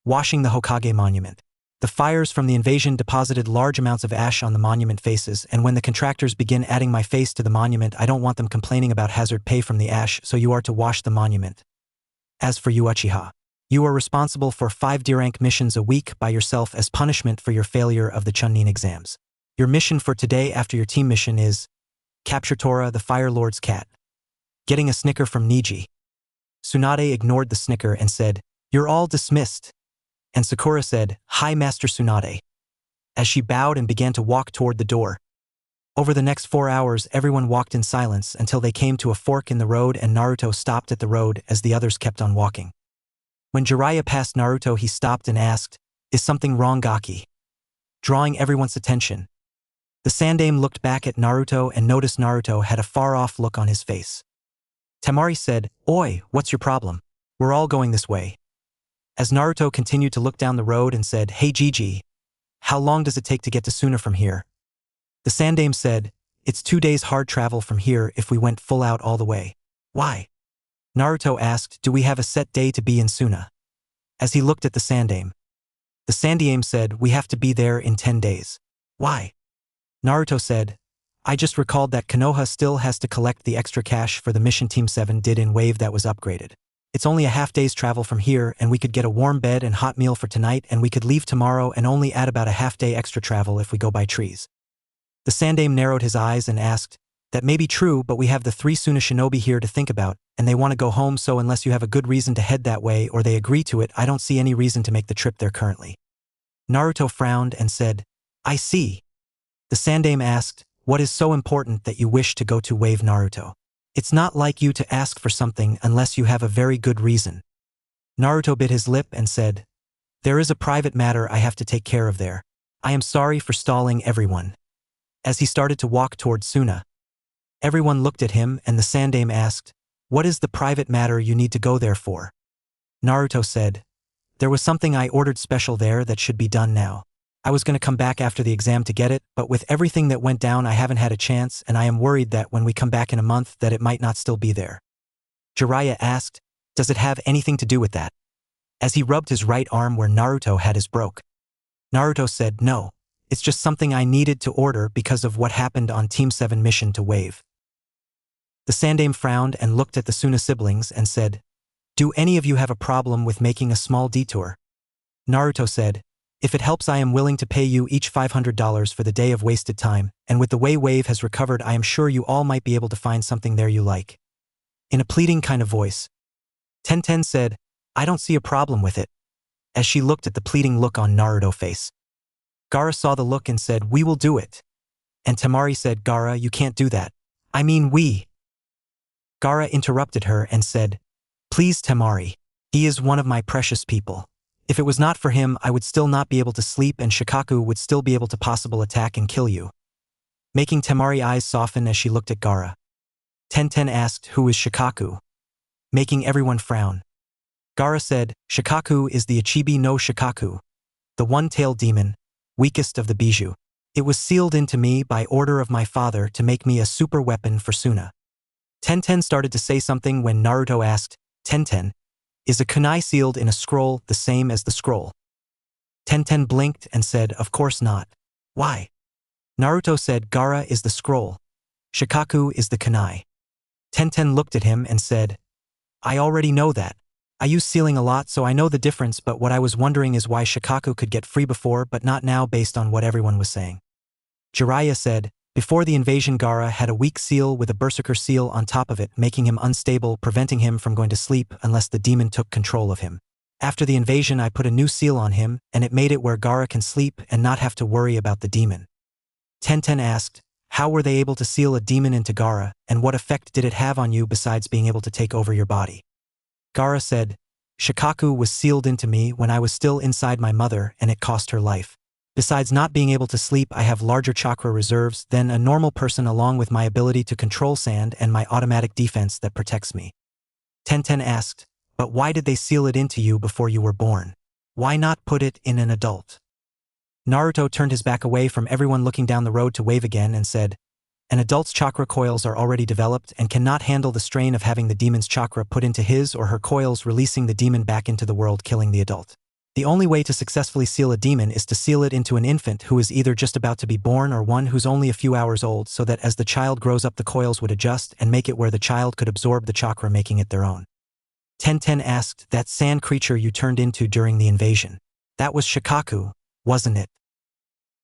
washing the Hokage monument. The fires from the invasion deposited large amounts of ash on the monument faces, and when the contractors begin adding my face to the monument, I don't want them complaining about hazard pay from the ash, so you are to wash the monument. As for you, Uchiha, you are responsible for 5 D-rank missions a week by yourself as punishment for your failure of the Chunin exams. Your mission for today after your team mission is capture Tora, the Fire Lord's cat." Getting a snicker from Niji. Tsunade ignored the snicker and said, "You're all dismissed." And Sakura said, "Hi Master Tsunade," as she bowed and began to walk toward the door. Over the next 4 hours, everyone walked in silence until they came to a fork in the road and Naruto stopped at the road as the others kept on walking. When Jiraiya passed Naruto, he stopped and asked, "Is something wrong, Gaki?" Drawing everyone's attention. The Sandaime looked back at Naruto and noticed Naruto had a far-off look on his face. Temari said, "Oi, what's your problem? We're all going this way." As Naruto continued to look down the road and said, "Hey Gigi, how long does it take to get to Suna from here?" The Sandaime said, "It's 2 days hard travel from here if we went full out all the way." "Why?" Naruto asked, "Do we have a set day to be in Suna?" As he looked at the Sandaime. The Sandaime said, "We have to be there in 10 days. "Why?" Naruto said, "I just recalled that Konoha still has to collect the extra cash for the mission Team 7 did in wave that was upgraded. It's only a half-day's travel from here and we could get a warm bed and hot meal for tonight and we could leave tomorrow and only add about a half-day extra travel if we go by trees." The Sandaime narrowed his eyes and asked, "That may be true, but we have the 3 Suna Shinobi here to think about, and they want to go home, so unless you have a good reason to head that way or they agree to it, I don't see any reason to make the trip there currently." Naruto frowned and said, "I see." The Sandaime asked, "What is so important that you wish to go to wave, Naruto? It's not like you to ask for something unless you have a very good reason." Naruto bit his lip and said, "There is a private matter I have to take care of there. I am sorry for stalling everyone." As he started to walk toward Suna, everyone looked at him and the Sandaime asked, "What is the private matter you need to go there for?" Naruto said, "There was something I ordered special there that should be done now. I was going to come back after the exam to get it, but with everything that went down I haven't had a chance and I am worried that when we come back in a month that it might not still be there." Jiraiya asked, "Does it have anything to do with that?" As he rubbed his right arm where Naruto had his broke. Naruto said, "No, it's just something I needed to order because of what happened on Team 7 mission to wave." The Sandaime frowned and looked at the Suna siblings and said, "Do any of you have a problem with making a small detour?" Naruto said, "If it helps, I am willing to pay you each $500 for the day of wasted time, and with the way wave has recovered I am sure you all might be able to find something there you like." In a pleading kind of voice. Tenten said, "I don't see a problem with it," as she looked at the pleading look on Naruto's face. Gaara saw the look and said, "We will do it." And Temari said, "Gaara, you can't do that. I mean we." Gaara interrupted her and said, "Please Temari. He is one of my precious people. If it was not for him, I would still not be able to sleep and Shikaku would still be able to possible attack and kill you." Making Temari's eyes soften as she looked at Gaara. Tenten asked, "Who is Shikaku?" Making everyone frown. Gaara said, "Shikaku is the Ichibi no Shikaku, the one-tailed demon, weakest of the Bijou. It was sealed into me by order of my father to make me a super weapon for Suna." Tenten started to say something when Naruto asked, "Tenten, is a kunai sealed in a scroll the same as the scroll?" Tenten blinked and said, "Of course not." "Why?" Naruto said, "Gaara is the scroll. Shikaku is the kunai." Tenten looked at him and said, "I already know that. I use sealing a lot so I know the difference, but what I was wondering is why Shikaku could get free before but not now based on what everyone was saying." Jiraiya said, "Before the invasion Gaara had a weak seal with a berserker seal on top of it, making him unstable, preventing him from going to sleep unless the demon took control of him. After the invasion I put a new seal on him and it made it where Gaara can sleep and not have to worry about the demon." Tenten asked, How were they able to seal a demon into Gaara, and what effect did it have on you besides being able to take over your body? Gaara said, Shikaku was sealed into me when I was still inside my mother and it cost her life. Besides not being able to sleep, I have larger chakra reserves than a normal person along with my ability to control sand and my automatic defense that protects me. Tenten asked, but why did they seal it into you before you were born? Why not put it in an adult? Naruto turned his back away from everyone looking down the road to wave again and said, an adult's chakra coils are already developed and cannot handle the strain of having the demon's chakra put into his or her coils, releasing the demon back into the world, killing the adult. The only way to successfully seal a demon is to seal it into an infant who is either just about to be born or one who's only a few hours old, so that as the child grows up the coils would adjust and make it where the child could absorb the chakra, making it their own. Tenten asked, that sand creature you turned into during the invasion. That was Shikaku, wasn't it?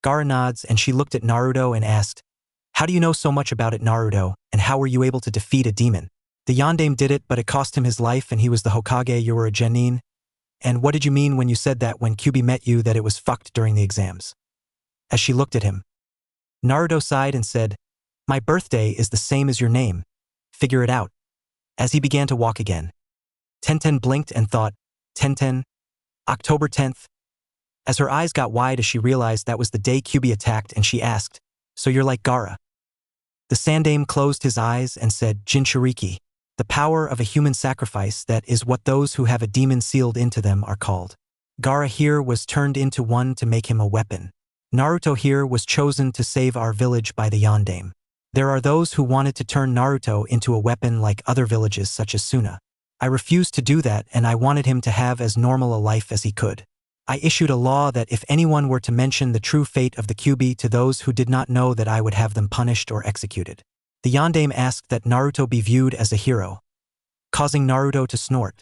Gaara nods and she looked at Naruto and asked, how do you know so much about it, Naruto, and how were you able to defeat a demon? The Yondaime did it, but it cost him his life and he was the Hokage. You were a genin? And what did you mean when you said that when Kyuubi met you that it was fucked during the exams? As she looked at him, Naruto sighed and said, my birthday is the same as your name. Figure it out. As he began to walk again, Tenten blinked and thought, Tenten, October 10th? As her eyes got wide as she realized that was the day Kyuubi attacked, and she asked, so you're like Gaara? The Sandaime closed his eyes and said, Jinchuriki. The power of a human sacrifice, that is what those who have a demon sealed into them are called. Gaara here was turned into one to make him a weapon. Naruto here was chosen to save our village by the Yondaime. There are those who wanted to turn Naruto into a weapon like other villages such as Suna. I refused to do that, and I wanted him to have as normal a life as he could. I issued a law that if anyone were to mention the true fate of the Kyuubi to those who did not know, that I would have them punished or executed. The Yondaime asked that Naruto be viewed as a hero, causing Naruto to snort.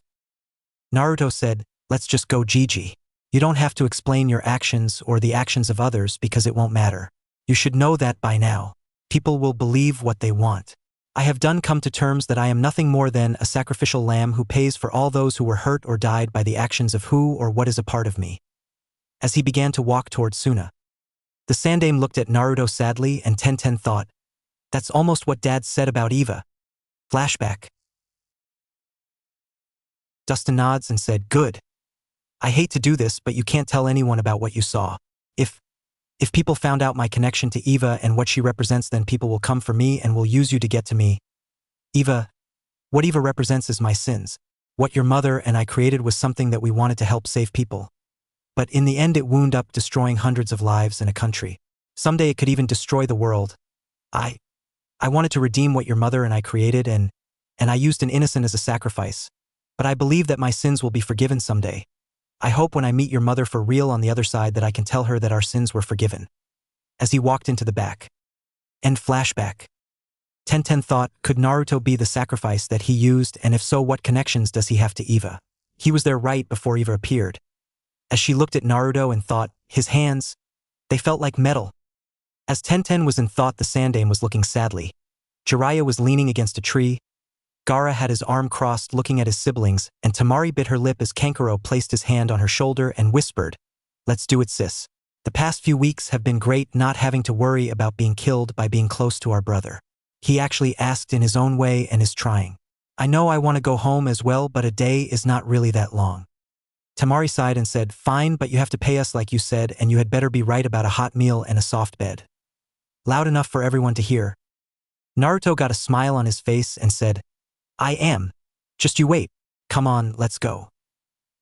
Naruto said, let's just go, Gigi. You don't have to explain your actions or the actions of others because it won't matter. You should know that by now. People will believe what they want. I have come to terms that I am nothing more than a sacrificial lamb who pays for all those who were hurt or died by the actions of who or what is a part of me. As he began to walk toward Suna, the Sandaime looked at Naruto sadly, and Tenten thought, that's almost what Dad said about Eva. Flashback. Dustin nods and said, good. I hate to do this, but you can't tell anyone about what you saw. If people found out my connection to Eva and what she represents, then people will come for me and will use you to get to me. What Eva represents is my sins. What your mother and I created was something that we wanted to help save people. But in the end it wound up destroying hundreds of lives in a country. Someday it could even destroy the world. I wanted to redeem what your mother and I created, and I used an innocent as a sacrifice. But I believe that my sins will be forgiven someday. I hope when I meet your mother for real on the other side that I can tell her that our sins were forgiven. As he walked into the back. End flashback. Tenten thought, could Naruto be the sacrifice that he used, and if so, what connections does he have to Eva? He was there right before Eva appeared. As she looked at Naruto and thought, his hands, they felt like metal. As Tenten was in thought, the Sandaime was looking sadly. Jiraiya was leaning against a tree. Gaara had his arm crossed looking at his siblings, and Temari bit her lip as Kankuro placed his hand on her shoulder and whispered, let's do it, sis. The past few weeks have been great, not having to worry about being killed by being close to our brother. He actually asked in his own way and is trying. I know I want to go home as well, but a day is not really that long. Temari sighed and said, fine, but you have to pay us like you said, and you had better be right about a hot meal and a soft bed. Loud enough for everyone to hear. Naruto got a smile on his face and said, I am. Just you wait. Come on, let's go.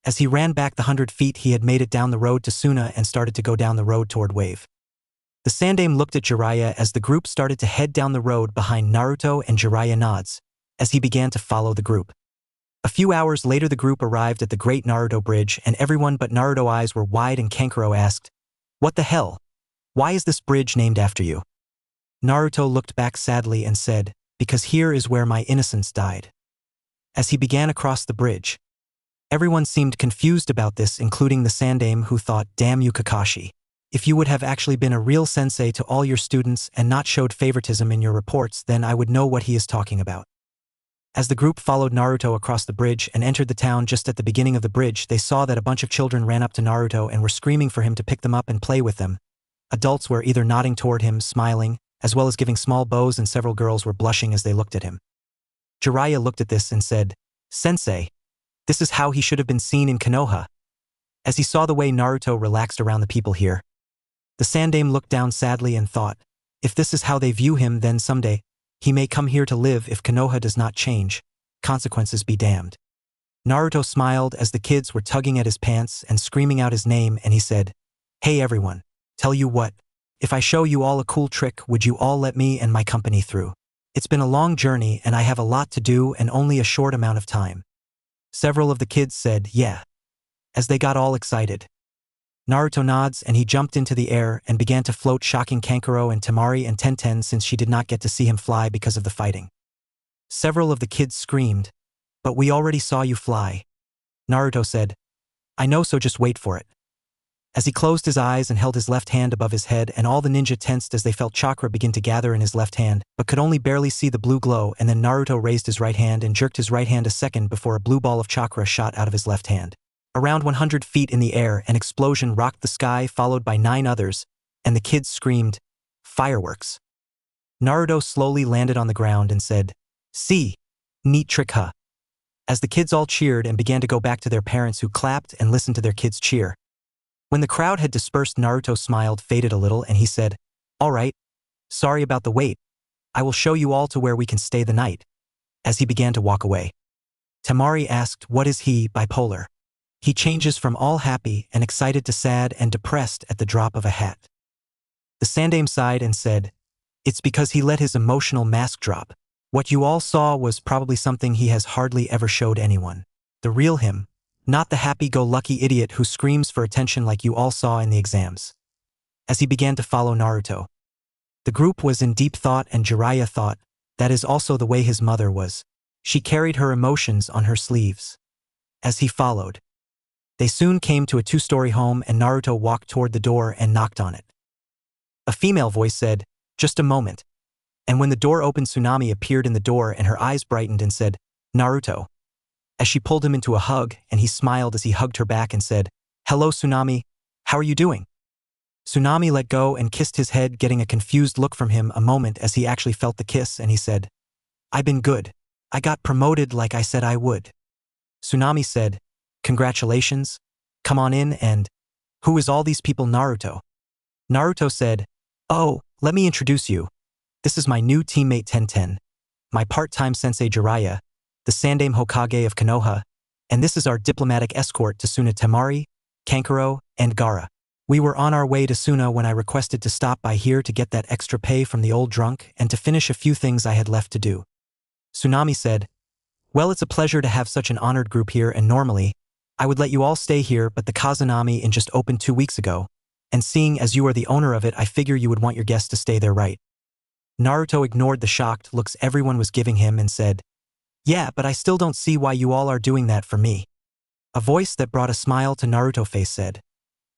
As he ran back the 100 feet, he had made it down the road to Suna and started to go down the road toward Wave. The Sandaime looked at Jiraiya as the group started to head down the road behind Naruto, and Jiraiya nods as he began to follow the group. A few hours later, the group arrived at the Great Naruto Bridge, and everyone but Naruto's eyes were wide, and Kankuro asked, what the hell? Why is this bridge named after you? Naruto looked back sadly and said, because here is where my innocence died. As he began across the bridge, everyone seemed confused about this, including the Sandaime, who thought, damn you, Kakashi. If you would have actually been a real sensei to all your students and not showed favoritism in your reports, then I would know what he is talking about. As the group followed Naruto across the bridge and entered the town, just at the beginning of the bridge, they saw that a bunch of children ran up to Naruto and were screaming for him to pick them up and play with them. Adults were either nodding toward him, smiling, as well as giving small bows, and several girls were blushing as they looked at him. Jiraiya looked at this and said, "Sensei, this is how he should have been seen in Konoha." As he saw the way Naruto relaxed around the people here, the Sandaime looked down sadly and thought, if this is how they view him, then someday, he may come here to live if Konoha does not change. Consequences be damned. Naruto smiled as the kids were tugging at his pants and screaming out his name, and he said, "Hey everyone, tell you what, if I show you all a cool trick, would you all let me and my company through? It's been a long journey and I have a lot to do and only a short amount of time." Several of the kids said, "Yeah," as they got all excited. Naruto nods and he jumped into the air and began to float, shocking Kankuro and Temari and Tenten since she did not get to see him fly because of the fighting. Several of the kids screamed, "But we already saw you fly." Naruto said, "I know, so just wait for it." As he closed his eyes and held his left hand above his head, and all the ninja tensed as they felt chakra begin to gather in his left hand, but could only barely see the blue glow, and then Naruto raised his right hand and jerked his right hand a second before a blue ball of chakra shot out of his left hand. Around 100 feet in the air, an explosion rocked the sky, followed by 9 others, and the kids screamed, "Fireworks." Naruto slowly landed on the ground and said, "See, neat trick, huh?" As the kids all cheered and began to go back to their parents, who clapped and listened to their kids cheer. When the crowd had dispersed, Naruto smiled, faded a little, and he said, "All right, sorry about the wait. I will show you all to where we can stay the night." As he began to walk away, Temari asked, "What is he, bipolar? He changes from all happy and excited to sad and depressed at the drop of a hat." The Sandaime sighed and said, "It's because he let his emotional mask drop. What you all saw was probably something he has hardly ever showed anyone. The real him, not the happy-go-lucky idiot who screams for attention like you all saw in the exams." As he began to follow Naruto, the group was in deep thought, and Jiraiya thought, that is also the way his mother was. She carried her emotions on her sleeves. As he followed, they soon came to a 2-story home, and Naruto walked toward the door and knocked on it. A female voice said, "Just a moment." And when the door opened, Tsunami appeared in the door and her eyes brightened and said, "Naruto." As she pulled him into a hug, and he smiled as he hugged her back and said, "Hello Tsunami, how are you doing?" Tsunami let go and kissed his head, getting a confused look from him a moment as he actually felt the kiss, and he said, "I've been good. I got promoted like I said I would." Tsunami said, "Congratulations. Come on in, and who is all these people, Naruto?" Naruto said, "Oh, let me introduce you. This is my new teammate Tenten, my part-time sensei Jiraiya, the Sandaime Hokage of Konoha, and this is our diplomatic escort to Suna, Temari, Kankuro, and Gaara. We were on our way to Suna when I requested to stop by here to get that extra pay from the old drunk and to finish a few things I had left to do." Tsunami said, "Well, it's a pleasure to have such an honored group here, and normally, I would let you all stay here, but the Kazanami Inn just opened 2 weeks ago, and seeing as you are the owner of it, I figure you would want your guests to stay there, right?" Naruto ignored the shocked looks everyone was giving him and said, "Yeah, but I still don't see why you all are doing that for me." A voice that brought a smile to Naruto's face said,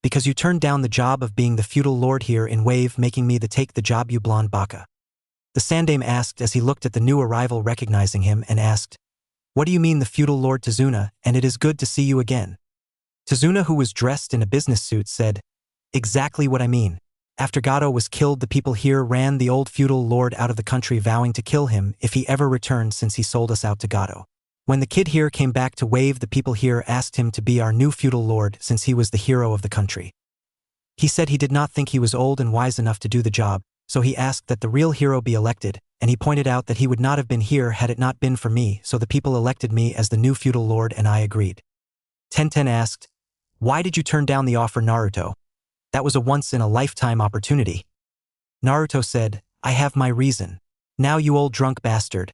"Because you turned down the job of being the feudal lord here in Wave, making me take the job, you blonde baka." The Sandaime asked as he looked at the new arrival, recognizing him, and asked, "What do you mean, the feudal lord Tazuna, and it is good to see you again?" Tazuna, who was dressed in a business suit, said, "Exactly what I mean. After Gato was killed, the people here ran the old feudal lord out of the country, vowing to kill him if he ever returned, since he sold us out to Gato. When the kid here came back to Wave, the people here asked him to be our new feudal lord since he was the hero of the country. He said he did not think he was old and wise enough to do the job, so he asked that the real hero be elected, and he pointed out that he would not have been here had it not been for me, so the people elected me as the new feudal lord, and I agreed." Tenten asked, "Why did you turn down the offer, Naruto? That was a once-in-a-lifetime opportunity." Naruto said, "I have my reason. Now, you old drunk bastard.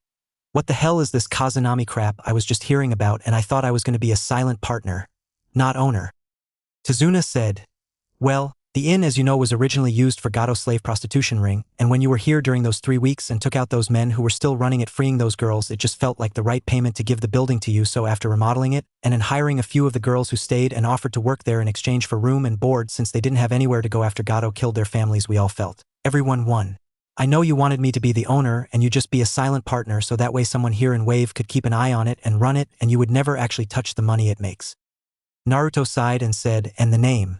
What the hell is this Kazanami crap I was just hearing about, and I thought I was going to be a silent partner, not owner?" Tazuna said, "Well, the inn, as you know, was originally used for Gato's slave prostitution ring, and when you were here during those 3 weeks and took out those men who were still running it, freeing those girls, it just felt like the right payment to give the building to you, so after remodeling it, and in hiring a few of the girls who stayed and offered to work there in exchange for room and board since they didn't have anywhere to go after Gato killed their families, we all felt everyone won. I know you wanted me to be the owner and you just be a silent partner, so that way someone here in Wave could keep an eye on it and run it, and you would never actually touch the money it makes." Naruto sighed and said, "And the name?"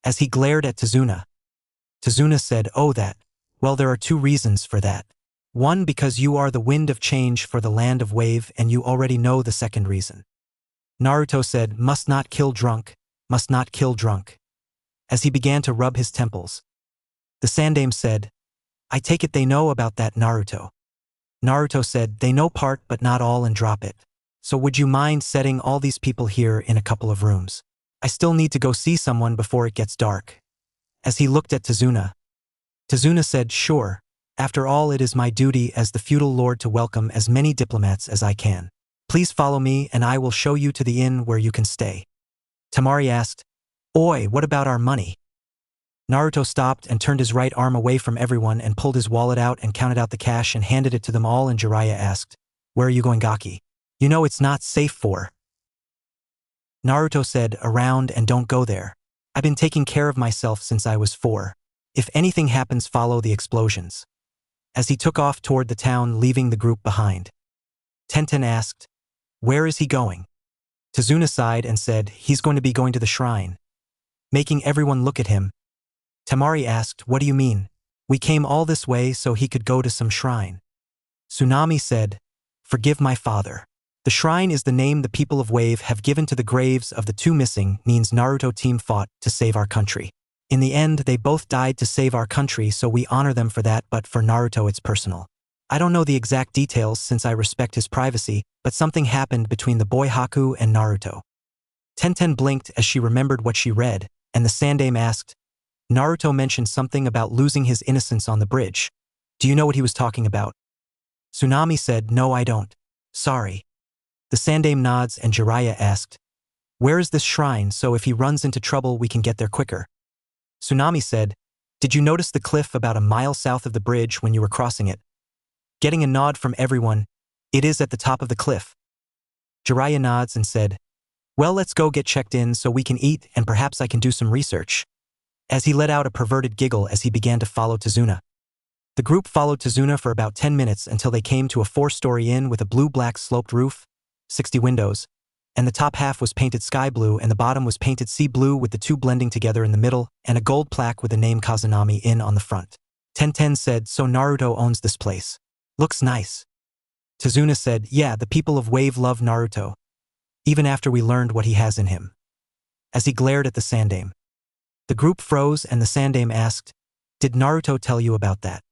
As he glared at Tazuna. Tazuna said, "Oh, that. Well, there are two reasons for that. One, because you are the wind of change for the land of wave and you already know the second reason. Naruto said, must not kill drunk, must not kill drunk. As he began to rub his temples. The Sandaime said, I take it they know about that, Naruto. Naruto said, they know part but not all, and drop it. So would you mind setting all these people here in a couple of rooms? I still need to go see someone before it gets dark. As he looked at Tazuna. Tazuna said, sure. After all, it is my duty as the feudal lord to welcome as many diplomats as I can. Please follow me and I will show you to the inn where you can stay. Temari asked, Oi, what about our money? Naruto stopped and turned his right arm away from everyone and pulled his wallet out and counted out the cash and handed it to them all, and Jiraiya asked, where are you going, Gaki? You know it's not safe for. Naruto said, around, and don't go there. I've been taking care of myself since I was 4. If anything happens, follow the explosions. As he took off toward the town, leaving the group behind. Tenten asked, where is he going? Tazuna sighed and said, he's going to be going to the shrine. Making everyone look at him. Temari asked, what do you mean? We came all this way so he could go to some shrine. Tsunami said, forgive my father. The shrine is the name the people of Wave have given to the graves of the 2 missing, means Naruto team fought to save our country. In the end, they both died to save our country, so we honor them for that, but for Naruto it's personal. I don't know the exact details since I respect his privacy, but something happened between the boy Haku and Naruto. Tenten blinked as she remembered what she read, and the Sandaime asked, Naruto mentioned something about losing his innocence on the bridge. Do you know what he was talking about? Tsunami said, no, I don't. Sorry. The Sandaime nods and Jiraiya asked, where is this shrine so if he runs into trouble we can get there quicker? Tsunami said, did you notice the cliff about a mile south of the bridge when you were crossing it? Getting a nod from everyone, it is at the top of the cliff. Jiraiya nods and said, well, let's go get checked in so we can eat and perhaps I can do some research. As he let out a perverted giggle as he began to follow Tazuna. The group followed Tazuna for about 10 minutes until they came to a 4-story inn with a blue-black sloped roof, 60 windows, and the top half was painted sky blue and the bottom was painted sea blue with the two blending together in the middle, and a gold plaque with the name Kazunami Inn on the front. Tenten said, so Naruto owns this place. Looks nice. Tazuna said, yeah, the people of Wave love Naruto, even after we learned what he has in him. As he glared at the Sandaime. The group froze and the Sandaime asked, did Naruto tell you about that?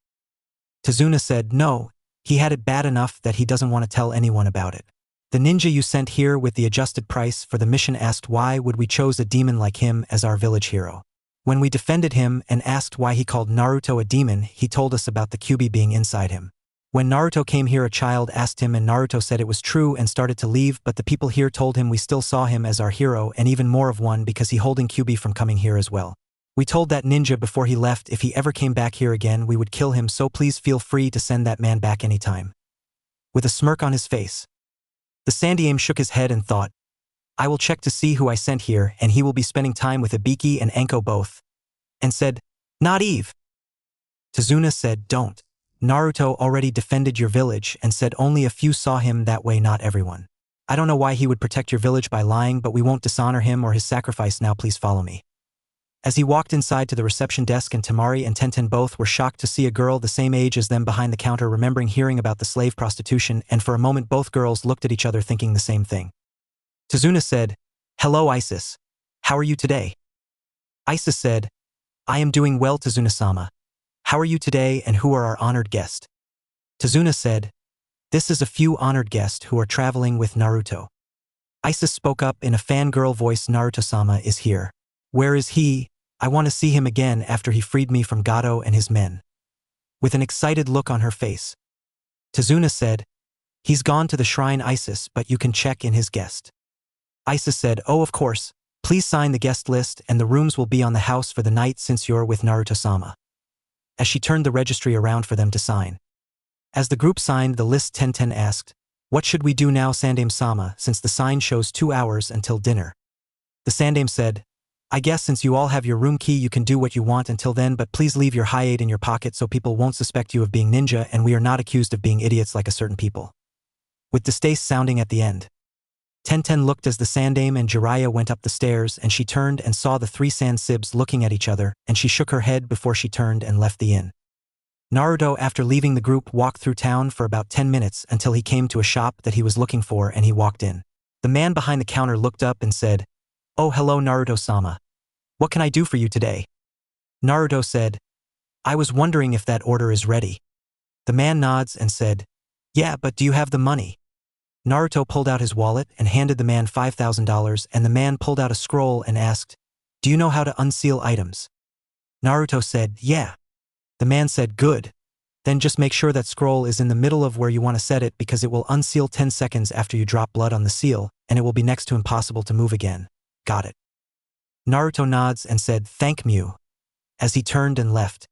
Tazuna said, no, he had it bad enough that he doesn't want to tell anyone about it. The ninja you sent here with the adjusted price for the mission asked why would we chose a demon like him as our village hero. When we defended him and asked why he called Naruto a demon, he told us about the Kyuubi being inside him. When Naruto came here, a child asked him and Naruto said it was true and started to leave, but the people here told him we still saw him as our hero and even more of one because he holding Kyuubi from coming here as well. We told that ninja before he left if he ever came back here again we would kill him, so please feel free to send that man back anytime. With a smirk on his face. The Sandaime shook his head and thought, I will check to see who I sent here and he will be spending time with Ibiki and Enko both. And said, not Eve. Tazuna said, don't. Naruto already defended your village and said only a few saw him that way, not everyone. I don't know why he would protect your village by lying, but we won't dishonor him or his sacrifice now, please follow me. As he walked inside to the reception desk, and Temari and Tenten both were shocked to see a girl the same age as them behind the counter, remembering hearing about the slave prostitution, and for a moment both girls looked at each other thinking the same thing. Tazuna said, hello Isis. How are you today? Isis said, I am doing well, Tazuna-sama. How are you today and who are our honored guest? Tazuna said, this is a few honored guests who are traveling with Naruto. Isis spoke up in a fangirl voice, Naruto-sama is here. Where is he? I want to see him again after he freed me from Gato and his men. With an excited look on her face. Tazuna said, he's gone to the shrine, Isis, but you can check in his guest. Isis said, oh of course, please sign the guest list and the rooms will be on the house for the night since you're with Naruto-sama. As she turned the registry around for them to sign. As the group signed the list, Tenten asked, what should we do now, Sandaime-sama, since the sign shows 2 hours until dinner? The Sandaime said, I guess since you all have your room key you can do what you want until then, but please leave your high 8 in your pocket so people won't suspect you of being ninja and we are not accused of being idiots like a certain people. With distaste sounding at the end. Tenten looked as the Sandaime and Jiraiya went up the stairs and she turned and saw the 3 Sansibs looking at each other and she shook her head before she turned and left the inn. Naruto, after leaving the group, walked through town for about 10 minutes until he came to a shop that he was looking for and he walked in. The man behind the counter looked up and said, "Oh, hello Naruto-sama. What can I do for you today?" Naruto said, "I was wondering if that order is ready." The man nods and said, "Yeah, but do you have the money?" Naruto pulled out his wallet and handed the man $5,000, and the man pulled out a scroll and asked, "Do you know how to unseal items?" Naruto said, "Yeah." The man said, "Good. Then just make sure that scroll is in the middle of where you want to set it because it will unseal 10 seconds after you drop blood on the seal, and it will be next to impossible to move again. Got it." Naruto nods and said, "Thank you," as he turned and left.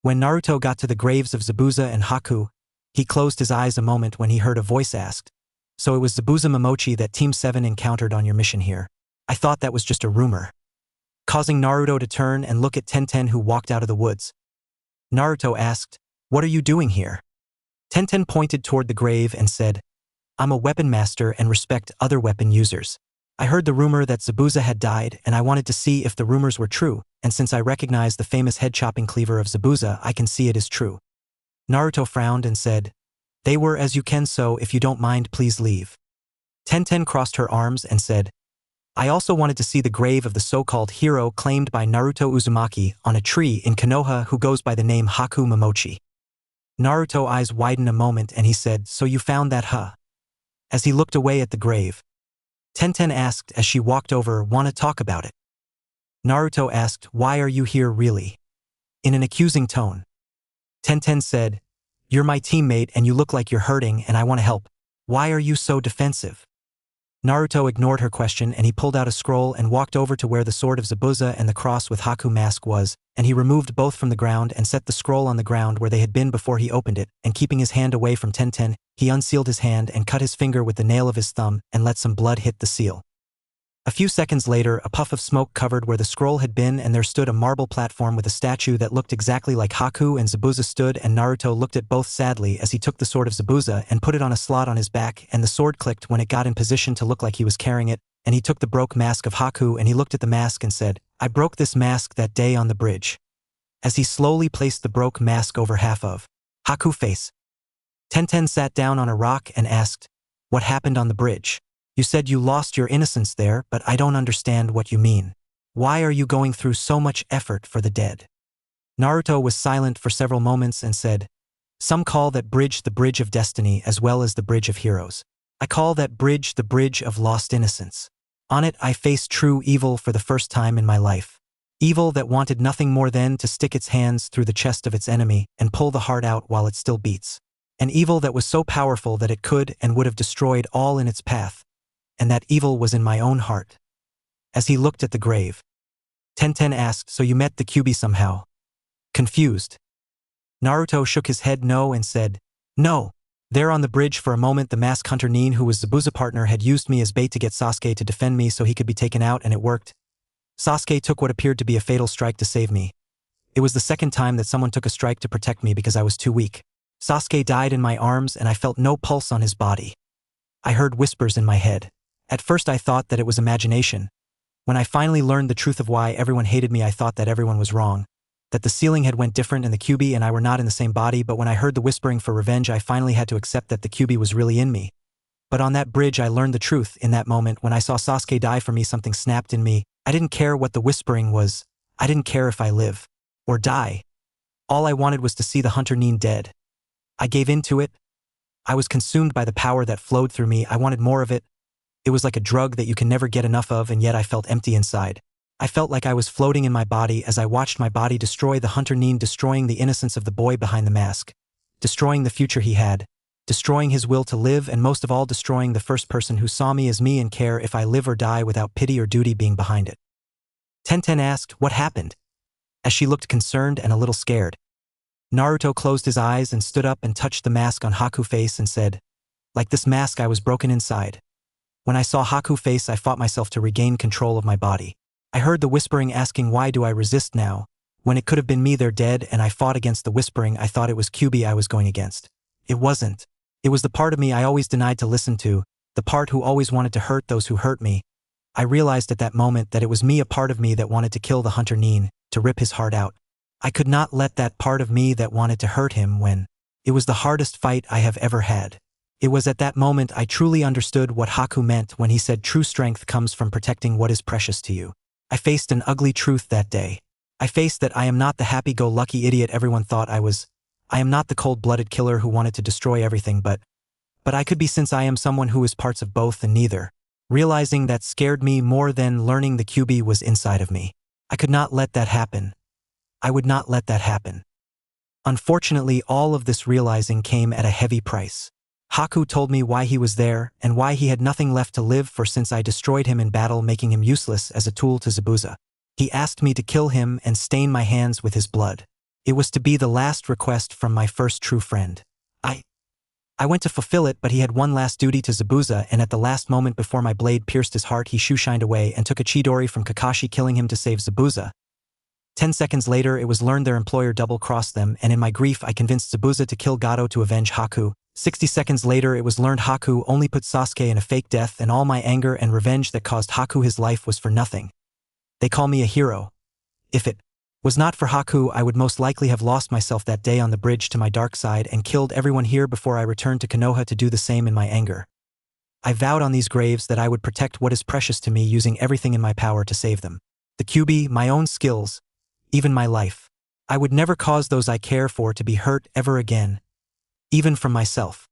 When Naruto got to the graves of Zabuza and Haku, he closed his eyes a moment when he heard a voice asked, "So it was Zabuza Momochi that Team 7 encountered on your mission here? I thought that was just a rumor," causing Naruto to turn and look at Tenten, who walked out of the woods. Naruto asked, "What are you doing here?" Tenten pointed toward the grave and said, "I'm a weapon master and respect other weapon users. I heard the rumor that Zabuza had died and I wanted to see if the rumors were true, and since I recognize the famous head-chopping cleaver of Zabuza, I can see it is true." Naruto frowned and said, "They were as you can, so if you don't mind, please leave." Tenten crossed her arms and said, "I also wanted to see the grave of the so-called hero claimed by Naruto Uzumaki on a tree in Konoha who goes by the name Haku Momochi." Naruto's eyes widened a moment and he said, "So you found that, huh?" As he looked away at the grave, Tenten asked as she walked over, "Want to talk about it?" Naruto asked, "Why are you here really?" in an accusing tone. Tenten said, "You're my teammate and you look like you're hurting and I want to help. Why are you so defensive?" Naruto ignored her question and he pulled out a scroll and walked over to where the sword of Zabuza and the cross with Haku mask was, and he removed both from the ground and set the scroll on the ground where they had been before he opened it, and keeping his hand away from Tenten, he unsealed his hand and cut his finger with the nail of his thumb and let some blood hit the seal. A few seconds later, a puff of smoke covered where the scroll had been, and there stood a marble platform with a statue that looked exactly like Haku, and Zabuza stood, and Naruto looked at both sadly as he took the sword of Zabuza and put it on a slot on his back, and the sword clicked when it got in position to look like he was carrying it, and he took the broke mask of Haku and he looked at the mask and said, "I broke this mask that day on the bridge," as he slowly placed the broke mask over half of Haku's face. Tenten sat down on a rock and asked, "What happened on the bridge? You said you lost your innocence there, but I don't understand what you mean. Why are you going through so much effort for the dead?" Naruto was silent for several moments and said, "Some call that bridge the bridge of destiny as well as the bridge of heroes. I call that bridge the bridge of lost innocence. On it I faced true evil for the first time in my life. Evil that wanted nothing more than to stick its hands through the chest of its enemy and pull the heart out while it still beats. An evil that was so powerful that it could and would have destroyed all in its path. And that evil was in my own heart." As he looked at the grave, Tenten asked, "So you met the Kyuubi somehow?" Confused, Naruto shook his head no and said, "No. There on the bridge for a moment the mask hunter Nin, who was Zabuza's partner, had used me as bait to get Sasuke to defend me so he could be taken out, and it worked. Sasuke took what appeared to be a fatal strike to save me. It was the second time that someone took a strike to protect me because I was too weak. Sasuke died in my arms and I felt no pulse on his body. I heard whispers in my head. At first I thought that it was imagination. When I finally learned the truth of why everyone hated me, I thought that everyone was wrong. That the ceiling had went different and the Kyuubi and I were not in the same body, but when I heard the whispering for revenge, I finally had to accept that the Kyuubi was really in me. But on that bridge I learned the truth. In that moment when I saw Sasuke die for me, something snapped in me. I didn't care what the whispering was. I didn't care if I live or die. All I wanted was to see the hunter Nin dead. I gave in to it. I was consumed by the power that flowed through me. I wanted more of it. It was like a drug that you can never get enough of, and yet I felt empty inside. I felt like I was floating in my body as I watched my body destroy the hunter Nin, destroying the innocence of the boy behind the mask, destroying the future he had, destroying his will to live, and most of all destroying the first person who saw me as me and care if I live or die without pity or duty being behind it. Tenten asked, "What happened?" as she looked concerned and a little scared. Naruto closed his eyes and stood up and touched the mask on Haku's face and said, "Like this mask, I was broken inside. When I saw Haku's face, I fought myself to regain control of my body. I heard the whispering asking, why do I resist now? When it could have been me, they're dead, and I fought against the whispering. I thought it was Kyuubi I was going against. It wasn't. It was the part of me I always denied to listen to, the part who always wanted to hurt those who hurt me. I realized at that moment that it was me, a part of me that wanted to kill the hunter Nin, to rip his heart out. I could not let that part of me that wanted to hurt him when it was the hardest fight I have ever had. It was at that moment I truly understood what Haku meant when he said true strength comes from protecting what is precious to you. I faced an ugly truth that day. I faced that I am not the happy-go-lucky idiot everyone thought I was. I am not the cold-blooded killer who wanted to destroy everything, but I could be, since I am someone who is parts of both and neither. Realizing that scared me more than learning the QB was inside of me. I could not let that happen. I would not let that happen. Unfortunately, all of this realizing came at a heavy price. Haku told me why he was there and why he had nothing left to live for since I destroyed him in battle, making him useless as a tool to Zabuza. He asked me to kill him and stain my hands with his blood. It was to be the last request from my first true friend. I went to fulfill it, but he had one last duty to Zabuza, and at the last moment before my blade pierced his heart, he shoe-shined away and took a Chidori from Kakashi, killing him to save Zabuza. 10 seconds later, it was learned their employer double-crossed them, and in my grief, I convinced Zabuza to kill Gato to avenge Haku. 60 seconds later, it was learned Haku only put Sasuke in a fake death, and all my anger and revenge that caused Haku his life was for nothing. They call me a hero. If it was not for Haku, I would most likely have lost myself that day on the bridge to my dark side and killed everyone here before I returned to Konoha to do the same in my anger. I vowed on these graves that I would protect what is precious to me, using everything in my power to save them. The QB, my own skills, even my life. I would never cause those I care for to be hurt ever again, even from myself.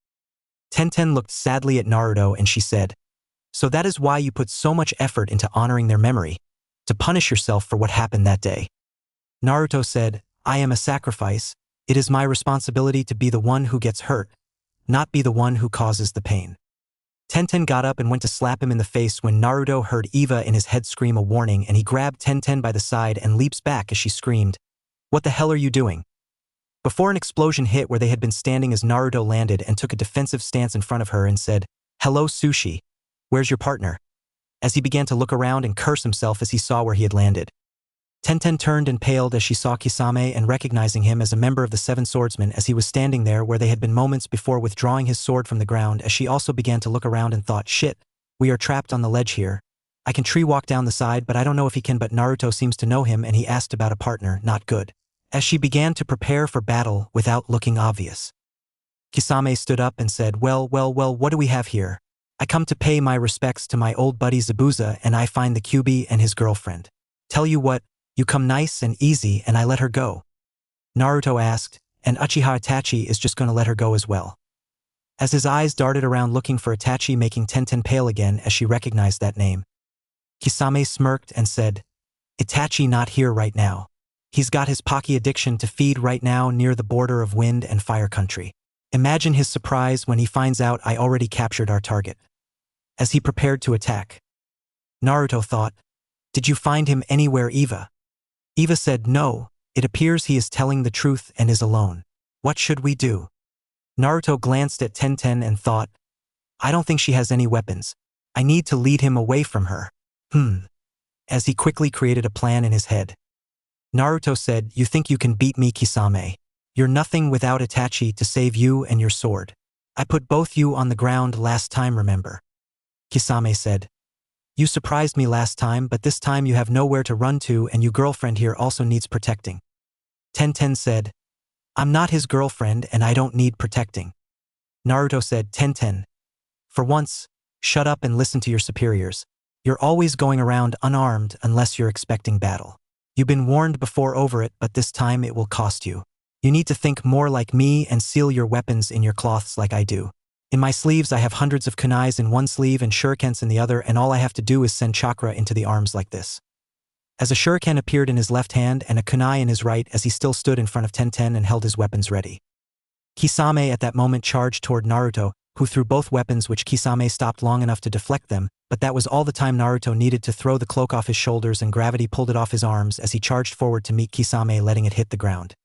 Tenten looked sadly at Naruto and she said, "So that is why you put so much effort into honoring their memory, to punish yourself for what happened that day." Naruto said, "I am a sacrifice. It is my responsibility to be the one who gets hurt, not be the one who causes the pain." Tenten got up and went to slap him in the face when Naruto heard Eva in his head scream a warning, and he grabbed Tenten by the side and leaps back as she screamed, "What the hell are you doing?" Before an explosion hit where they had been standing, as Naruto landed and took a defensive stance in front of her and said, "Hello, Sushi. Where's your partner?" As he began to look around and curse himself as he saw where he had landed. Tenten turned and paled as she saw Kisame, and recognizing him as a member of the Seven Swordsmen, as he was standing there where they had been moments before, withdrawing his sword from the ground, as she also began to look around and thought, "Shit, we are trapped on the ledge here. I can tree walk down the side, but I don't know if he can." But Naruto seems to know him, and he asked about a partner. Not good. As she began to prepare for battle without looking obvious, Kisame stood up and said, well, what do we have here? "I come to pay my respects to my old buddy Zabuza, and I find the QB and his girlfriend. Tell you what, you come nice and easy and I let her go." Naruto asked, "And Uchiha Itachi is just gonna let her go as well?" As his eyes darted around looking for Itachi, making Tenten pale again as she recognized that name. Kisame smirked and said, "Itachi not here right now. He's got his Pocky addiction to feed right now near the border of Wind and Fire Country. Imagine his surprise when he finds out I already captured our target." As he prepared to attack, Naruto thought, "Did you find him anywhere, Eva?" Eva said, "No, it appears he is telling the truth and is alone. What should we do?" Naruto glanced at Tenten and thought, "I don't think she has any weapons. I need to lead him away from her." As he quickly created a plan in his head. Naruto said, "You think you can beat me, Kisame? You're nothing without Itachi to save you and your sword. I put both you on the ground last time, remember?" Kisame said, "You surprised me last time, but this time you have nowhere to run to, and your girlfriend here also needs protecting." Tenten said, "I'm not his girlfriend and I don't need protecting." Naruto said, "Tenten, for once, shut up and listen to your superiors. You're always going around unarmed unless you're expecting battle. You've been warned before over it, but this time it will cost you. You need to think more like me and seal your weapons in your cloths like I do. In my sleeves I have hundreds of kunais in one sleeve and shurikens in the other, and all I have to do is send chakra into the arms like this." As a shuriken appeared in his left hand and a kunai in his right, as he still stood in front of Tenten and held his weapons ready. Kisame at that moment charged toward Naruto, who threw both weapons, which Kisame stopped long enough to deflect them, but that was all the time Naruto needed to throw the cloak off his shoulders, and gravity pulled it off his arms as he charged forward to meet Kisame, letting it hit the ground.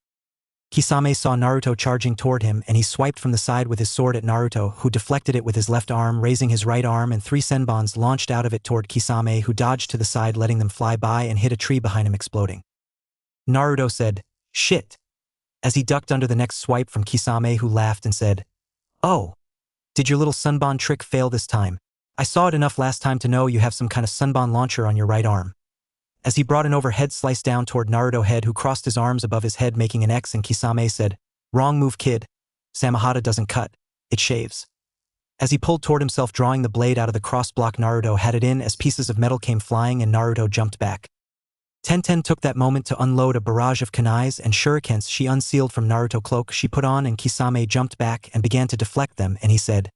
Kisame saw Naruto charging toward him, and he swiped from the side with his sword at Naruto, who deflected it with his left arm, raising his right arm, and 3 senbons launched out of it toward Kisame, who dodged to the side, letting them fly by and hit a tree behind him, exploding. Naruto said, "Shit," as he ducked under the next swipe from Kisame, who laughed and said, "Oh, did your little sunbon trick fail this time? I saw it enough last time to know you have some kind of sunbon launcher on your right arm." As he brought an overhead slice down toward Naruto head, who crossed his arms above his head making an X, and Kisame said, "Wrong move, kid. Samehada doesn't cut, it shaves." As he pulled toward himself, drawing the blade out of the cross-block, Naruto had it in as pieces of metal came flying and Naruto jumped back. Tenten took that moment to unload a barrage of kunais and shurikens she unsealed from Naruto cloak she put on, and Kisame jumped back and began to deflect them, and he said,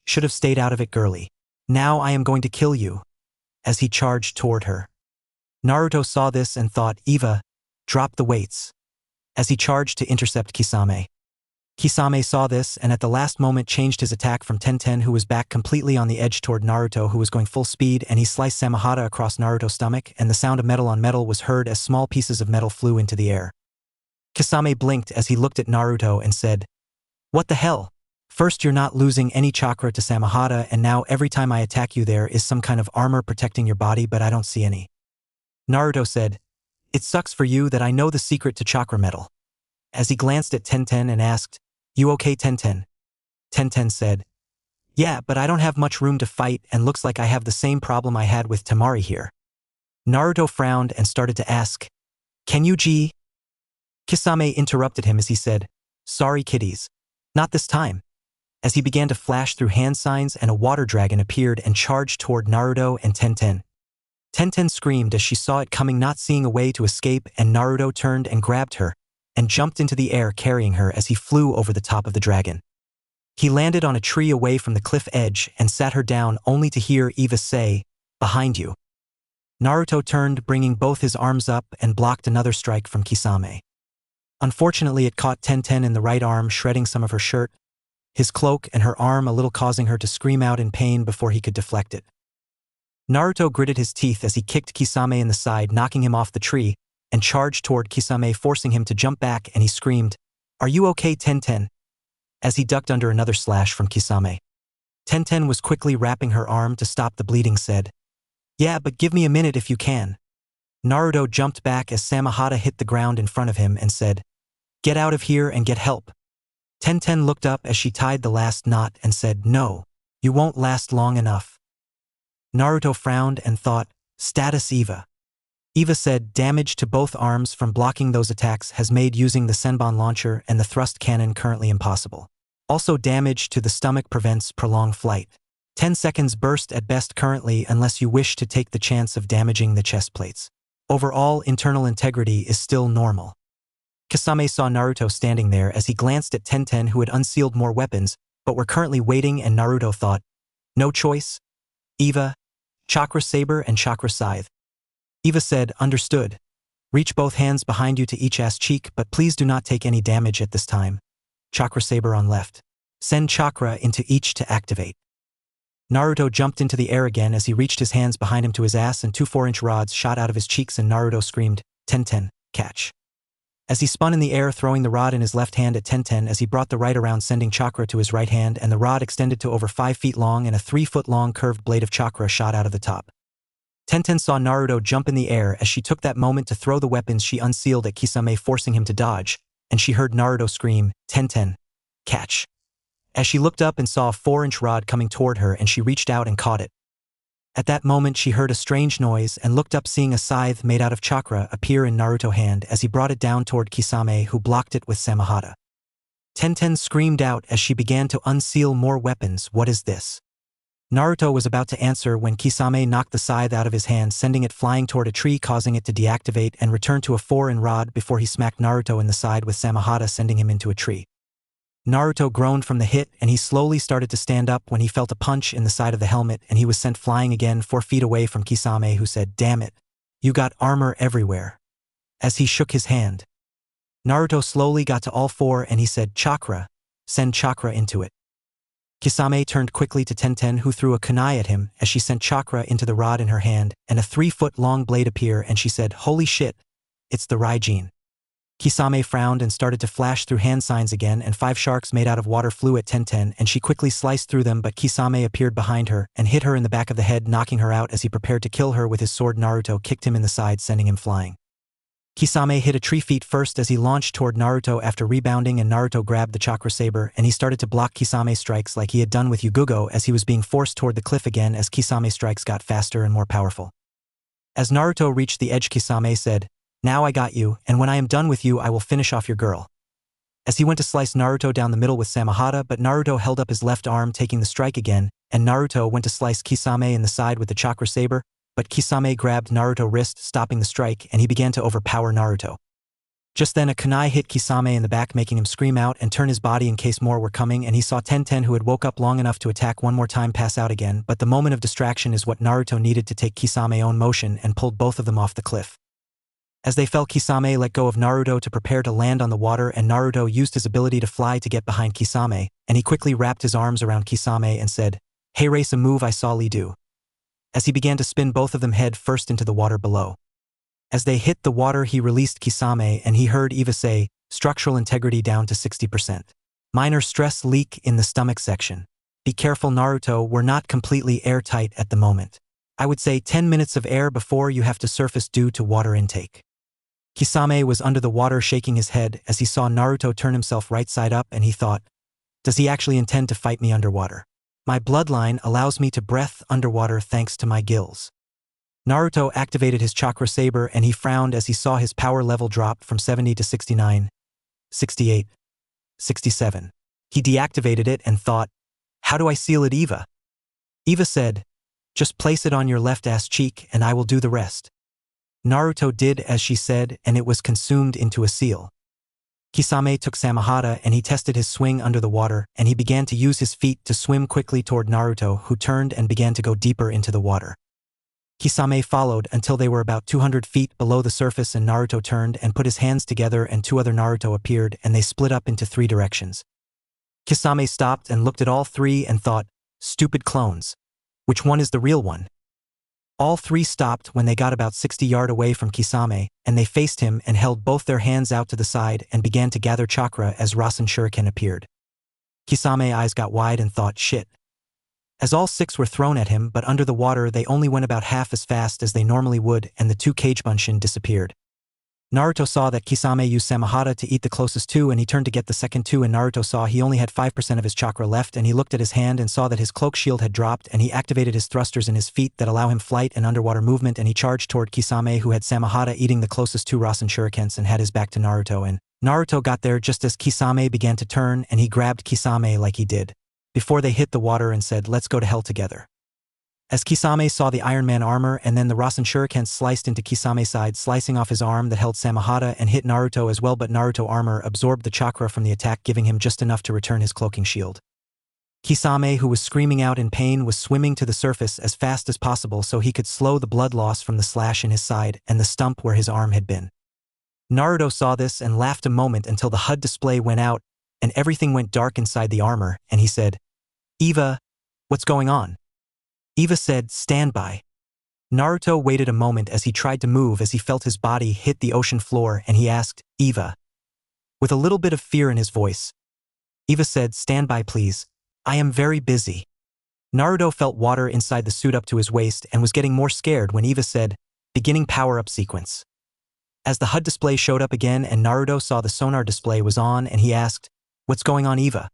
"Should have stayed out of it, girly. Now I am going to kill you," as he charged toward her. Naruto saw this and thought, "Eva, drop the weights," as he charged to intercept Kisame. Kisame saw this and at the last moment changed his attack from Tenten, who was back completely on the edge, toward Naruto, who was going full speed, and he sliced Samehada across Naruto's stomach, and the sound of metal on metal was heard as small pieces of metal flew into the air. Kisame blinked as he looked at Naruto and said, "What the hell? First you're not losing any chakra to Samehada, and now every time I attack you there is some kind of armor protecting your body, but I don't see any." Naruto said, "It sucks for you that I know the secret to chakra metal," as he glanced at Tenten and asked, "You okay, Tenten?" Tenten said, "Yeah, but I don't have much room to fight, and looks like I have the same problem I had with Temari here." Naruto frowned and started to ask, "Can you G?" Kisame interrupted him as he said, "Sorry, kiddies. Not this time," as he began to flash through hand signs, and a water dragon appeared and charged toward Naruto and Tenten. Tenten screamed as she saw it coming, not seeing a way to escape, and Naruto turned and grabbed her and jumped into the air, carrying her as he flew over the top of the dragon. He landed on a tree away from the cliff edge and sat her down, only to hear Eva say, "Behind you." Naruto turned, bringing both his arms up, and blocked another strike from Kisame. Unfortunately, it caught Tenten in the right arm, shredding some of her shirt, his cloak, and her arm a little, causing her to scream out in pain before he could deflect it. Naruto gritted his teeth as he kicked Kisame in the side, knocking him off the tree, and charged toward Kisame, forcing him to jump back, and he screamed, "Are you okay, Tenten?" as he ducked under another slash from Kisame. Tenten was quickly wrapping her arm to stop the bleeding, said, "Yeah, but give me a minute if you can." Naruto jumped back as Samehada hit the ground in front of him and said, "Get out of here and get help." Tenten looked up as she tied the last knot and said, "No, you won't last long enough." Naruto frowned and thought, "Status Eva." Eva said, "Damage to both arms from blocking those attacks has made using the Senbon launcher and the thrust cannon currently impossible. Also, damage to the stomach prevents prolonged flight. 10 seconds burst at best currently, unless you wish to take the chance of damaging the chest plates. Overall, internal integrity is still normal." Kisame saw Naruto standing there as he glanced at Tenten, who had unsealed more weapons, but were currently waiting, and Naruto thought, "No choice? Eva, chakra saber and chakra scythe." Eva said, "Understood. Reach both hands behind you to each ass cheek, but please do not take any damage at this time. Chakra saber on left. Send chakra into each to activate." Naruto jumped into the air again as he reached his hands behind him to his ass, and 2 4-inch rods shot out of his cheeks, and Naruto screamed, "Tenten, catch." As he spun in the air, throwing the rod in his left hand at Tenten, as he brought the right around, sending chakra to his right hand, and the rod extended to over 5 feet long, and a 3-foot-long curved blade of chakra shot out of the top. Tenten saw Naruto jump in the air as she took that moment to throw the weapons she unsealed at Kisame, forcing him to dodge, and she heard Naruto scream, "Tenten, catch." As she looked up and saw a 4-inch rod coming toward her, and she reached out and caught it. At that moment she heard a strange noise and looked up, seeing a scythe made out of chakra appear in Naruto's hand as he brought it down toward Kisame, who blocked it with Samehada. Tenten screamed out as she began to unseal more weapons. "What is this?" Naruto was about to answer when Kisame knocked the scythe out of his hand, sending it flying toward a tree, causing it to deactivate and return to a 4-inch rod before he smacked Naruto in the side with Samehada, sending him into a tree. Naruto groaned from the hit, and he slowly started to stand up when he felt a punch in the side of the helmet, and he was sent flying again 4 feet away from Kisame, who said, "Damn it, you got armor everywhere," as he shook his hand. Naruto slowly got to all 4 and he said, "Chakra, send chakra into it." Kisame turned quickly to Tenten, who threw a kunai at him as she sent chakra into the rod in her hand, and a 3-foot-long blade appear, and she said, "Holy shit, it's the Raijin." Kisame frowned and started to flash through hand signs again, and 5 sharks made out of water flew at Tenten, and she quickly sliced through them, but Kisame appeared behind her and hit her in the back of the head, knocking her out. As he prepared to kill her with his sword, Naruto kicked him in the side, sending him flying. Kisame hit a tree feet first as he launched toward Naruto after rebounding, and Naruto grabbed the chakra saber and he started to block Kisame's strikes like he had done with Yugugo, as he was being forced toward the cliff again as Kisame's strikes got faster and more powerful. As Naruto reached the edge, Kisame said, "Now I got you, and when I am done with you I will finish off your girl." As he went to slice Naruto down the middle with Samahata, but Naruto held up his left arm taking the strike again, and Naruto went to slice Kisame in the side with the chakra saber, but Kisame grabbed Naruto's wrist, stopping the strike, and he began to overpower Naruto. Just then a kunai hit Kisame in the back, making him scream out and turn his body in case more were coming, and he saw Tenten, who had woke up long enough to attack one more time, pass out again, but the moment of distraction is what Naruto needed to take Kisame's own motion and pulled both of them off the cliff. As they fell, Kisame let go of Naruto to prepare to land on the water, and Naruto used his ability to fly to get behind Kisame, and he quickly wrapped his arms around Kisame and said, "Hey, race, a move I saw Lee do." As he began to spin both of them head first into the water below. As they hit the water, he released Kisame and he heard Eva say, "Structural integrity down to 60%. Minor stress leak in the stomach section. Be careful, Naruto, we're not completely airtight at the moment. I would say 10 minutes of air before you have to surface due to water intake." Kisame was under the water shaking his head as he saw Naruto turn himself right side up, and he thought, "Does he actually intend to fight me underwater? My bloodline allows me to breathe underwater thanks to my gills." Naruto activated his chakra saber and he frowned as he saw his power level drop from 70 to 69, 68, 67. He deactivated it and thought, "How do I seal it, Eva?" Eva said, "Just place it on your left ass cheek and I will do the rest." Naruto did as she said, and it was consumed into a seal. Kisame took Samahata and he tested his swing under the water, and he began to use his feet to swim quickly toward Naruto, who turned and began to go deeper into the water. Kisame followed until they were about 200 feet below the surface, and Naruto turned and put his hands together and two other Naruto appeared and they split up into 3 directions. Kisame stopped and looked at all 3 and thought, "Stupid clones. Which one is the real one?" All 3 stopped when they got about 60 yards away from Kisame, and they faced him and held both their hands out to the side and began to gather chakra as Rasen Shuriken appeared. Kisame's eyes got wide and thought, "Shit." As all 6 were thrown at him, but under the water they only went about half as fast as they normally would, and the 2 cage bunshin disappeared. Naruto saw that Kisame used Samahata to eat the closest 2, and he turned to get the second 2, and Naruto saw he only had 5% of his chakra left, and he looked at his hand and saw that his cloak shield had dropped, and he activated his thrusters in his feet that allow him flight and underwater movement, and he charged toward Kisame, who had Samahata eating the closest 2 Rasen Shurikens, and had his back to Naruto, and Naruto got there just as Kisame began to turn, and he grabbed Kisame like he did before they hit the water and said, "Let's go to hell together." As Kisame saw the Iron Man armor, and then the Rasen Shuriken sliced into Kisame's side, slicing off his arm that held Samahata, and hit Naruto as well, but Naruto armor absorbed the chakra from the attack, giving him just enough to return his cloaking shield. Kisame, who was screaming out in pain, was swimming to the surface as fast as possible so he could slow the blood loss from the slash in his side and the stump where his arm had been. Naruto saw this and laughed a moment until the HUD display went out and everything went dark inside the armor, and he said, "Eva, what's going on?" Eva said, "Stand by." Naruto waited a moment as he tried to move as he felt his body hit the ocean floor, and he asked, "Eva?" with a little bit of fear in his voice. Eva said, "Stand by, please. I am very busy." Naruto felt water inside the suit up to his waist and was getting more scared when Eva said, "Beginning power-up sequence." As the HUD display showed up again and Naruto saw the sonar display was on, and he asked, "What's going on, Eva?"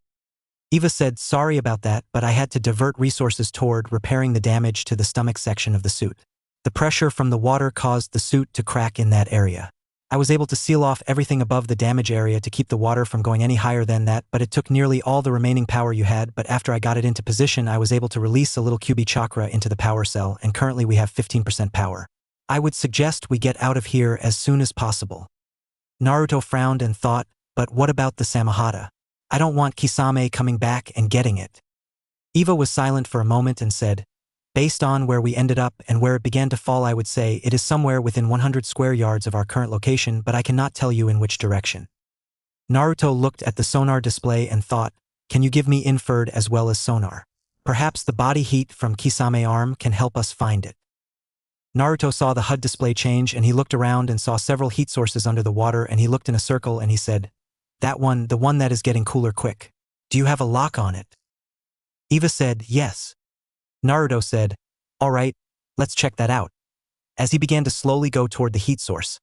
Eva said, "Sorry about that, but I had to divert resources toward repairing the damage to the stomach section of the suit. The pressure from the water caused the suit to crack in that area. I was able to seal off everything above the damage area to keep the water from going any higher than that, but it took nearly all the remaining power you had, but after I got it into position I was able to release a little QB chakra into the power cell, and currently we have 15% power. I would suggest we get out of here as soon as possible." Naruto frowned and thought, "But what about the Samahata? I don't want Kisame coming back and getting it." Eva was silent for a moment and said, "Based on where we ended up and where it began to fall, I would say it is somewhere within 100 square yards of our current location, but I cannot tell you in which direction." Naruto looked at the sonar display and thought, "Can you give me infrared as well as sonar? Perhaps the body heat from Kisame's arm can help us find it." Naruto saw the HUD display change and he looked around and saw several heat sources under the water, and he looked in a circle and he said, "That one, the one that is getting cooler quick. Do you have a lock on it?" Eva said, "Yes." Naruto said, "All right, let's check that out," as he began to slowly go toward the heat source.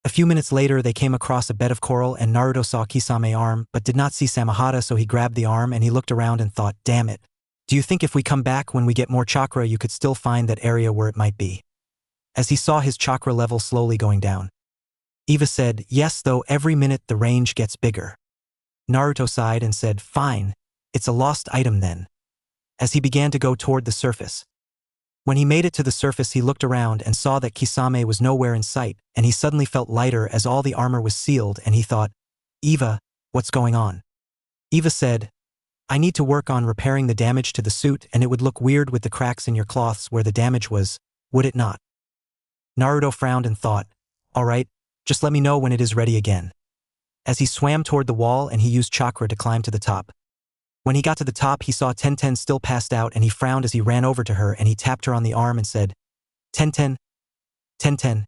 A few minutes later they came across a bed of coral, and Naruto saw Kisame's arm but did not see Samahata, so he grabbed the arm and he looked around and thought, "Damn it. Do you think if we come back when we get more chakra you could still find that area where it might be?" as he saw his chakra level slowly going down. Eva said, yes, though every minute the range gets bigger. Naruto sighed and said, fine, it's a lost item then, as he began to go toward the surface. When he made it to the surface, he looked around and saw that Kisame was nowhere in sight, and he suddenly felt lighter as all the armor was sealed, and he thought, Eva, what's going on? Eva said, I need to work on repairing the damage to the suit, and it would look weird with the cracks in your cloths where the damage was, would it not? Naruto frowned and thought, all right, just let me know when it is ready again. As he swam toward the wall and he used chakra to climb to the top. When he got to the top, he saw Tenten still passed out, and he frowned as he ran over to her and he tapped her on the arm and said, Tenten, Tenten,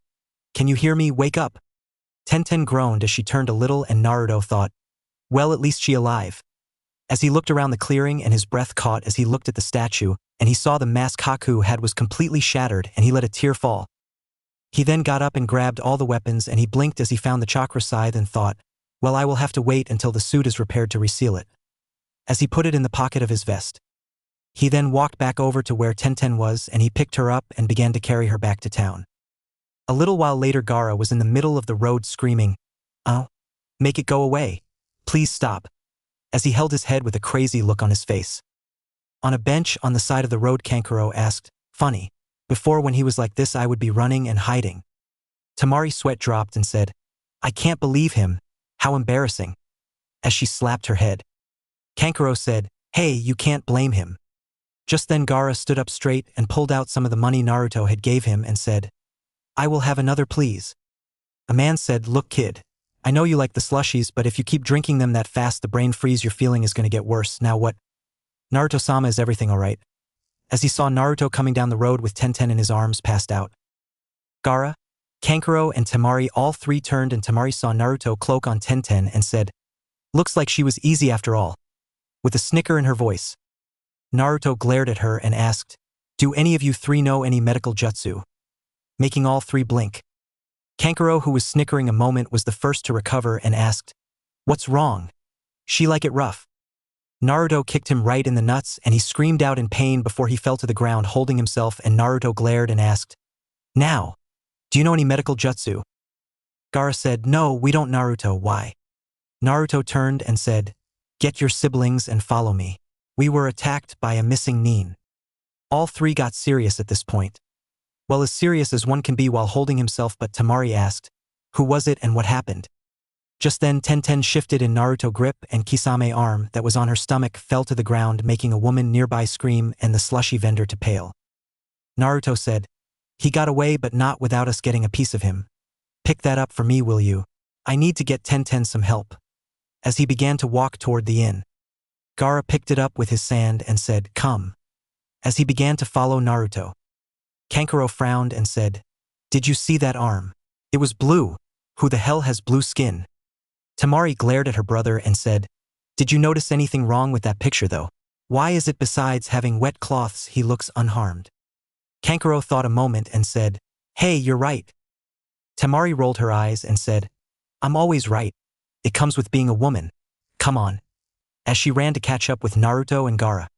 can you hear me? Wake up. Tenten groaned as she turned a little, and Naruto thought, well, at least she alive. As he looked around the clearing and his breath caught as he looked at the statue, and he saw the mask Haku had was completely shattered, and he let a tear fall. He then got up and grabbed all the weapons, and he blinked as he found the chakra scythe and thought, well, I will have to wait until the suit is repaired to reseal it. As he put it in the pocket of his vest. He then walked back over to where Tenten was, and he picked her up and began to carry her back to town. A little while later, Gaara was in the middle of the road screaming, oh, make it go away. Please stop. As he held his head with a crazy look on his face. On a bench on the side of the road, Kankuro asked, funny, before when he was like this I would be running and hiding. Tamari's sweat dropped and said, I can't believe him, how embarrassing. As she slapped her head. Kankuro said, hey, you can't blame him. Just then Gaara stood up straight and pulled out some of the money Naruto had gave him and said, I will have another please. A man said, look kid, I know you like the slushies, but if you keep drinking them that fast the brain freeze you're feeling is going to get worse. Now what? Naruto-sama, is everything alright? As he saw Naruto coming down the road with Tenten in his arms, passed out. Gaara, Kankuro and Tamari all three turned, and Tamari saw Naruto cloak on Tenten and said, looks like she was easy after all. With a snicker in her voice. Naruto glared at her and asked, do any of you three know any medical jutsu? Making all three blink. Kankuro, who was snickering a moment, was the first to recover and asked, what's wrong? She like it rough. Naruto kicked him right in the nuts and he screamed out in pain before he fell to the ground holding himself, and Naruto glared and asked, now, do you know any medical jutsu? Gaara said, no, we don't. Naruto, why? Naruto turned and said, get your siblings and follow me. We were attacked by a missing nin. All three got serious at this point. Well, as serious as one can be while holding himself, but Tamari asked, who was it and what happened? Just then Tenten shifted in Naruto grip and Kisame arm that was on her stomach fell to the ground, making a woman nearby scream and the slushy vendor to pale. Naruto said, he got away but not without us getting a piece of him. Pick that up for me, will you? I need to get Tenten some help. As he began to walk toward the inn. Gaara picked it up with his sand and said, come. As he began to follow Naruto. Kankuro frowned and said, did you see that arm? It was blue. Who the hell has blue skin? Tamari glared at her brother and said, did you notice anything wrong with that picture though? Why is it besides having wet cloths he looks unharmed? Kankuro thought a moment and said, hey, you're right. Tamari rolled her eyes and said, I'm always right. It comes with being a woman. Come on. As she ran to catch up with Naruto and Gaara.